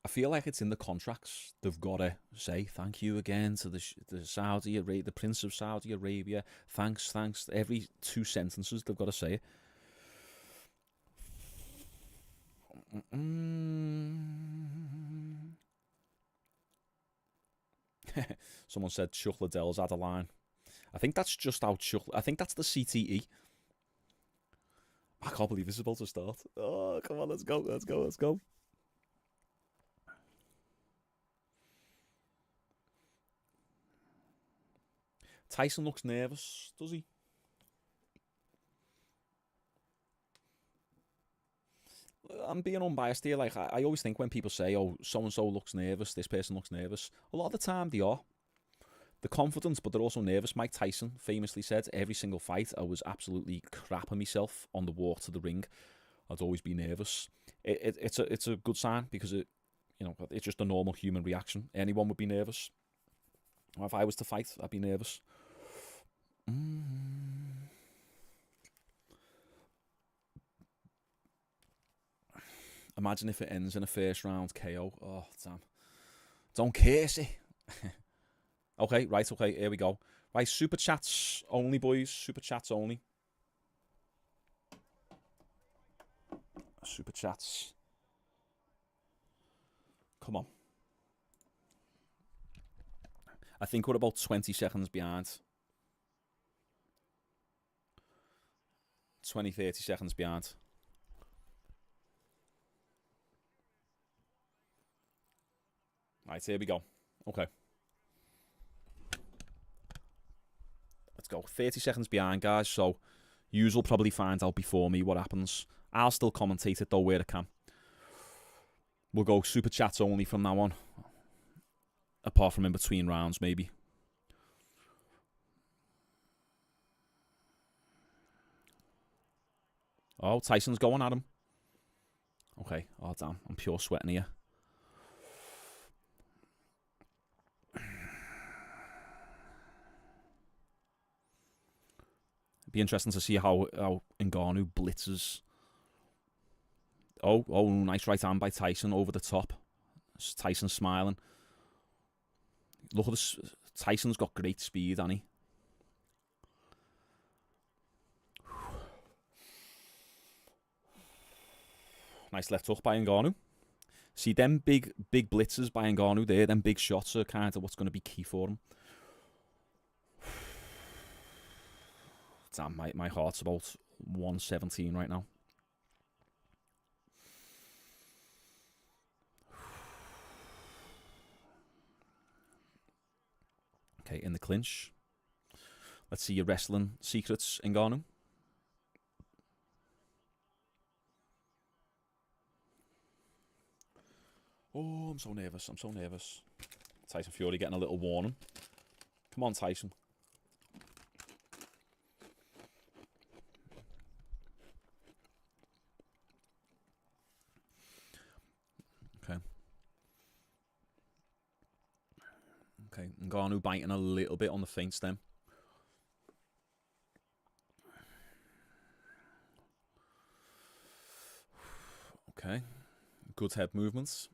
I feel like it's in the contracts. They've got to say thank you again to the Saudi Arabia, the Prince of Saudi Arabia. Thanks. Every 2 sentences they've got to say it. Someone said Chuck Liddell's had a line. I think that's just out Chuck. I think that's the CTE. I can't believe this is about to start. Oh, come on, let's go. Tyson looks nervous, does he? I'm being unbiased here. Like, I always think when people say, oh, so-and-so looks nervous, this person looks nervous, a lot of the time they are. They're confident, but they're also nervous. Mike Tyson famously said, every single fight, I was absolutely crapping myself on the walk to the ring. I'd always be nervous. It's a good sign because it's just a normal human reaction. Anyone would be nervous. If I was to fight, I'd be nervous. Imagine if it ends in a first round KO. Oh, damn. Don't curse it. Okay, right, okay, here we go. Right, super chats only, boys. Super chats only. Super chats. Come on. I think we're about 20 seconds behind. 20, 30 seconds behind. Right, here we go. Okay. Let's go. 30 seconds behind, guys, so you'll probably find out before me what happens. I'll still commentate it, though, where I can. We'll go super chats only from now on. Apart from in between rounds, maybe. Oh, Tyson's going at him. Okay. Oh, damn. I'm pure sweating here. It'd be interesting to see how Ngannou blitzes. Oh, nice right hand by Tyson over the top. Tyson smiling. Look at this. Tyson's got great speed, hasn't he? Nice left hook by Ngannou. See, them big blitzes by Ngannou there, them big shots are kind of what's going to be key for him. Damn, my heart's about 117 right now. Okay, in the clinch. Let's see your wrestling secrets, Ngannou. Oh, I'm so nervous. I'm so nervous. Tyson Fury getting a little warning. Come on, Tyson. Okay. Okay, Ngannou biting a little bit on the feint stem. Okay. Good head movements.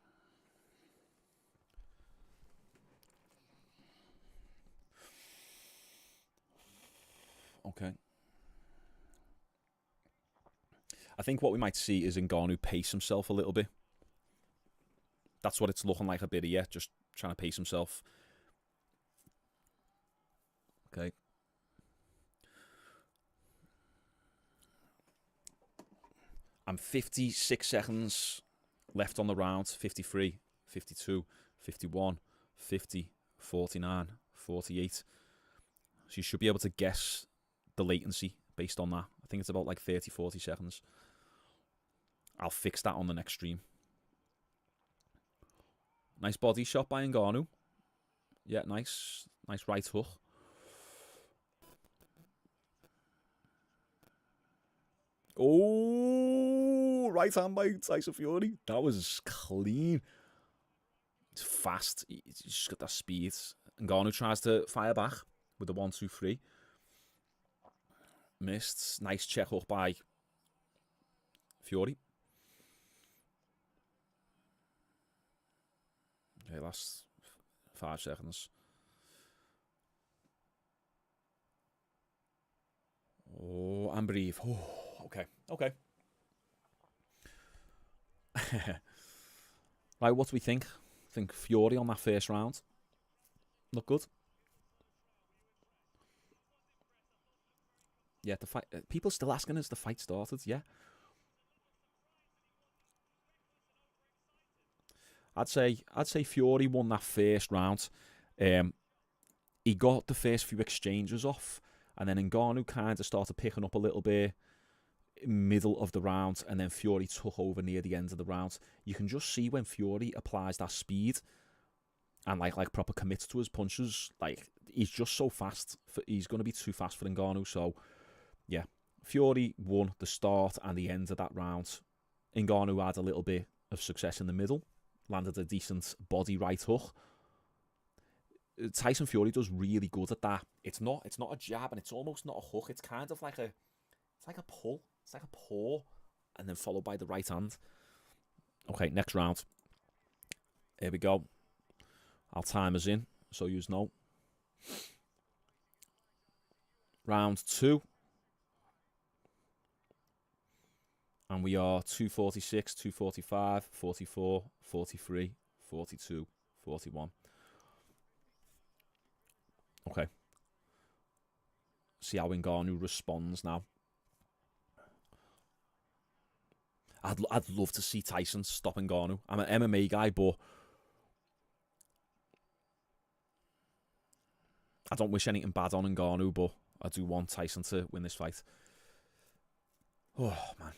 Okay. I think what we might see is Ngannou pace himself a little bit. That's what it's looking like a bit of, yeah, just trying to pace himself. Okay. I'm 56 seconds left on the round. 53, 52, 51, 50, 49, 48. So you should be able to guess the latency based on that. I think it's about like 30, 40 seconds. I'll fix that on the next stream. Nice body shot by Ngannou. Yeah, nice. Nice right hook. Oh, right hand by Tyson Fury. That was clean. It's fast. He's just got that speed. Ngannou tries to fire back with the 1-2-3. Missed. Nice check hook by Fury. Okay, last 5 seconds. Oh, and breathe. Oh, okay, okay. Right, what do we think? I think Fury on that first round. Look good. Yeah, the fight. People still asking us the fight started. Yeah. I'd say Fury won that first round. He got the first few exchanges off, and then Ngannou kind of started picking up a little bit. middle of the round, and then Fury took over near the end of the round. You can just see when Fury applies that speed and like proper commits to his punches, like he's just so fast. He's going to be too fast for Ngannou. So yeah, Fury won the start and the end of that round. Ngannou had a little bit of success in the middle, landed a decent body right hook. Tyson Fury does really good at that. It's not a jab, and it's almost not a hook. It's kind of like a pull. It's like a paw, and then followed by the right hand. Okay, next round. Here we go. Our timer's in, so you know. Round 2. And we are 246, 245, 44, 43, 42, 41. Okay. See how Ngannou responds now. I'd love to see Tyson stop Ngannou. I'm an MMA guy, but I don't wish anything bad on Ngannou, but I do want Tyson to win this fight. Oh, man.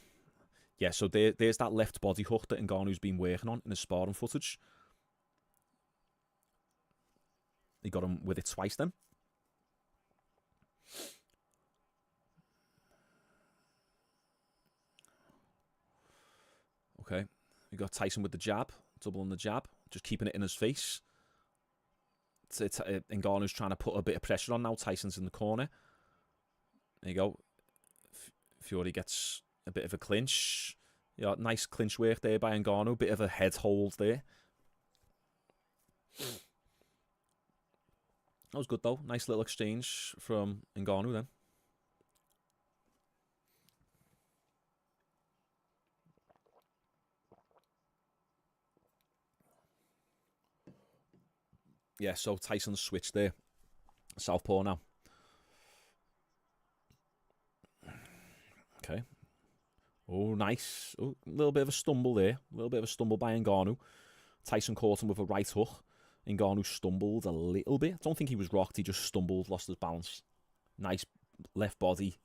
Yeah, so there's that left body hook that Ngannou's been working on in his sparring footage. He got him with it twice then. Okay, we got Tyson with the jab, doubling the jab, just keeping it in his face. Ngannou's trying to put a bit of pressure on now. Tyson's in the corner. There you go. Fury gets a bit of a clinch. Yeah, nice clinch work there by Ngannou. Bit of a head hold there. That was good though. Nice little exchange from Ngannou then. Yeah, so Tyson's switched there. Southpaw now. Okay. Oh, nice. Oh, a little bit of a stumble there. A little bit of a stumble by Ngannou. Tyson caught him with a right hook. Ngannou stumbled a little bit. I don't think he was rocked. He just stumbled, lost his balance. Nice left body.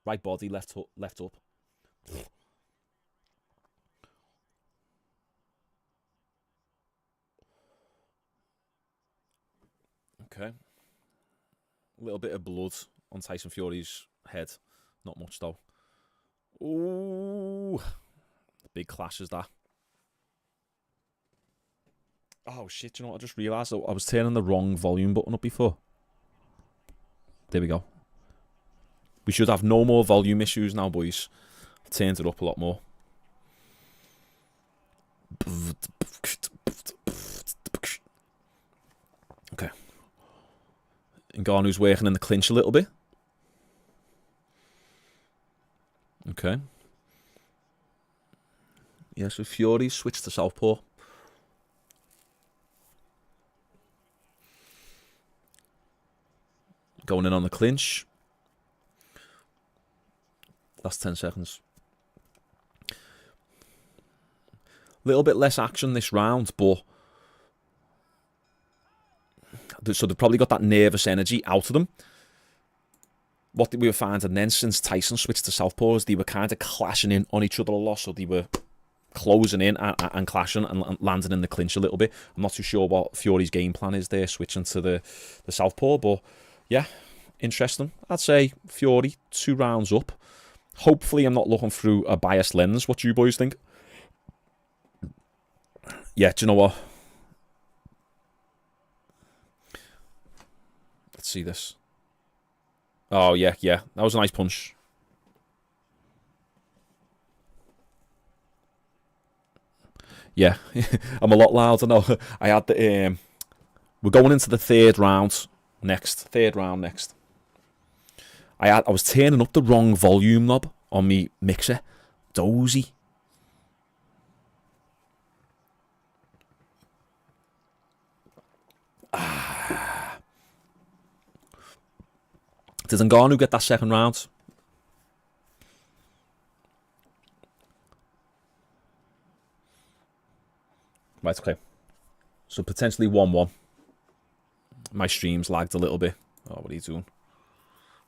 Right body, left hook, left up. Okay. A little bit of blood on Tyson Fury's head. Not much though. Ooh. Big clash is that. Oh shit, you know what I just realised? I was turning the wrong volume button up before. There we go. We should have no more volume issues now, boys. I've turned it up a lot more. Okay. Ngannou's working in the clinch a little bit. Okay. Yeah, so Fury switched to southpaw. Going in on the clinch. Last 10 seconds. A little bit less action this round, but so they've probably got that nervous energy out of them. What we were finding then, since Tyson switched to southpaw, is they were kind of clashing in on each other a lot, so they were closing in and clashing and landing in the clinch a little bit. I'm not too sure what Fury's game plan is there, switching to the southpaw, but yeah, interesting. I'd say Fury 2 rounds up. Hopefully I'm not looking through a biased lens. What do you boys think? Yeah, do you know what? Let's see this. Oh, yeah. That was a nice punch. Yeah, I'm a lot louder now. I had the... we're going into the third round next. I was turning up the wrong volume knob on me mixer. Dozy. Did Ngannou get that second round? Right, okay. So potentially 1-1. My stream's lagged a little bit. Oh, what are you doing?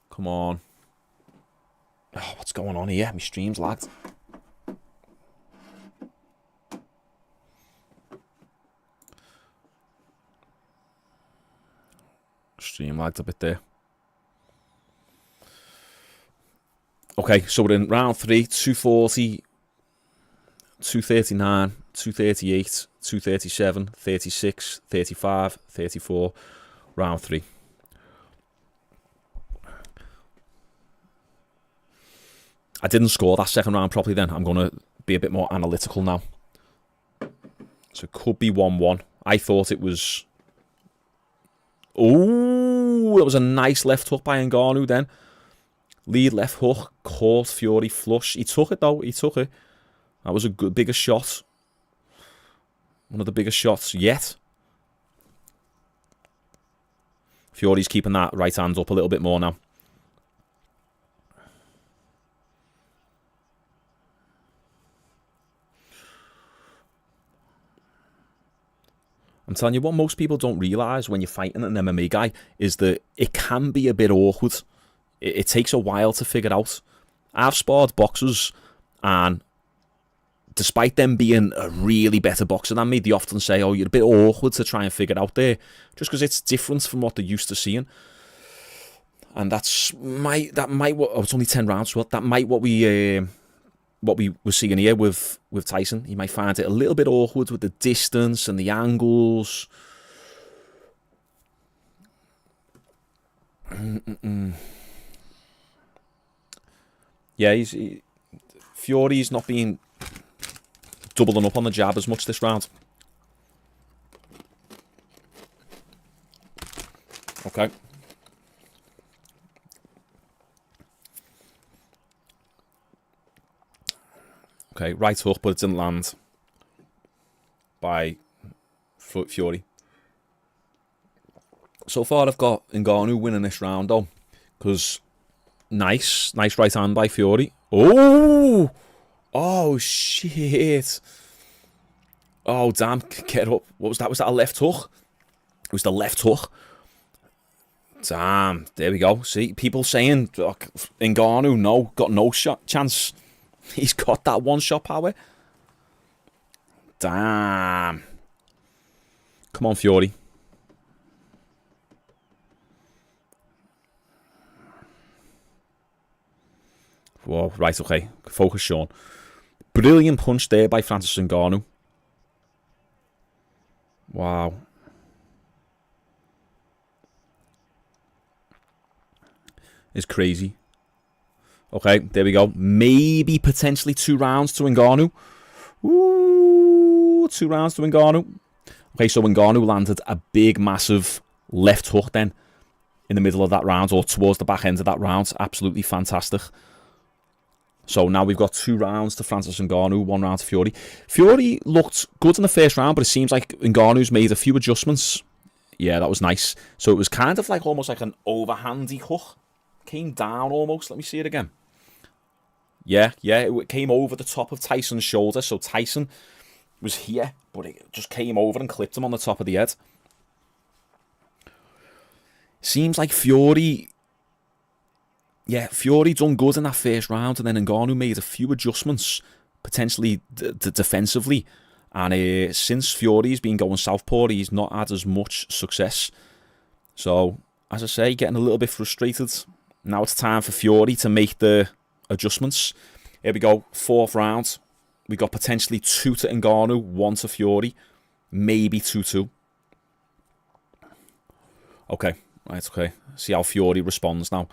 Come on. Oh, what's going on here? My stream's lagged. Stream lagged a bit there. Okay, so we're in round 3, 240, 239, 238, 237, 36, 35, 34, round 3. I didn't score that second round properly then. I'm going to be a bit more analytical now. So it could be 1-1. I thought it was... Oh, it was a nice left hook by Ngannou then. Lead left hook, caught Fury flush. He took it though, he took it. That was a good, biggest shot. One of the biggest shots yet. Fury's keeping that right hand up a little bit more now. I'm telling you, what most people don't realise when you're fighting an MMA guy is that it can be a bit awkward. It takes a while to figure out. I've sparred boxers, and despite them being a really better boxer than me, they often say, oh, you're a bit awkward to try and figure it out there, just because it's different from what they're used to seeing. And that might, oh, it's only 10 rounds, so that might what we were seeing here with Tyson. He might find it a little bit awkward with the distance and the angles. Yeah, Fury's not been doubling up on the jab as much this round. Okay. Okay, right hook, but it didn't land by Fury. So far, I've got Ngannou winning this round, though, because nice right hand by Fury. Oh, shit. Oh, damn, get up. What was that? Was that a left hook? It was the left hook. Damn, there we go. See, people saying, oh, Ngannou, no, got no shot chance. He's got that one-shot power. Damn. Come on, Fury. Whoa, right, okay. Focus, Shaun. Brilliant punch there by Francis Ngannou. Wow. It's crazy. Okay, there we go. Maybe potentially 2 rounds to Ngannou. Ooh, 2 rounds to Ngannou. Okay, so Ngannou landed a big, massive left hook then in the middle of that round, or towards the back end of that round. Absolutely fantastic. So now we've got 2 rounds to Francis Ngannou, 1 round to Fury. Fury looked good in the first round, but it seems like Ngannou's made a few adjustments. Yeah, that was nice. So it was kind of like almost like an overhandy hook. Came down almost. Let me see it again. Yeah, it came over the top of Tyson's shoulder. So Tyson was here, but it just came over and clipped him on the top of the head. Seems like Fury... Yeah, Fury done good in that first round, and then Ngannou made a few adjustments, potentially defensively. And since Fury's been going southpaw, he's not had as much success. So, as I say, getting a little bit frustrated. Now it's time for Fury to make the adjustments. Here we go, 4th round. We got potentially 2 to Ngannou, 1 to Fury, maybe 2-2. Okay, right, okay. See how Fury responds now.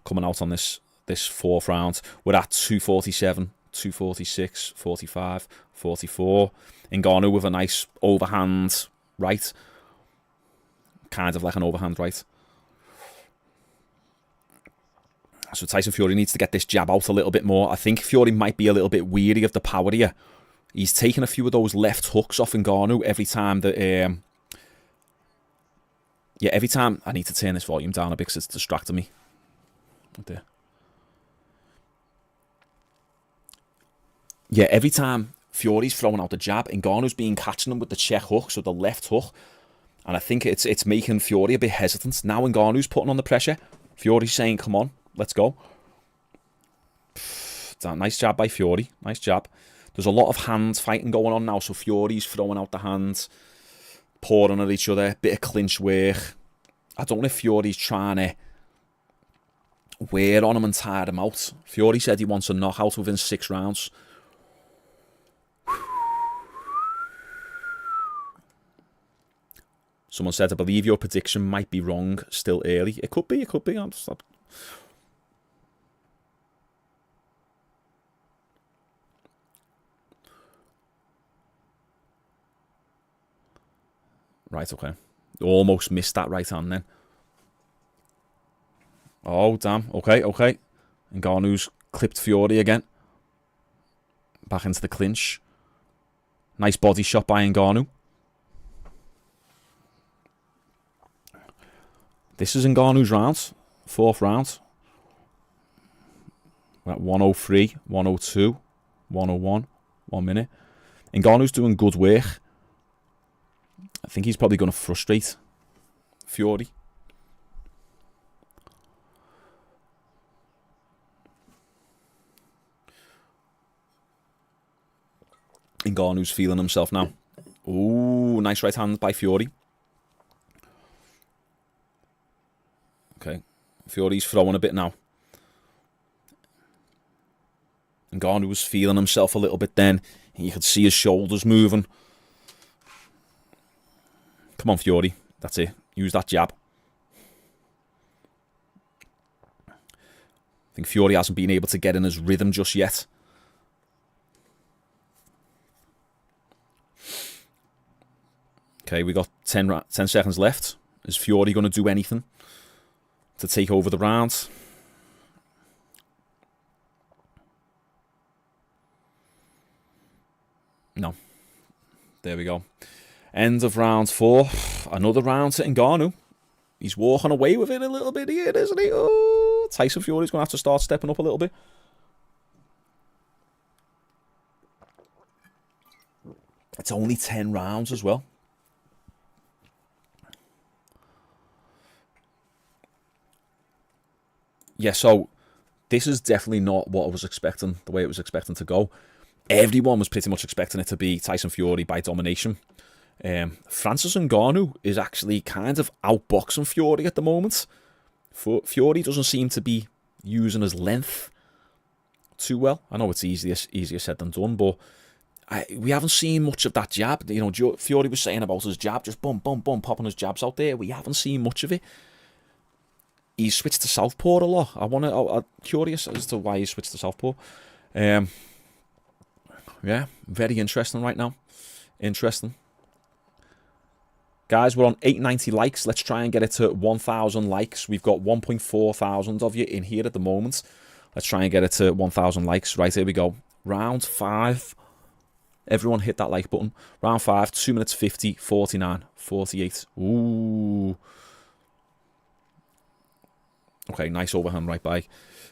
Coming out on this 4th round. We're at 247, 246, 45, 44. Ngannou with a nice overhand right. Kind of like an overhand right. So Tyson Fury needs to get this jab out a little bit more. I think Fury might be a little bit weary of the power here. He's taking a few of those left hooks off Ngannou every time that... yeah, every time... I need to turn this volume down a bit because it's distracting me. There. Yeah, every time Fury's throwing out the jab, Ngannou's been catching him with the check hook, so the left hook. And I think it's making Fury a bit hesitant. Now Ngannou's putting on the pressure. Fury's saying, come on, let's go. damn. Nice jab by Fury. Nice jab. There's a lot of hand fighting going on now, so Fury's throwing out the hands, pouring at each other, bit of clinch work. I don't know if Fury's trying to wear on him and tire him out. Fury said he wants a knockout within 6 rounds. Someone said, I believe your prediction might be wrong, still early. It could be, it could be. Right, okay. Almost missed that right hand then. Oh, damn. Okay, okay. Ngannou's clipped Fury again. Back into the clinch. Nice body shot by Ngannou. This is Ngannou's round. 4th round. We're at 103, 102, 101. 1 minute. Ngannou's doing good work. I think he's probably going to frustrate Fury. Ngannou's feeling himself now. Ooh, nice right hand by Fury. Okay, Fury's throwing a bit now. Ngannou was feeling himself a little bit then. You could see his shoulders moving. Come on, Fury. That's it. Use that jab. I think Fury hasn't been able to get in his rhythm just yet. Okay, we got 10 seconds left. Is Fury going to do anything to take over the round? No. There we go. End of round 4. Another round to Ngannou. He's walking away with it a little bit here, isn't he? Oh, Tyson Fury's going to have to start stepping up a little bit. It's only 10 rounds as well. Yeah, so this is definitely not what I was expecting, the way it was expecting to go. Everyone was pretty much expecting it to be Tyson Fury by domination. Francis Ngannou is actually kind of outboxing Fury at the moment. Fury doesn't seem to be using his length too well. I know it's easier said than done, but we haven't seen much of that jab. You know, Fury was saying about his jab, just boom, boom, boom, popping his jabs out there. We haven't seen much of it. He's switched to southpaw a lot. I'm curious as to why he switched to southpaw. Yeah, very interesting right now. Interesting. Guys, we're on 890 likes. Let's try and get it to 1,000 likes. We've got 1.4 thousand of you in here at the moment. Let's try and get it to 1,000 likes. Right, here we go. Round 5. Everyone hit that like button. Round 5, 2 minutes 50, 49, 48. Ooh. Okay, nice overhand right by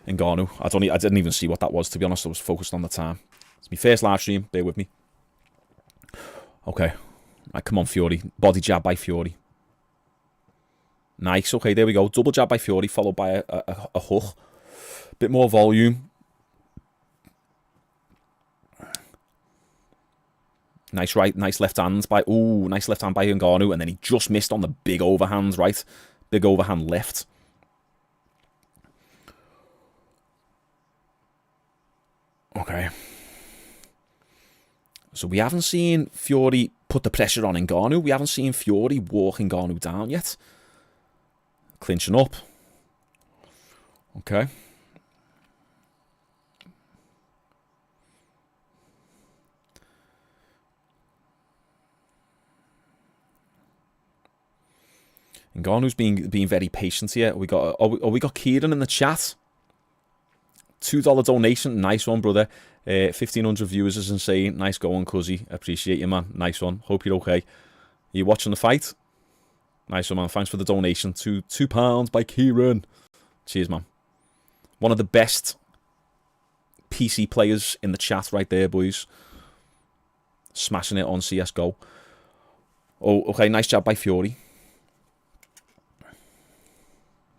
Ngannou. I didn't even see what that was, to be honest. I was focused on the time. It's my first live stream. Bear with me. Okay. Right, come on, Fury. Body jab by Fury. Nice. Okay, there we go. Double jab by Fury, followed by a hook. Bit more volume. Nice right, nice left hand by... Ooh, nice left hand by Ngannou. And then he just missed on the big overhand right. Big overhand left. Okay. So we haven't seen Fury put the pressure on Ngannou. We haven't seen Fury walk Ngannou down yet. Clinching up. Okay. Ngannou's being very patient here. We got we got Kieran in the chat. $2 donation, nice one, brother. 1,500 viewers is insane. Nice going, cuzzy. Appreciate you, man. Nice one. Hope you're okay. You watching the fight? Nice one, man. Thanks for the donation. £2 by Kieran. Cheers, man. One of the best PC players in the chat right there, boys. Smashing it on CSGO. Oh, okay. Nice jab by Fury.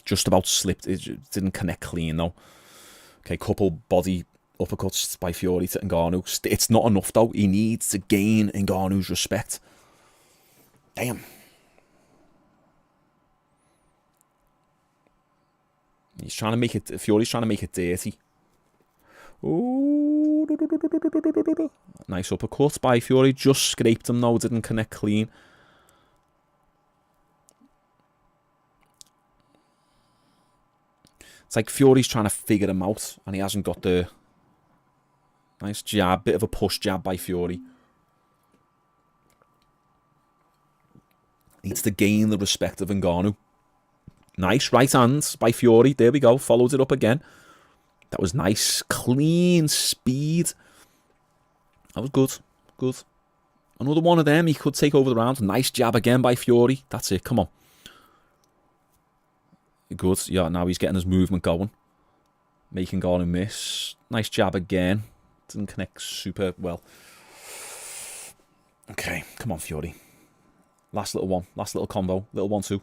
Just about slipped. It didn't connect clean, though. Okay, couple body uppercuts by Fury to Ngannou. It's not enough, though. He needs to gain Ngannou's respect. Damn. He's trying to make it... Fury's trying to make it dirty. Ooh. Nice uppercut by Fury. Just scraped him, though. Didn't connect clean. It's like Fury's trying to figure him out, and he hasn't got the... Nice jab. Bit of a push jab by Fury. Needs to gain the respect of Ngannou. Nice right hand by Fury. There we go. Follows it up again. That was nice. Clean speed. That was good. Good. Another one of them. He could take over the round. Nice jab again by Fury. That's it. Come on. Good. Yeah, now he's getting his movement going. Making Ngannou miss. Nice jab again. Didn't connect super well. Okay, come on, Fury. Last little one. Last little combo. Little 1-2.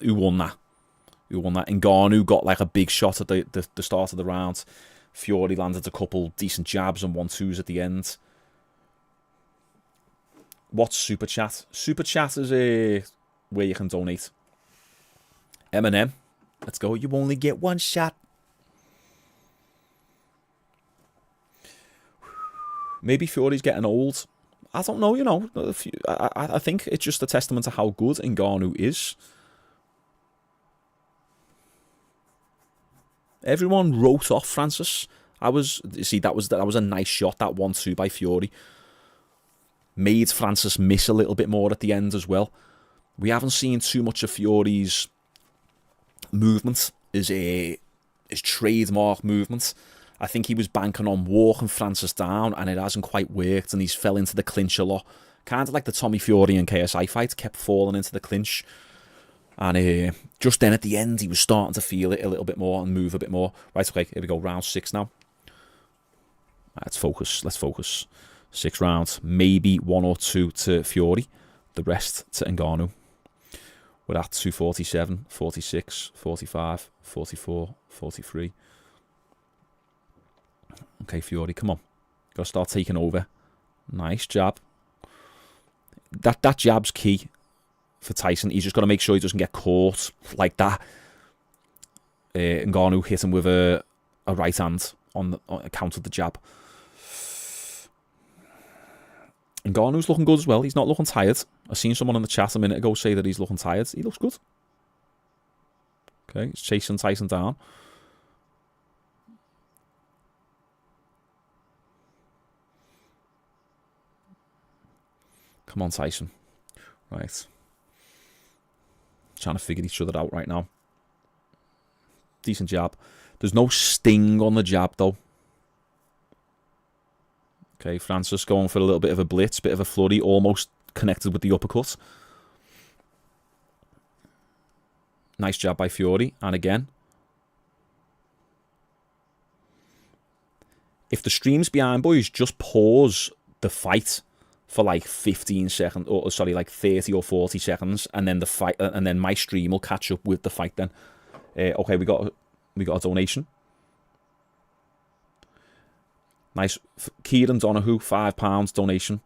Who won that? Who won that? Ngannou got like a big shot at the start of the round. Fury landed a couple decent jabs and 1-2s at the end. What's Super Chat? Super Chat is where you can donate. Eminem. Let's go. You only get one shot. Maybe Fury's getting old. I don't know, you know. I think it's just a testament to how good Ngannou is. Everyone wrote off Francis. You see, that was a nice shot, that 1-2 by Fury. Made Francis miss a little bit more at the end as well. We haven't seen too much of Fury's movement, his trademark movement. I think he was banking on walking Francis down, and it hasn't quite worked, and he's fell into the clinch a lot. Kind of like the Tommy Fury and KSI fight, kept falling into the clinch. And just then at the end, he was starting to feel it a little bit more and move a bit more. Right, okay, here we go, round 6 now. Let's focus, let's focus. 6 rounds, maybe 1 or 2 to Fury, the rest to Ngannou. We're at 247, 46, 45, 44, 43. Okay, Fury, come on. Got to start taking over. Nice jab. That jab's key for Tyson. He's just got to make sure he doesn't get caught like that. Ngannou hit him with a right hand on account of the jab. Ngannou's looking good as well. He's not looking tired. I seen someone in the chat a minute ago say that he's looking tired. He looks good. Okay, he's chasing Tyson down. Come on, Tyson. Right. Trying to figure each other out right now. Decent jab. There's no sting on the jab, though. Okay, Francis going for a little bit of a blitz, bit of a flurry, almost connected with the uppercut. Nice jab by Fury. And again. If the stream's behind, boys, just pause the fight for like 15 seconds, or sorry, like 30 or 40 seconds, and then the fight, and then my stream will catch up with the fight. Then, okay, we got a donation. Nice, Kieran Donahue, £5 donation.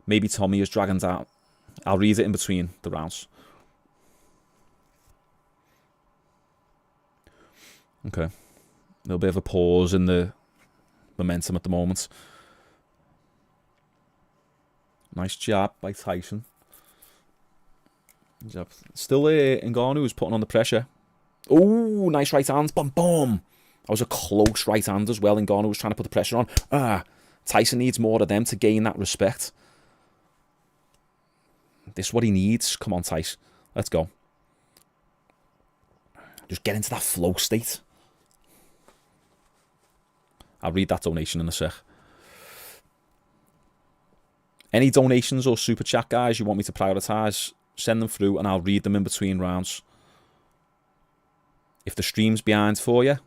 Maybe Tommy is dragging down. I'll read it in between the rounds. Okay, a little bit of a pause in the momentum at the moment. Nice jab by Tyson. Jab. Still Ngannou is putting on the pressure. Oh, nice right hand. Boom, boom. That was a close right hand as well. Ngannou was trying to put the pressure on. Tyson needs more of them to gain that respect. This is what he needs. Come on, Tyson. Let's go. Just get into that flow state. I'll read that donation in a sec. Any donations or super chat, guys, you want me to prioritise, send them through and I'll read them in between rounds. If the stream's behind for you,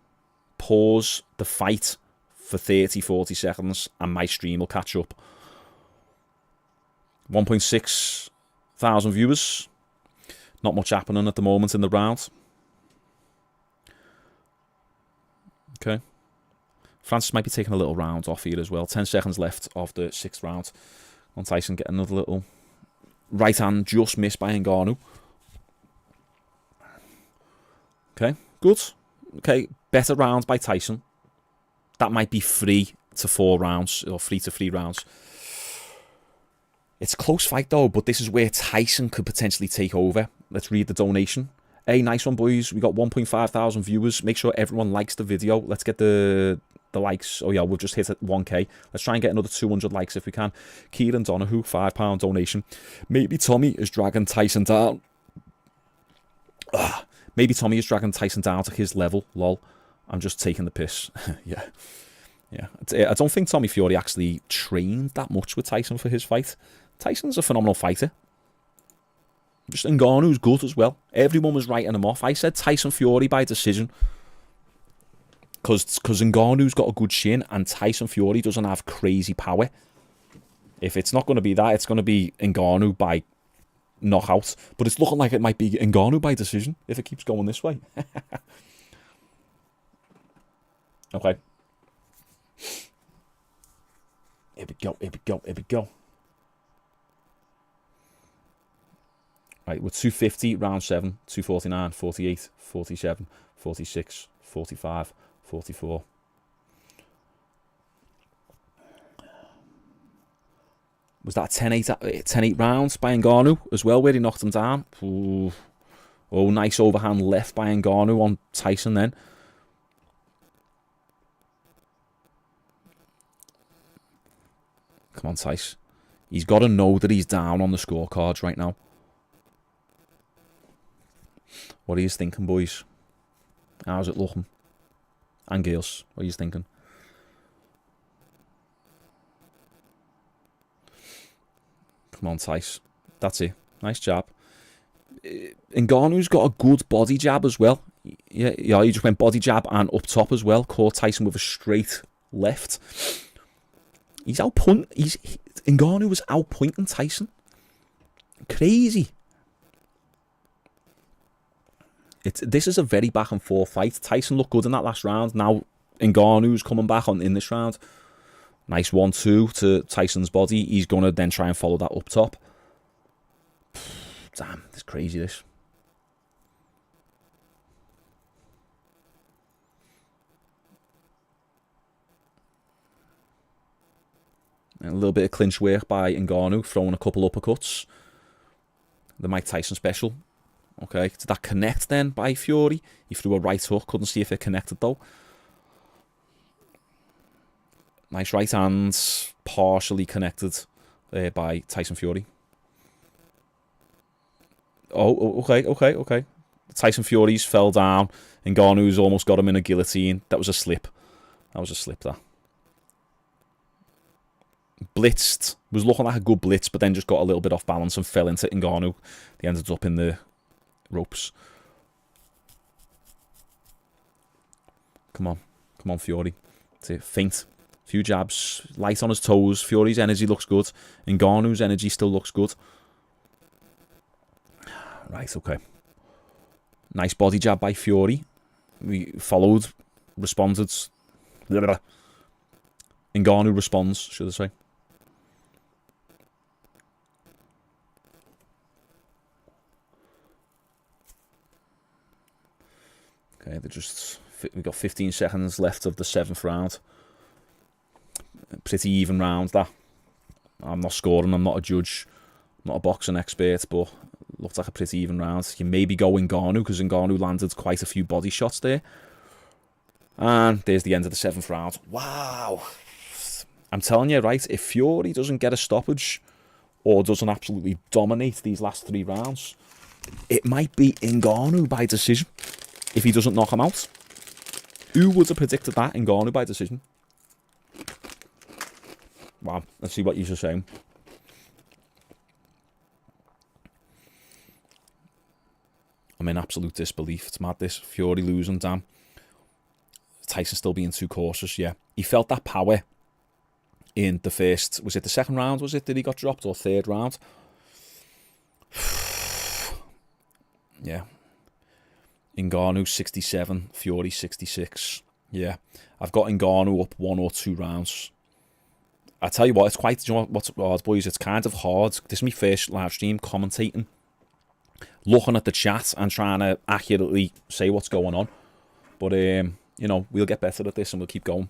pause the fight for 30, 40 seconds and my stream will catch up. 1.6 thousand viewers. Not much happening at the moment in the round. Okay. Francis might be taking a little round off here as well. 10 seconds left of the 6th round. On Tyson getting another little right hand just missed by Ngannou. Okay, good. Okay, better round by Tyson. That might be 3 to 4 rounds or 3 to 3 rounds. It's a close fight though, but this is where Tyson could potentially take over. Let's read the donation. Hey, nice one, boys. We got 1.5 thousand viewers. Make sure everyone likes the video. Let's get the likes. Oh yeah, we've just hit at 1k. Let's try and get another 200 likes if we can. Kieran Donahue, £5 donation. Maybe Tommy is dragging Tyson down. Maybe Tommy is dragging Tyson down to his level. Lol. I'm just taking the piss. Yeah. I don't think Tommy Fury actually trained that much with Tyson for his fight. Tyson's a phenomenal fighter. Just Ngannou's good as well. Everyone was writing him off. I said Tyson Fury by decision. Because Ngannou's got a good shin and Tyson Fury doesn't have crazy power. If it's not going to be that, it's going to be Ngannou by knockout. But it's looking like it might be Ngannou by decision if it keeps going this way. Okay. Here we go. Right, we're 250, round 7, 249, 48, 47, 46, 45, 44. Was that 10-8 rounds by Ngannou as well, where he knocked him down? Ooh. Oh, nice overhand left by Ngannou on Tyson then. Come on, Tyson. He's got to know that he's down on the scorecards right now. What are you thinking, boys? How's it looking? And girls, what are you thinking? Come on, Tyson. That's it. Nice jab. Ngannou's got a good body jab as well. Yeah, he just went body jab and up top as well. Caught Tyson with a straight left. He's outpointing. Ngannou was outpointing Tyson. Crazy. This is a very back and forth fight. Tyson looked good in that last round. Now Ngannou's coming back in this round. Nice 1-2 to Tyson's body. He's going to then try and follow that up top. Damn, it's crazy, this. A little bit of clinch work by Ngannou, throwing a couple uppercuts. The Mike Tyson special. Okay, did that connect then by Fury? He threw a right hook, couldn't see if it connected though. Nice right hand, partially connected by Tyson Fury. Oh, okay. Tyson Fury's fell down. Ngannou's almost got him in a guillotine. That was a slip. That. Blitzed. Was looking like a good blitz, but then just got a little bit off balance and fell into Ngannou. He ended up in the ropes. Come on, Fury. That's it. Feint. Few jabs. Light on his toes. Fury's energy looks good. Ngannou's energy still looks good. Right, okay. Nice body jab by Fury. We followed, responded. Ngannou responds, should I say. Okay, we've got 15 seconds left of the 7th round. Pretty even round, that. I'm not scoring, I'm not a judge, I'm not a boxing expert, but looked like a pretty even round. You maybe go Ngannou, because Ngannou landed quite a few body shots there. And there's the end of the 7th round. Wow. I'm telling you, right, if Fury doesn't get a stoppage or doesn't absolutely dominate these last 3 rounds, it might be Ngannou by decision if he doesn't knock him out. Who would have predicted that? Ngannou by decision. Wow, let's see what you're saying. I'm in absolute disbelief. It's mad, this. Fury losing, damn. Tyson still being too cautious, yeah. He felt that power in the first, was it the 2nd round, was it, that he got dropped, or 3rd round? Yeah. Ngannou 67, Fury 66. Yeah, I've got Ngannou up 1 or 2 rounds. I tell you what, it's quite, you know what's hard, boys? It's kind of hard. This is my first live stream commentating, looking at the chat and trying to accurately say what's going on. But, you know, we'll get better at this and we'll keep going.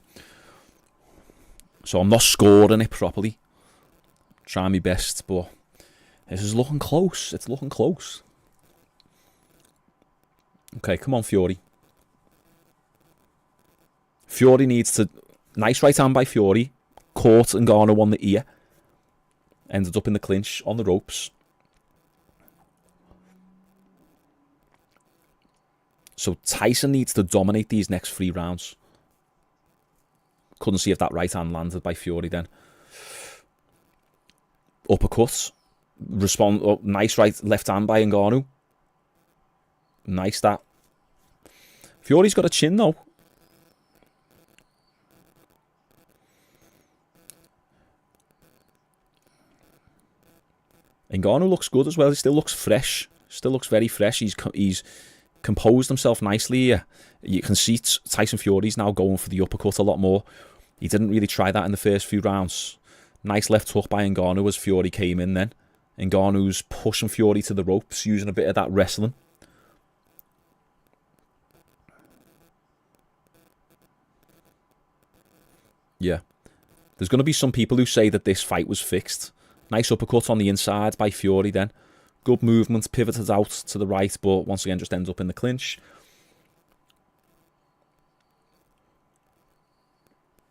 So I'm not scoring it properly. Trying my best, but this is looking close. It's looking close. Okay, come on, Fury. Fury needs to... Nice right hand by Fury. Caught Ngannou on the ear. Ended up in the clinch on the ropes. So Tyson needs to dominate these next 3 rounds. Couldn't see if that right hand landed by Fury then. Uppercut. Nice left hand by Ngannou. Nice that. Fury's got a chin though. Ngannou looks good as well. He still looks fresh. Still looks very fresh. He's composed himself nicely here. You can see Tyson Fury's now going for the uppercut a lot more. He didn't really try that in the first few rounds. Nice left hook by Ngannou as Fury came in then. Ngannou's pushing Fury to the ropes, using a bit of that wrestling. Yeah. There's going to be some people who say that this fight was fixed. Nice uppercut on the inside by Fury then. Good movement, pivoted out to the right, but once again just ends up in the clinch.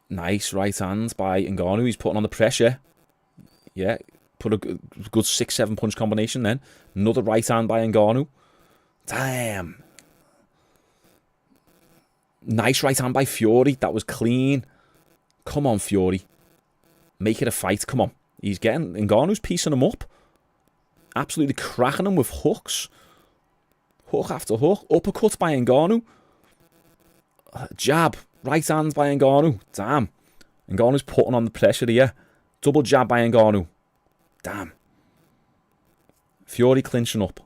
Nice right hand by Ngannou. He's putting on the pressure. Yeah, put a good 6-7 punch combination then. Another right hand by Ngannou. Damn. Nice right hand by Fury. That was clean. Come on, Fury. Make it a fight. Come on. He's getting... Ngannou's piecing him up. Absolutely cracking him with hooks. Hook after hook. Uppercut by Ngannou. Jab. Right hand by Ngannou. Damn. Ngannou's putting on the pressure here. Double jab by Ngannou. Damn. Fury clinching up.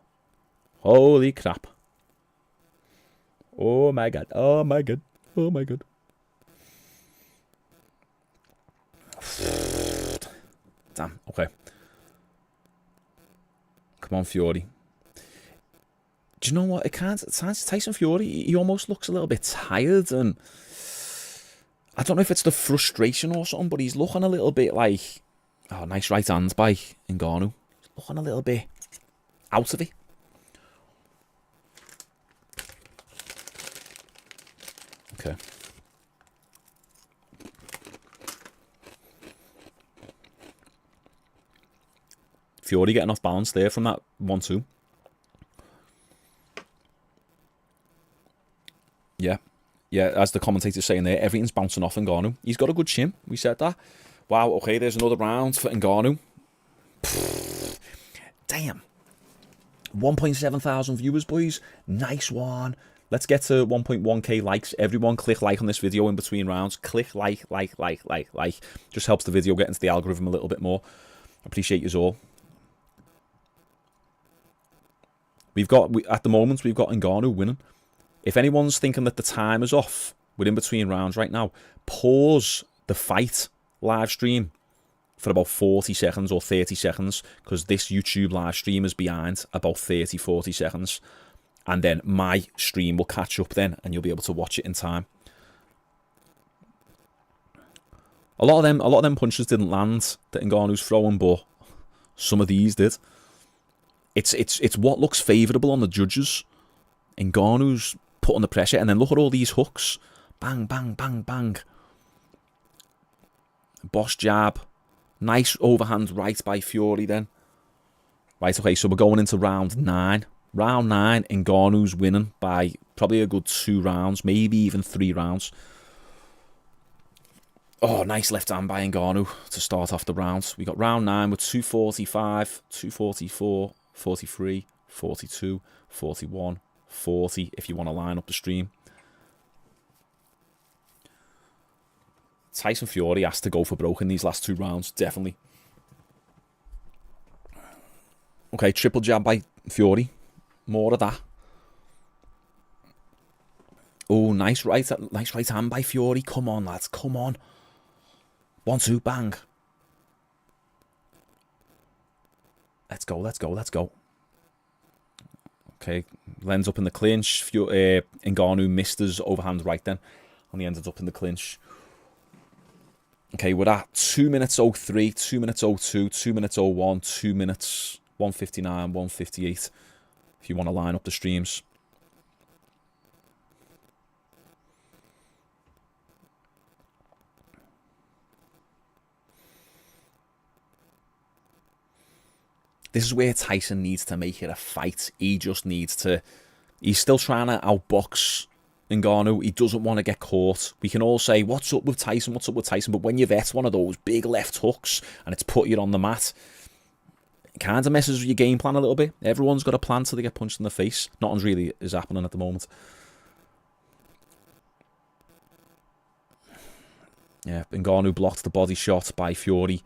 Holy crap. Oh my god. Oh my god. Oh my god. Damn. Okay. Come on, Fury. Do you know what? Tyson Fury, he almost looks a little bit tired, and I don't know if it's the frustration or something, but he's looking a little bit like... Oh, nice right hands by Ngannou. He's looking a little bit out of it. Okay. Fury getting off balance there from that 1-2. Yeah. Yeah, as the commentator's saying there, everything's bouncing off Ngannou. He's got a good chin. We said that. Wow, okay, there's another round for Ngannou. Damn. 1.7 thousand viewers, boys. Nice one. Let's get to 1.1k likes. Everyone click like on this video in between rounds. Click like. Just helps the video get into the algorithm a little bit more. Appreciate you all. At the moment, we've got Ngannou winning. If anyone's thinking that the time is off, we're in between rounds right now. Pause the fight live stream for about 40 seconds or 30 seconds, because this YouTube live stream is behind about 30-40 seconds, and then my stream will catch up then, and you'll be able to watch it in time. A lot of them punches didn't land that Ngannou's throwing, but some of these did. It's what looks favourable on the judges. Ngannou's putting the pressure, and then look at all these hooks. Bang, bang, bang, bang. Boss jab. Nice overhand right by Fury then. Right, okay, so we're going into round 9. Round 9, Ngannou's winning by probably a good 2 rounds, maybe even 3 rounds. Oh, nice left hand by Ngannou to start off the rounds. We got round 9 with 245, 244, 43, 42, 41, 40 if you want to line up the stream. Tyson Fury has to go for broke in these last 2 rounds, definitely. Okay, triple jab by Fury. More of that. Oh, nice right hand by Fury. Come on, lads, come on. 1-2, bang. Let's go, let's go, let's go. Okay, ends up in the clinch. Ngannou missed his overhand right then, and he ended up in the clinch. Okay, we're at 2 minutes 03, 2 minutes 02, 2 minutes 01, 2 minutes 159, 158. If you want to line up the streams. This is where Tyson needs to make it a fight. He just needs to... He's still trying to outbox Ngannou. He doesn't want to get caught. We can all say, what's up with Tyson? What's up with Tyson? But when you've hit one of those big left hooks and it's put you on the mat, it kind of messes with your game plan a little bit. Everyone's got a plan till they get punched in the face. Nothing's really is happening at the moment. Yeah, Ngannou blocked the body shot by Fury.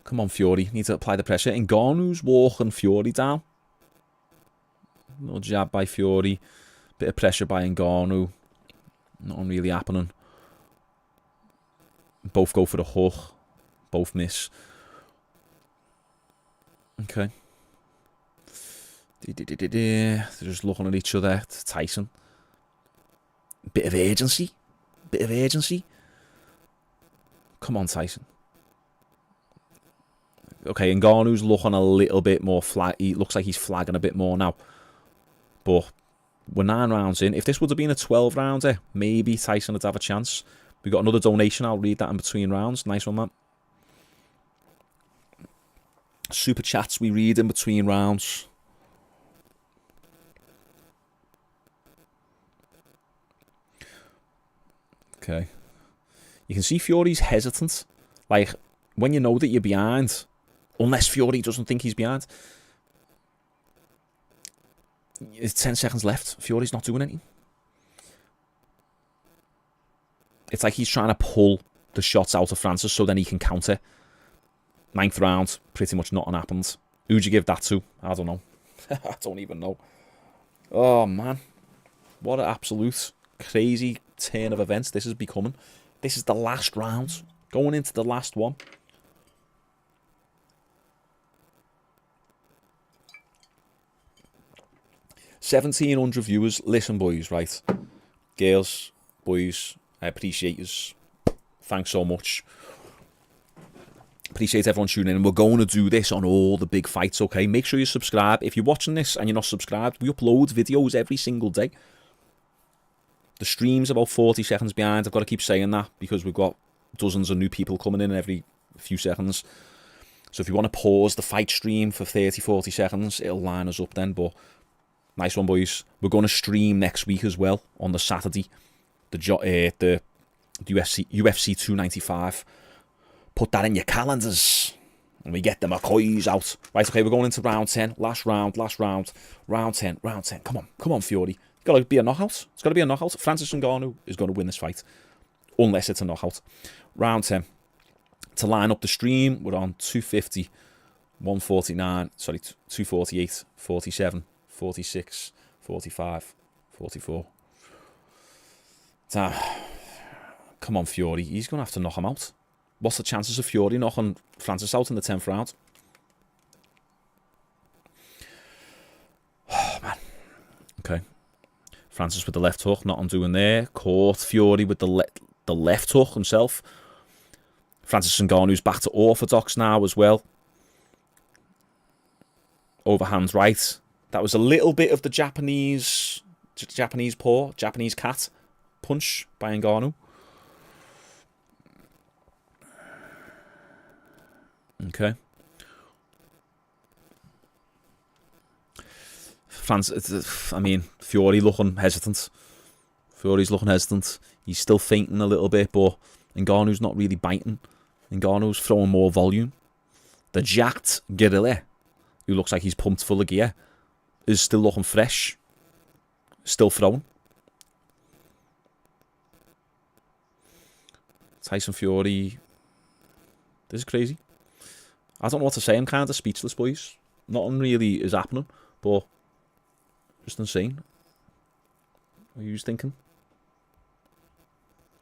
Come on, Fury. Need to apply the pressure. Ngannou's walking Fury down. Little jab by Fury. Bit of pressure by Ngannou. Nothing really happening. Both go for the hook. Both miss. Okay. They're just looking at each other. Tyson. Bit of urgency. Bit of urgency. Come on, Tyson. Okay, Ngannou's looking a little bit more flag. He looks like he's flagging a bit more now. But we're 9 rounds in. If this would have been a 12 rounder, maybe Tyson would have a chance. We got another donation. I'll read that in between rounds. Nice one, man. Super chats we read in between rounds. Okay. You can see Fury's hesitant. Like, when you know that you're behind, unless Fury doesn't think he's behind, it's 10 seconds left. Fury's not doing anything. It's like he's trying to pull the shots out of Francis so then he can counter. 9th round, pretty much nothing happens. Who'd you give that to? I don't know. I don't even know. Oh, man. What an absolute crazy turn of events this is becoming. This is the last round. Going into the last one. $1,700 viewers. Listen, boys, right? Girls, boys, I appreciate yous. Thanks so much. Appreciate everyone tuning in. And we're going to do this on all the big fights, okay? Make sure you subscribe. If you're watching this and you're not subscribed, we upload videos every single day. The stream's about 40 seconds behind. I've got to keep saying that because we've got dozens of new people coming in every few seconds. So if you want to pause the fight stream for 30, 40 seconds, it'll line us up then. But nice one, boys. We're going to stream next week as well on the Saturday. The UFC 295. Put that in your calendars. And we get the McCoys out. Right, okay, we're going into round 10. Last round. Round 10. Come on, Fury. It's got to be a knockout. It's got to be a knockout. Francis Ngannou is going to win this fight. Unless it's a knockout. Round 10. To line up the stream, we're on 250, 149, sorry, 248, 47, 46, 45, 44. Come on, Fury. He's going to have to knock him out. What's the chances of Fury knocking Francis out in the 10th round? Oh, man. Okay. Francis with the left hook, not undoing there. Caught Fury with the left hook himself. Francis Ngannou's back to orthodox now as well. Overhand right. That was a little bit of the Japanese paw, Japanese cat punch by Ngannou. Okay. Fury looking hesitant. Fury's looking hesitant. He's still feinting a little bit, but Ngannou's not really biting. Ngannou's throwing more volume. The jacked gorilla, who looks like he's pumped full of gear, is still looking fresh. Still throwing. Tyson Fury. This is crazy. I don't know what to say. I'm kind of speechless, boys. Nothing really is happening, but Just insane. What are you thinking?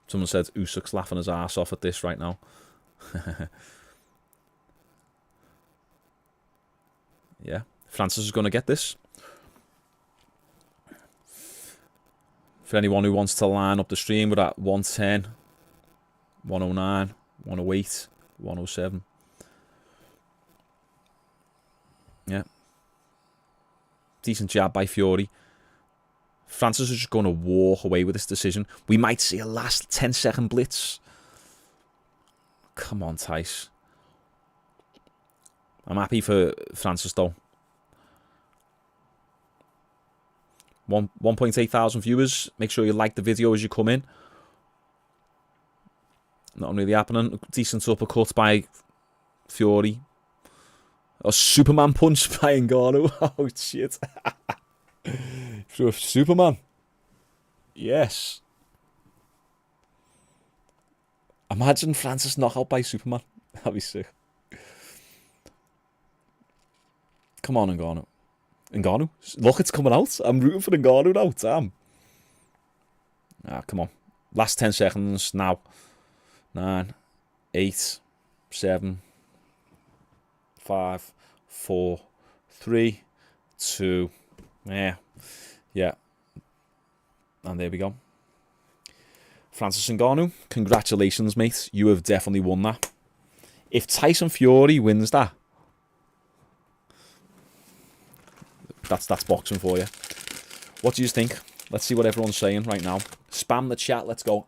Someone said Usyk's laughing his ass off at this right now. Yeah, Francis is going to get this. For anyone who wants to line up the stream, we're at 110, 109, 108, 107. Yeah. Decent jab by Fury. Francis is just going to walk away with this decision. We might see a last 10-second blitz. Come on, Tice. I'm happy for Francis, though. 1.8 thousand viewers. Make sure you like the video as you come in. Not really happening. Decent uppercut by Fury. A Superman punch by Ngannou. Oh, shit. Superman. Yes. Imagine Francis knockout by Superman. That'd be sick. Come on, Ngannou. Ngannou. Look, it's coming out. I'm rooting for Ngannou now. Damn. Ah, come on. Last 10 seconds now. 9, 8, 7, 5, 4, 3, 2. Yeah. And there we go. Francis Ngannou, congratulations, mate. You have definitely won that. If Tyson Fury wins that, that's boxing for you. What do you think? Let's see what everyone's saying right now. Spam the chat. Let's go.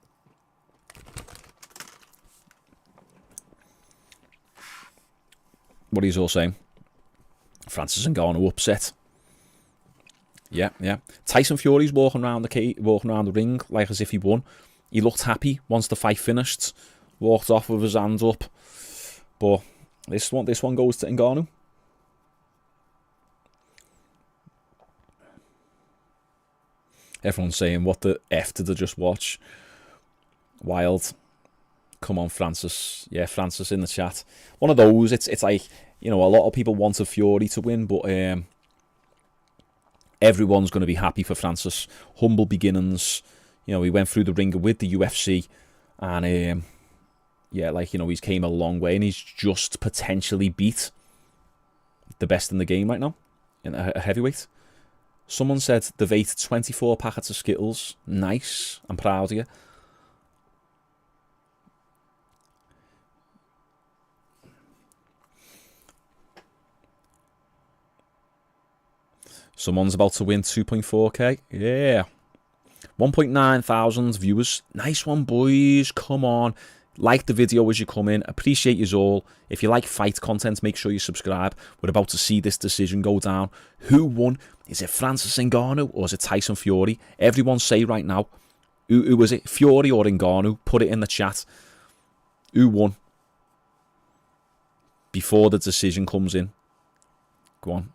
What are you all saying? Francis Ngannou upset. Yeah. Tyson Fury's walking around the ring like as if he won. He looked happy once the fight finished. Walked off with his hands up. But this one goes to Ngannou. Everyone's saying, what the F did I just watch? Wild. Come on, Francis. Yeah, Francis in the chat. One of those, it's like, you know, a lot of people wanted Fury to win, but everyone's going to be happy for Francis. Humble beginnings. You know, he went through the ringer with the UFC, and yeah, like, you know, he's came a long way, and he's just potentially beat the best in the game right now, in a heavyweight. Someone said they've ate 24 packets of Skittles. Nice. I'm proud of you. Someone's about to win 2.4k. Yeah. 1.9 thousand viewers. Nice one, boys. Come on. Like the video as you come in. Appreciate you all. If you like fight content, make sure you subscribe. We're about to see this decision go down. Who won? Is it Francis Ngannou or is it Tyson Fury? Everyone say right now. Who was it? Fury or Ngannou? Put it in the chat. Who won? Before the decision comes in. Go on.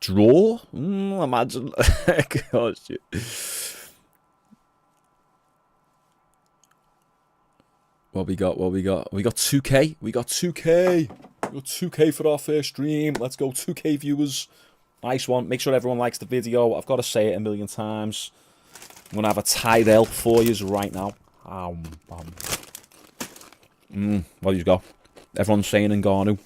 Draw? Imagine. Gosh, shit. What we got? We got 2k. We got 2k. We got 2k for our first stream. Let's go, 2k viewers. Nice one. Make sure everyone likes the video. I've got to say it a million times. I'm going to have a Tyrell for you right now. What do you got? Everyone's saying Ngannou.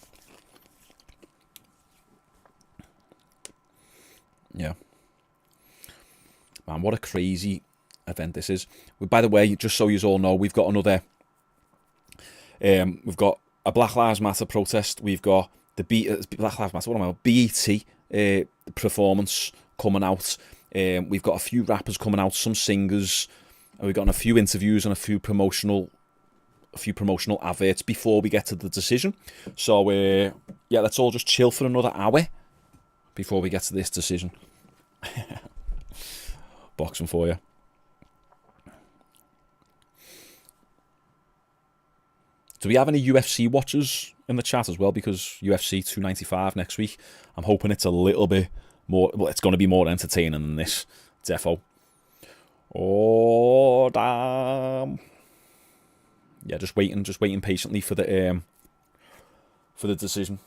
Yeah. Man, what a crazy event this is. By the way, just so you all know, we've got another... we've got a Black Lives Matter protest. We've got the Black Lives Matter, BET performance coming out. We've got a few rappers coming out, some singers, and we've got a few interviews and a few promotional adverts before we get to the decision. So yeah, let's all just chill for another hour before we get to this decision. Boxing for you. Do we have any UFC watchers in the chat as well? Because UFC 295 next week. I'm hoping it's a little bit more... Well, it's going to be more entertaining than this. Defo. Oh, damn. Yeah, just waiting patiently for the decision.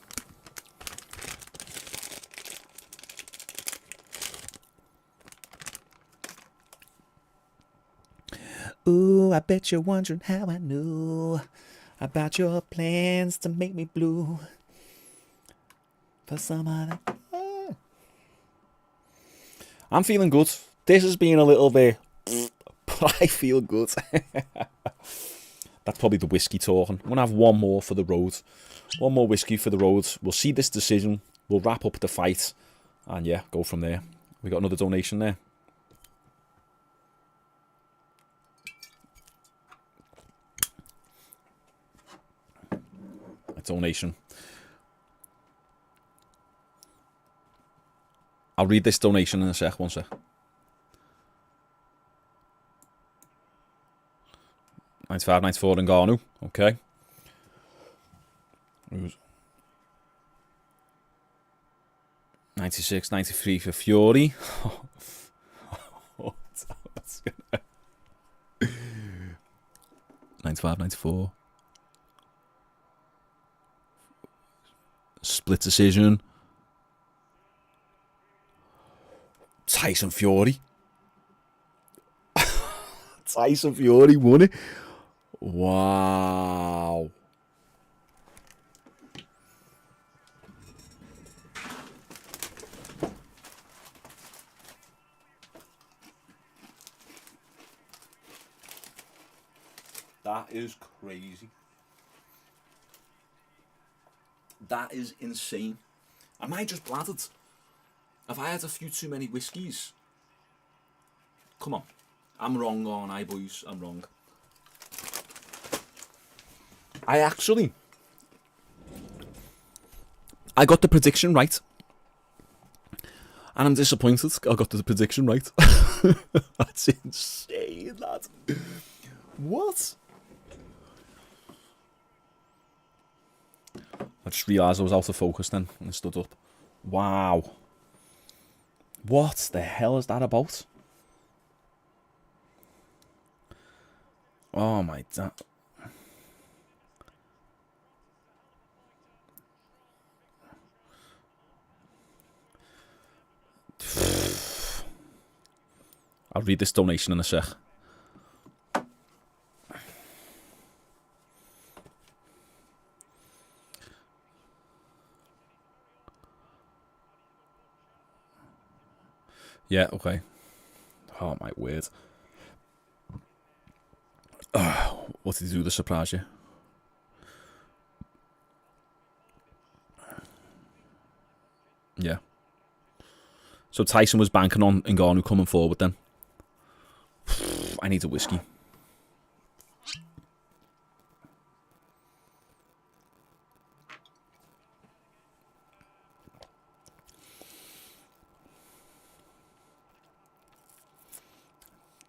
Ooh, I bet you're wondering how I knew about your plans to make me blue. For some other... I'm feeling good. This has been a little bit... But I feel good. That's probably the whiskey talking. I'm going to have one more for the road. One more whiskey for the road. We'll see this decision. We'll wrap up the fight. And yeah, go from there. We got another donation there. A donation. I'll read this donation in a sec. One sec. 95, 94 Ngannou. Okay. 96, 93 for Fury. 95, 94. Split decision. Tyson Fury. Tyson Fury won it. Wow. That is crazy. That is insane. Am I just bladdered? Have I had a few too many whiskies? Come on. I'm wrong, aren't I, boys? I'm wrong. I got the prediction right. And I'm disappointed I got the prediction right. That's insane, that. What? I just realised I was out of focus then and I stood up. Wow. What the hell is that about? Oh my god. I'll read this donation in a sec. Yeah, okay. Oh my word. What did he do to surprise you? Yeah. So Tyson was banking on Ngannou coming forward then. I need a whiskey.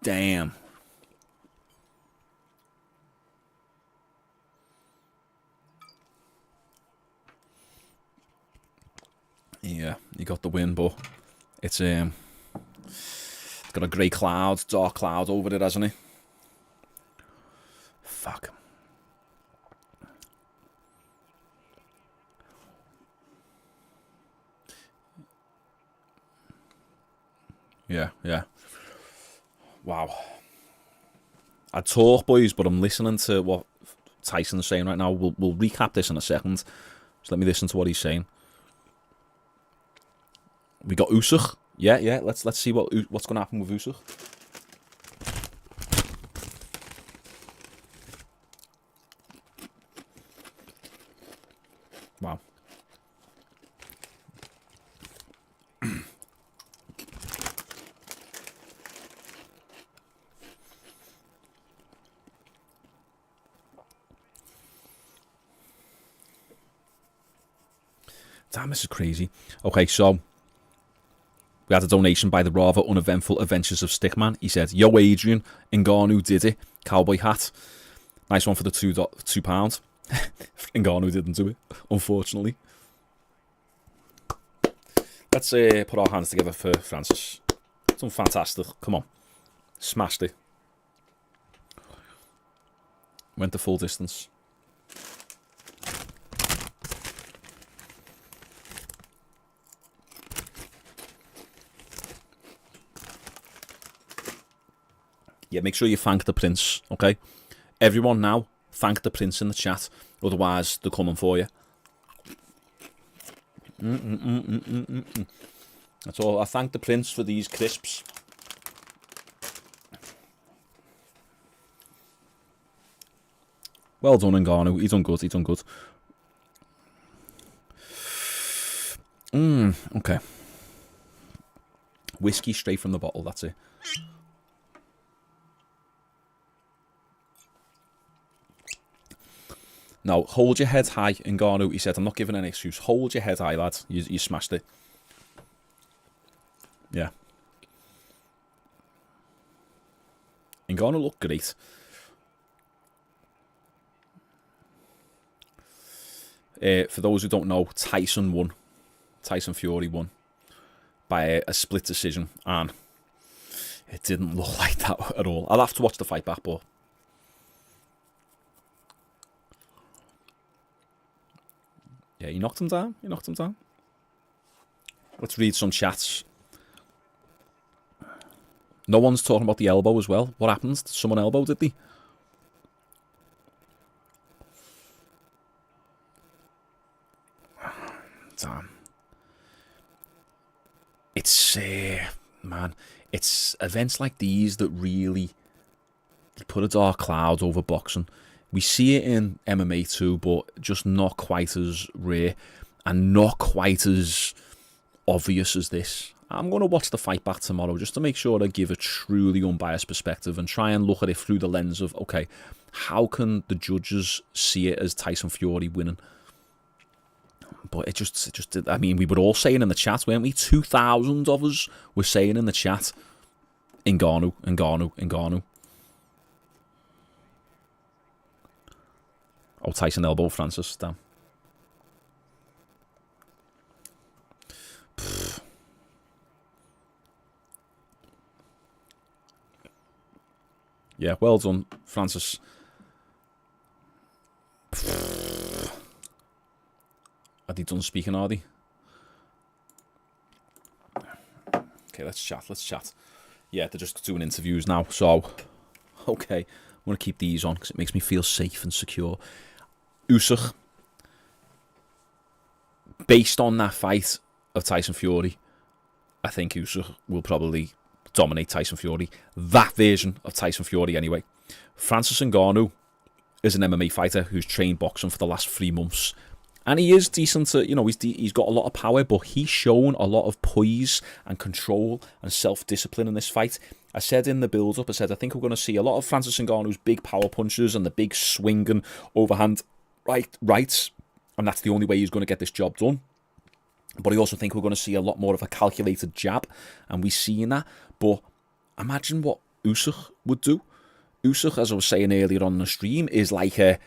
Damn. Yeah, you got the win, but it's got a grey cloud, dark cloud over it, hasn't it? Fuck. Yeah, yeah. Wow. I talk, boys, but I'm listening to what Tyson's saying right now. We'll recap this in a second. Just let me listen to what he's saying. We got Usyk. Yeah, yeah. Let's see what's going to happen with Usyk. Wow. Damn, this is crazy. Okay, so we had a donation by the rather uneventful Adventures of Stickman. He said, "Yo, Adrian, Ngannou did it. Cowboy hat. Nice one for the £2. Ngannou didn't do it, unfortunately." Let's put our hands together for Francis. Done fantastic. Come on. Smashed it. Went the full distance. Yeah, make sure you thank the prince, okay? Everyone now, thank the prince in the chat. Otherwise, they're coming for you. That's all. I thank the prince for these crisps. Well done, Ngannou. He's done good. He's done good. Okay. Whiskey straight from the bottle. That's it. Now, hold your head high, Ngannou. He said, I'm not giving any excuse. Hold your head high, lad. You smashed it. Yeah. Ngannou looked great. For those who don't know, Tyson won. Tyson Fury won by a split decision, and it didn't look like that at all. I'll have to watch the fight back, but yeah, he knocked him down. He knocked him down. Let's read some chats. No one's talking about the elbow as well. What happened? Did someone elbow, did they? Damn. It's, man, it's events like these that really put a dark cloud over boxing. We see it in MMA too, but just not quite as rare and not quite as obvious as this. I'm going to watch the fight back tomorrow just to make sure I give a truly unbiased perspective and try and look at it through the lens of, okay, how can the judges see it as Tyson Fury winning? But it just, I mean, we were all saying in the chat, weren't we? 2,000 of us were saying in the chat, Ngannou, Ngannou, Ngannou. Oh, Tyson elbow Francis, damn. Yeah, well done, Francis. Are they done speaking, are they? Okay, let's chat. Yeah, they're just doing interviews now, so okay. I'm going to keep these on because it makes me feel safe and secure. Usyk, based on that fight of Tyson Fury, I think Usyk will probably dominate Tyson Fury. That version of Tyson Fury, anyway. Francis Ngannou is an MMA fighter who's trained boxing for the last 3 months. And he is decent to, you know, he's got a lot of power, but he's shown a lot of poise and control and self-discipline in this fight. I said in the build-up, I think we're going to see a lot of Francis Ngannou's big power punches and the big swinging overhand rights, and that's the only way he's going to get this job done. But I also think we're going to see a lot more of a calculated jab, and we've seen that. But imagine what Usyk would do. Usyk, as I was saying earlier on the stream, is like a...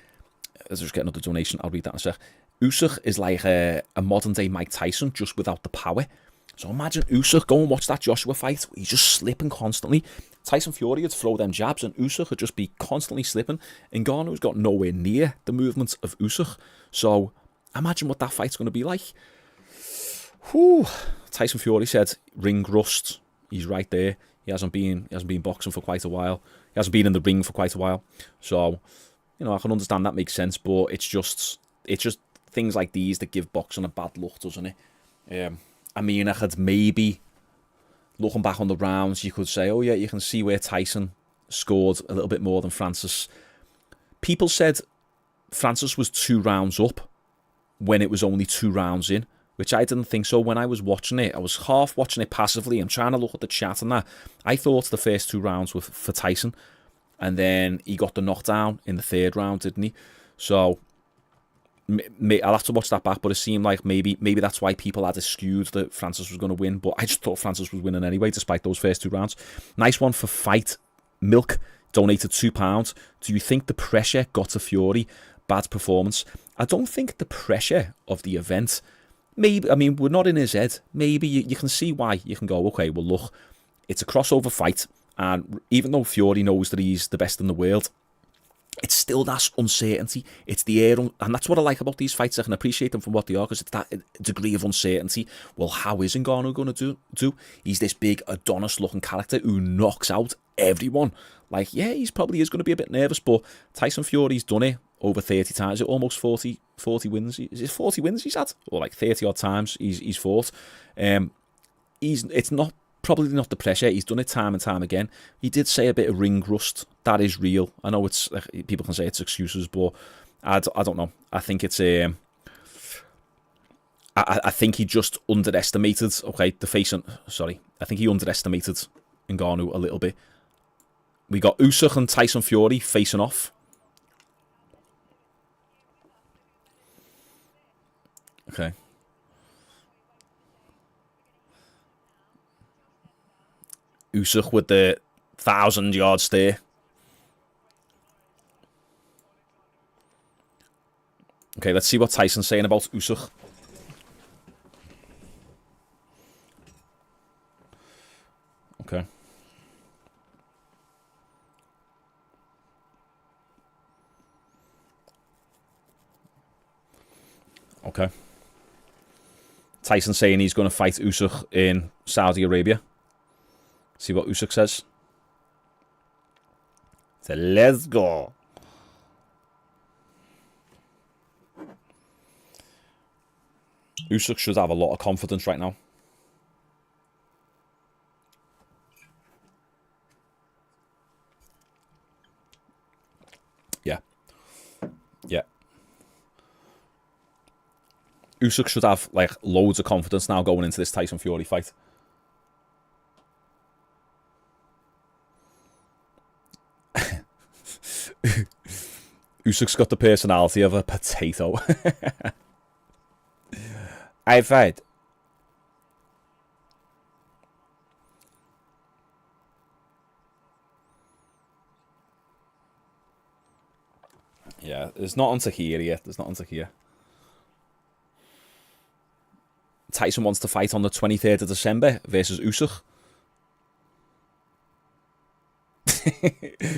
Let's just get another donation, I'll read that in a sec. Usyk is like a modern-day Mike Tyson, just without the power. So imagine Usyk, go and watch that Joshua fight. He's just slipping constantly. Tyson Fury would throw them jabs, and Usyk would just be constantly slipping. Ngannou's got nowhere near the movements of Usyk. So imagine what that fight's going to be like. Whew. Tyson Fury said, ring rust. He's right there. He hasn't been boxing for quite a while. He hasn't been in the ring for quite a while. So, you know, I can understand that makes sense, but it's just things like these that give boxing a bad look, doesn't it? I mean, I could maybe, looking back on the rounds, you could say, oh yeah, you can see where Tyson scored a little bit more than Francis. People said Francis was 2 rounds up when it was only 2 rounds in, which I didn't think so. When I was watching it, I was half watching it passively. I'm trying to look at the chat and that. I thought the first 2 rounds were for Tyson, and then he got the knockdown in the 3rd round, didn't he? So I'll have to watch that back, but it seemed like maybe that's why people had it skewed that Francis was going to win, but I just thought Francis was winning anyway, despite those first 2 rounds. Nice one for Fight Milk, donated £2. Do you think the pressure got to Fury? Bad performance. I don't think the pressure of the event, maybe, I mean, we're not in his head. Maybe you can see why. You can go, okay, well, look, it's a crossover fight, and even though Fury knows that he's the best in the world, it's still that uncertainty. It's the air, and that's what I like about these fights. I can appreciate them for what they are, because it's that degree of uncertainty. Well, how is Ngannou going to do? He's this big Adonis-looking character who knocks out everyone. Like, yeah, he's probably is going to be a bit nervous, but Tyson Fury's done it over 30 times. Is it almost 40 wins? Is it 40 wins he's had? Or like 30 odd times he's fought. It's not probably not the pressure. He's done it time and time again. He did say a bit of ring rust. That is real. I know it's people can say it's excuses, but I don't know. I think it's I think he just underestimated. Okay, I think he underestimated Ngannou a little bit. We got Usyk and Tyson Fury facing off. Okay. Usyk with the 1,000-yard stare. Okay, let's see what Tyson's saying about Usyk. Okay. Okay. Tyson saying he's going to fight Usyk in Saudi Arabia. See what Usyk says. So let's go. Usyk should have a lot of confidence right now. Yeah. Yeah. Usyk should have like loads of confidence now going into this Tyson Fury fight. Usyk's got the personality of a potato. I fight. Yeah, there's not onto here yet. There's not onto here. Tyson wants to fight on the 23rd of December versus Usyk.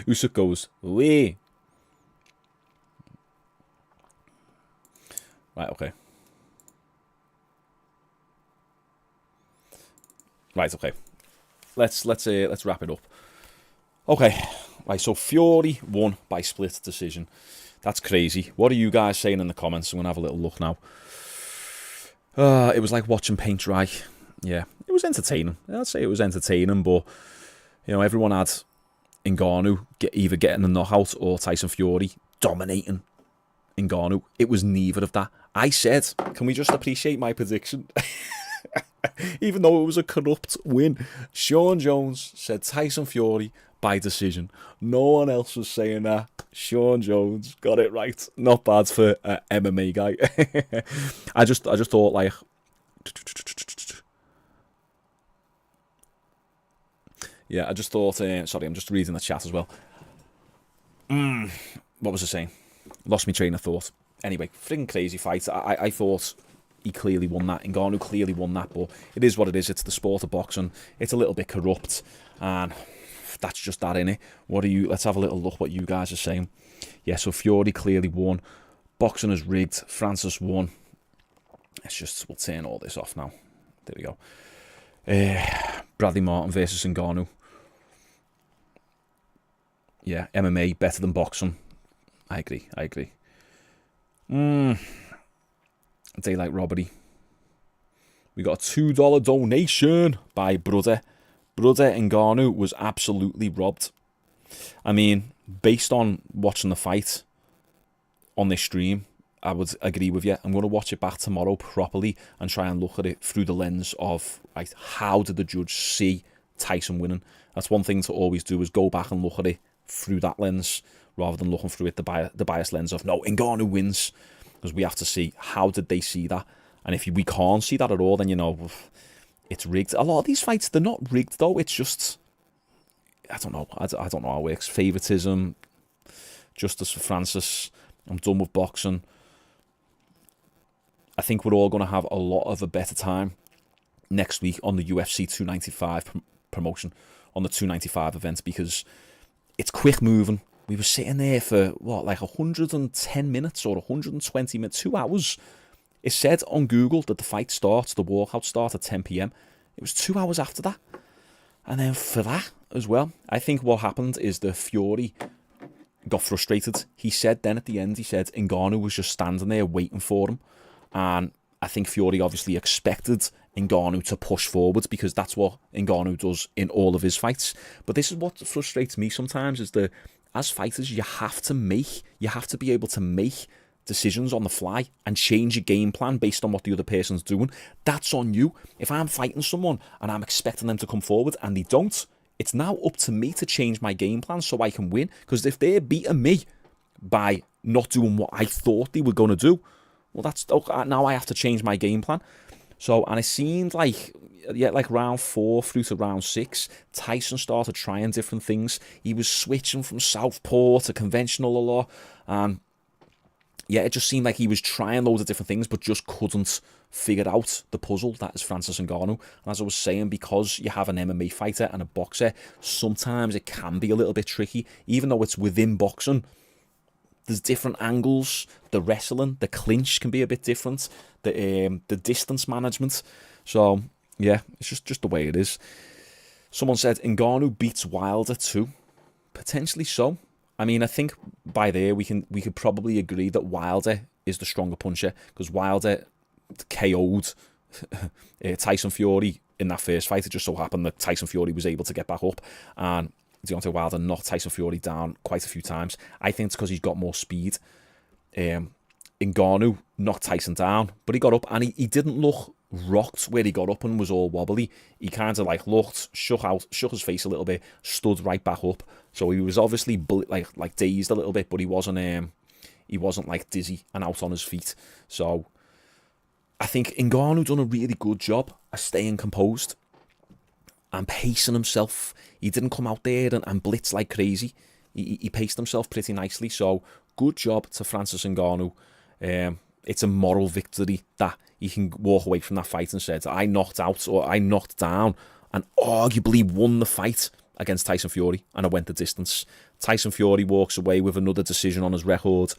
Usyk goes, wee. Right, okay. Right, okay. Let's wrap it up. Okay. Right, so Fury won by split decision. That's crazy. What are you guys saying in the comments? I'm going to have a little look now. It was like watching paint dry. Yeah, it was entertaining. I'd say it was entertaining, but, you know, everyone had Ngannou either getting a knockout or Tyson Fury dominating Ngannou. It was neither of that. I said, can we just appreciate my prediction? Even though it was a corrupt win. Jon Jones said Tyson Fury by decision. No one else was saying that. Jon Jones got it right. Not bad for an MMA guy. I just thought, like, yeah, I just thought, sorry, I'm just reading the chat as well. What was I saying? Lost me train of thought. Anyway, freaking crazy fight. I thought he clearly won that. Ngannou clearly won that, but it is what it is. It's the sport of boxing. It's a little bit corrupt, and that's just that, innit? What are you? Let's have a little look what you guys are saying. Yeah, so Fury clearly won. Boxing is rigged. Francis won. We'll turn all this off now. There we go. Bradley Martin versus Ngannou. Yeah, MMA better than boxing. I agree. Daylight robbery. We got a $2 donation by Brother. Brother Ngannou was absolutely robbed. I mean, based on watching the fight on this stream, I would agree with you. I'm going to watch it back tomorrow properly and try and look at it through the lens of, right, how did the judge see Tyson winning? That's one thing to always do, is go back and look at it through that lens rather than looking through it the biased lens of, no, Ngannou wins. Because we have to see, how did they see that? And if we can't see that at all, then, you know, it's rigged. A lot of these fights, they're not rigged, though. It's just, I don't know. I don't know how it works. Favoritism, justice for Francis. I'm done with boxing. I think we're all going to have a lot of a better time next week on the UFC 295 promotion, on the 295 event, because it's quick moving. we were sitting there for, what, like 110 minutes or 120 minutes, 2 hours. It said on Google that the fight starts, the walkout start at 10 p.m. It was 2 hours after that. And then for that as well, I think what happened is the Fury got frustrated. He said then at the end, he said Ngannou was just standing there waiting for him. And I think Fury obviously expected Ngannou to push forward because that's what Ngannou does in all of his fights. But this is what frustrates me sometimes, is that as fighters, you have to be able to make decisions on the fly and change your game plan based on what the other person's doing. That's on you. If I'm fighting someone and I'm expecting them to come forward and they don't, it's now up to me to change my game plan so I can win. Because if they're beating me by not doing what I thought they were going to do, well, that's now I have to change my game plan. So, and it seemed like, yeah, like round 4 through to round 6, Tyson started trying different things. He was switching from southpaw to conventional a lot, and yeah, it just seemed like he was trying loads of different things, but just couldn't figure out the puzzle that is Francis Ngannou. And as I was saying, because you have an MMA fighter and a boxer, sometimes it can be a little bit tricky, even though it's within boxing. There's different angles. The wrestling, the clinch can be a bit different. The distance management. So yeah, it's just the way it is. Someone said Ngannou beats Wilder too. Potentially so. I mean, I think by there we could probably agree that Wilder is the stronger puncher, because Wilder KO'd Tyson Fury in that first fight. It just so happened that Tyson Fury was able to get back up, and Deontay Wilder knocked Tyson Fury down quite a few times. I think it's because he's got more speed. Ngannou knocked Tyson down, but he got up and he didn't look rocked where he got up and was all wobbly. He kind of like looked, shook his face a little bit, stood right back up. So he was obviously like dazed a little bit, but he wasn't like dizzy and out on his feet. So I think Ngannou done a really good job of staying composed and pacing himself. He didn't come out there and blitz like crazy. He paced himself pretty nicely. So good job to Francis Ngannou. It's a moral victory that he can walk away from that fight and said, I knocked out or I knocked down and arguably won the fight against Tyson Fury, and I went the distance. Tyson Fury walks away with another decision on his record.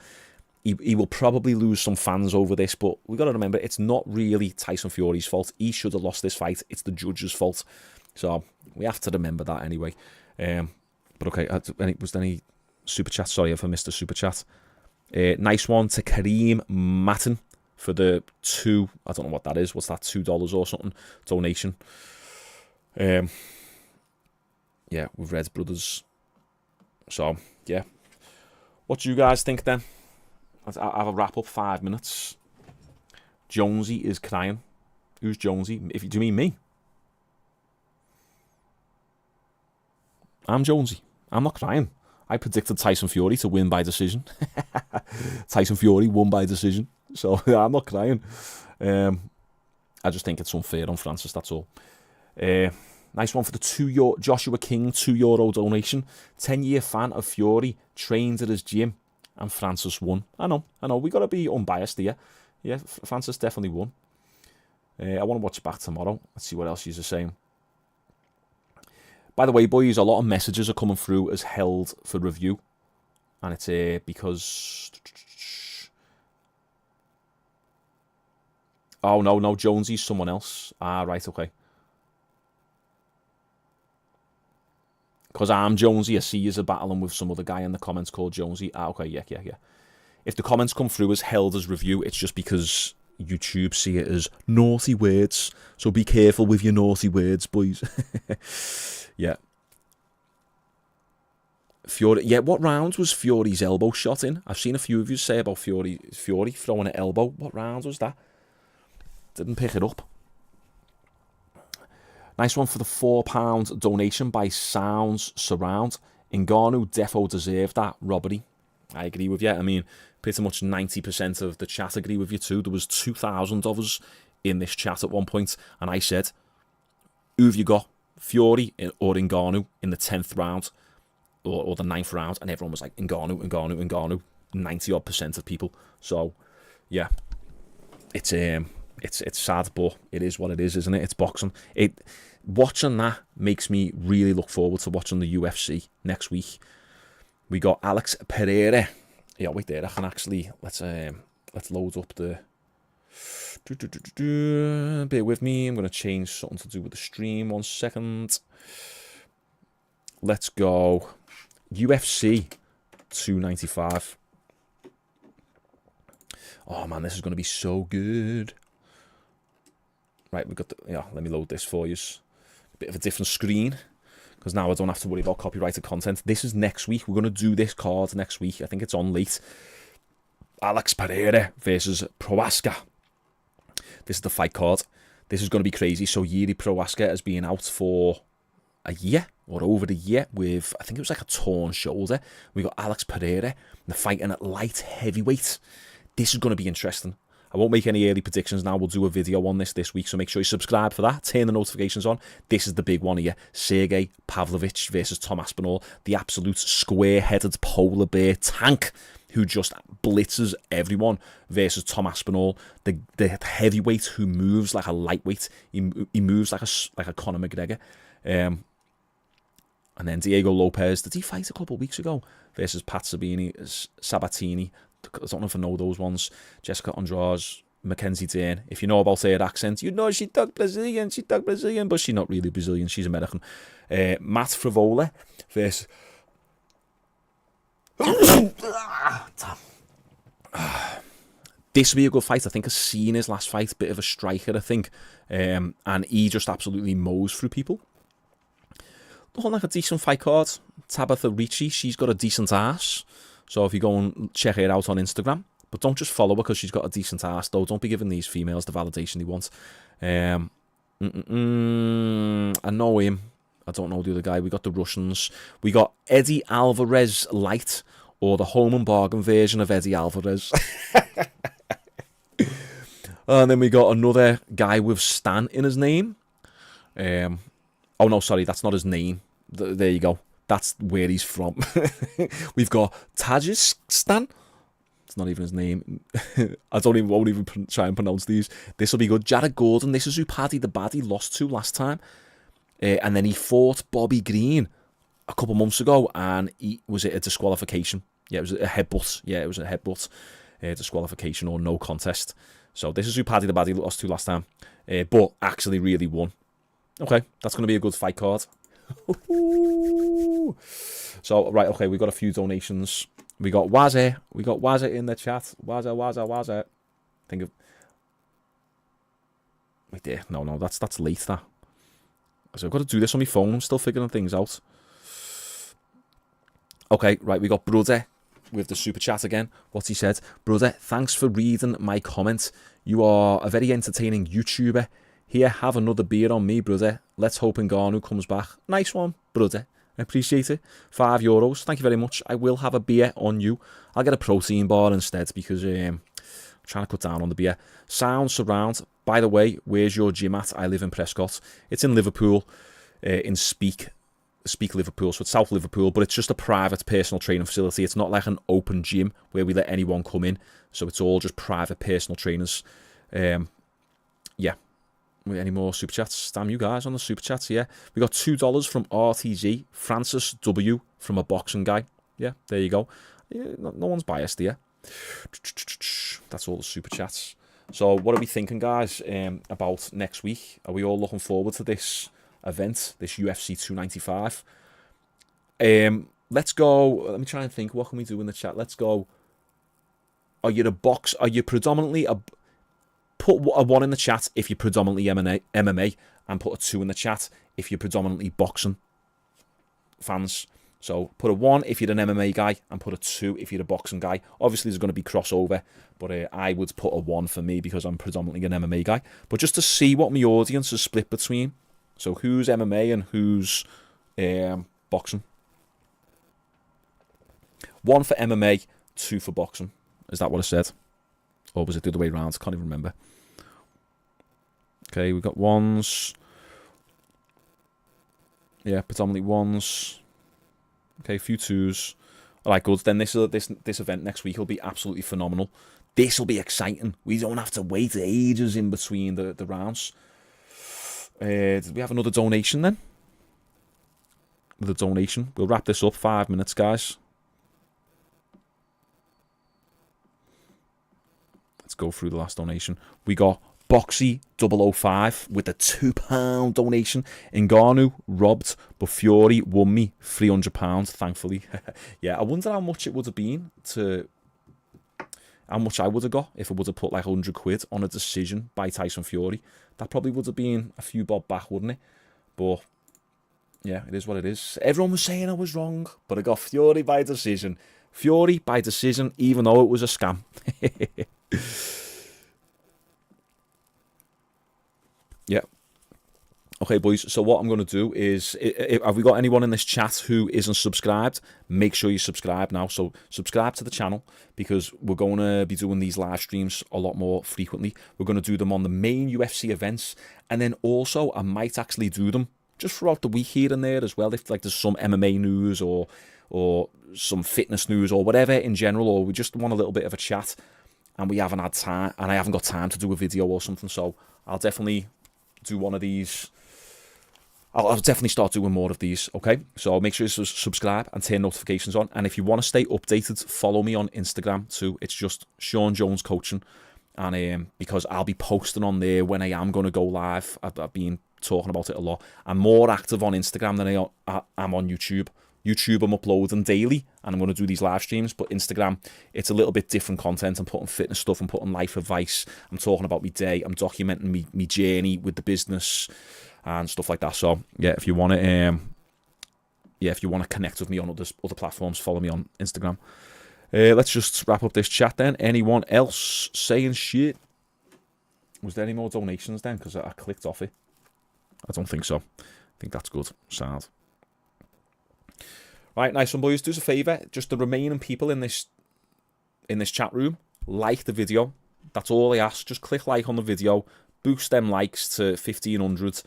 He will probably lose some fans over this, but we've got to remember, it's not really Tyson Fury's fault. He should have lost this fight. It's the judge's fault. So we have to remember that anyway. But okay, was there any super chat? Sorry if I missed a super chat. Nice one to Kareem Matten for the $2, I don't know what that is. What's that, $2 or something? Donation. Yeah, with Red Brothers. So, yeah. What do you guys think then? I'll have a wrap up 5 minutes. Jonesy is crying. Who's Jonesy? Do you mean me? I'm Jonesy. I'm not crying. I predicted Tyson Fury to win by decision. Tyson Fury won by decision. So I'm not crying. I just think it's unfair on Francis, that's all. Nice one for the €2 Joshua King €2 donation. 10-year fan of Fury, trained at his gym, and Francis won. I know. We got to be unbiased here. Yeah, Francis definitely won. I want to watch it back tomorrow. Let's see what else you're saying. By the way, boys, a lot of messages are coming through as held for review. And it's because... Oh, no, Jonesy's someone else. Ah, right, okay. Because I'm Jonesy, I see you're battling with some other guy in the comments called Jonesy. Ah, okay, yeah. If the comments come through as held as review, it's just because YouTube see it as naughty words. So be careful with your naughty words, boys. Yeah. Fury. Yeah, what round was Fury's elbow shot in? I've seen a few of you say about Fury throwing an elbow. What round was that? Didn't pick it up. Nice one for the £4 donation by Sounds Surround. Ngannou defo deserved that robbery. I agree with you. I mean, pretty much 90% of the chat agree with you too. There was 2,000 of us in this chat at one point, and I said, who have you got? Fury or Ngannou in the 10th round or the 9th round, and everyone was like Ngannou, 90% of people. So yeah, it's sad, but it is what it is, isn't it? It's boxing. Watching that makes me really look forward to watching the UFC next week. We got Alex Periera. Yeah, wait there. I can actually let's load up the. Bear with me. I'm gonna change something to do with the stream. 1 second. Let's go. UFC 295. Oh man, this is gonna be so good. Right, we got the, yeah. Let me load this for you. A bit of a different screen. Because now I don't have to worry about copyrighted content. This is next week. We're going to do this card next week. I think it's on late. Alex Periera versus Prochazka. This is the fight card. This is going to be crazy. So Yuri Prochazka has been out for a year or over a year with, I think it was like a torn shoulder. We got Alex Periera. They're fighting at light heavyweight. This is going to be interesting. I won't make any early predictions now. We'll do a video on this week, so make sure you subscribe for that. Turn the notifications on. This is the big one here. Sergey Pavlovich versus Tom Aspinall. The absolute square-headed polar bear tank who just blitzes everyone versus Tom Aspinall, the heavyweight who moves like a lightweight. He moves like a Conor McGregor. And then Diego Lopez. Did he fight a couple of weeks ago? Versus Pat Sabatini. I don't know if I know those ones. Jessica Andrade, Mackenzie Dern. If you know about her accent, you know she talk Brazilian, but she's not really Brazilian, she's American. Matt Frivola versus... This will be a good fight. I think I've seen his last fight, bit of a striker, I think. And he just absolutely mows through people. Looking like a decent fight card. Tabitha Ricci, she's got a decent ass. So if you go and check her out on Instagram, but don't just follow her because she's got a decent ass, though. Don't be giving these females the validation they want. I know him. I don't know the other guy. We got the Russians. We got Eddie Alvarez Light, or the home and bargain version of Eddie Alvarez. And then we got another guy with Stan in his name. Oh no, sorry, that's not his name. There you go. That's where he's from. We've got Tajikistan. It's not even his name. I won't even try and pronounce these. This will be good. Jared Gordon. This is who Paddy the Baddy lost to last time. And then he fought Bobby Green a couple months ago. And was it a disqualification? Yeah, it was a headbutt. Yeah, it was a headbutt. Disqualification or no contest. So this is who Paddy the Baddy lost to last time. But actually really won. Okay, that's going to be a good fight card. So right, okay, we got a few donations. We got Wazza in the chat. Wazza. Think of wait there. No, that's late. That so I've got to do this on my phone. I'm still figuring things out. Okay, right, we got Brother with the super chat again. What he said, Brother, thanks for reading my comment. You are a very entertaining YouTuber. Here, have another beer on me, brother. Let's hope Ngannou comes back. Nice one, brother. I appreciate it. €5. Thank you very much. I will have a beer on you. I'll get a protein bar instead because I'm trying to cut down on the beer. Sound surround. By the way, where's your gym at? I live in Prescott. It's in Liverpool, in Speak Liverpool. So it's South Liverpool, but it's just a private personal training facility. It's not like an open gym where we let anyone come in. So it's all just private personal trainers. Yeah. Any more super chats? Damn you guys on the super chats, yeah. We got $2 from RTG. Francis W from a boxing guy. Yeah, there you go. Yeah, no one's biased here. That's all the super chats. So what are we thinking, guys, about next week? Are we all looking forward to this event, this UFC 295? Let's go. Let me try and think. What can we do in the chat? Let's go. Are you predominantly a... Put a 1 in the chat if you're predominantly MMA, and put a 2 in the chat if you're predominantly boxing fans. So put a 1 if you're an MMA guy, and put a 2 if you're a boxing guy. Obviously, there's going to be crossover, but I would put a 1 for me because I'm predominantly an MMA guy. But just to see what my audience is split between. So who's MMA and who's boxing? 1 for MMA, 2 for boxing. Is that what I said? Or was it the other way around? I can't even remember. Okay, we've got 1s. Yeah, predominantly 1s. Okay, a few 2s. All right, good. Then this event next week will be absolutely phenomenal. This will be exciting. We don't have to wait ages in between the rounds. Did we have another donation then? With a donation. We'll wrap this up. 5 minutes, guys. Let's go through the last donation. We got Boxy005 with a £2 donation. Ngannou robbed, but Fury won me £300, thankfully. Yeah, I wonder how much it would have been to... How much I would have got if I would have put like 100 quid on a decision by Tyson Fury. That probably would have been a few bob back, wouldn't it? But yeah, it is what it is. Everyone was saying I was wrong, but I got Fury by decision. Fury by decision, even though it was a scam. Yeah. Okay, boys, so what I'm going to do is, have we got anyone in this chat who isn't subscribed? Make sure you subscribe now. So subscribe to the channel, because we're going to be doing these live streams a lot more frequently. We're going to do them on the main UFC events, and then also I might actually do them just throughout the week here and there as well, if like there's some MMA news or some fitness news or whatever in general, or we just want a little bit of a chat and we haven't had time, and I haven't got time to do a video or something. So I'll definitely do one of these. I'll definitely start doing more of these, okay? So make sure you subscribe and turn notifications on. And if you want to stay updated, follow me on Instagram too. It's just Shaun Jones Coaching. And because I'll be posting on there when I am going to go live. I've been talking about it a lot. I'm more active on Instagram than I am on YouTube. YouTube, I'm uploading daily, and I'm going to do these live streams. But Instagram, it's a little bit different content. I'm putting fitness stuff, I'm putting life advice. I'm talking about my day. I'm documenting me journey with the business and stuff like that. So yeah, if you want to, if you want to connect with me on other platforms, follow me on Instagram. Let's just wrap up this chat then. Anyone else saying shit? Was there any more donations then? Because I clicked off it. I don't think so. I think that's good. Sad. Right, nice one, boys. Do us a favour. Just the remaining people in this chat room, like the video. That's all I ask. Just click like on the video. Boost them likes to 1,500.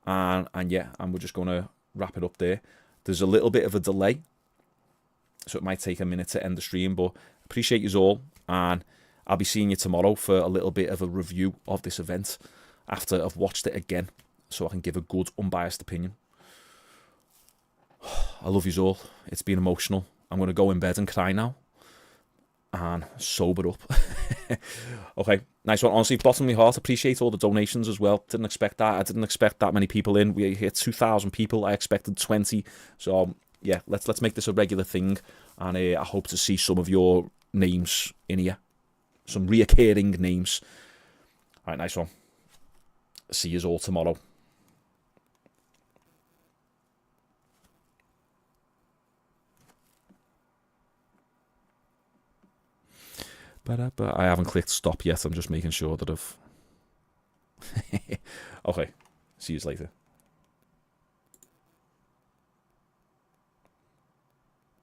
And yeah, and we're just going to wrap it up there. There's a little bit of a delay, so it might take a minute to end the stream, but appreciate you all, and I'll be seeing you tomorrow for a little bit of a review of this event after I've watched it again, so I can give a good, unbiased opinion. I love you all. It's been emotional. I'm going to go in bed and cry now and sober up. Okay, nice one. Honestly, bottom of my heart, appreciate all the donations as well. Didn't expect that. I didn't expect that many people in. We hit 2,000 people. I expected 20. So yeah, let's make this a regular thing, and I hope to see some of your names in here, some reoccurring names. All right, nice one. See you all tomorrow. But I haven't clicked stop yet. I'm just making sure that I've... Okay, see you later.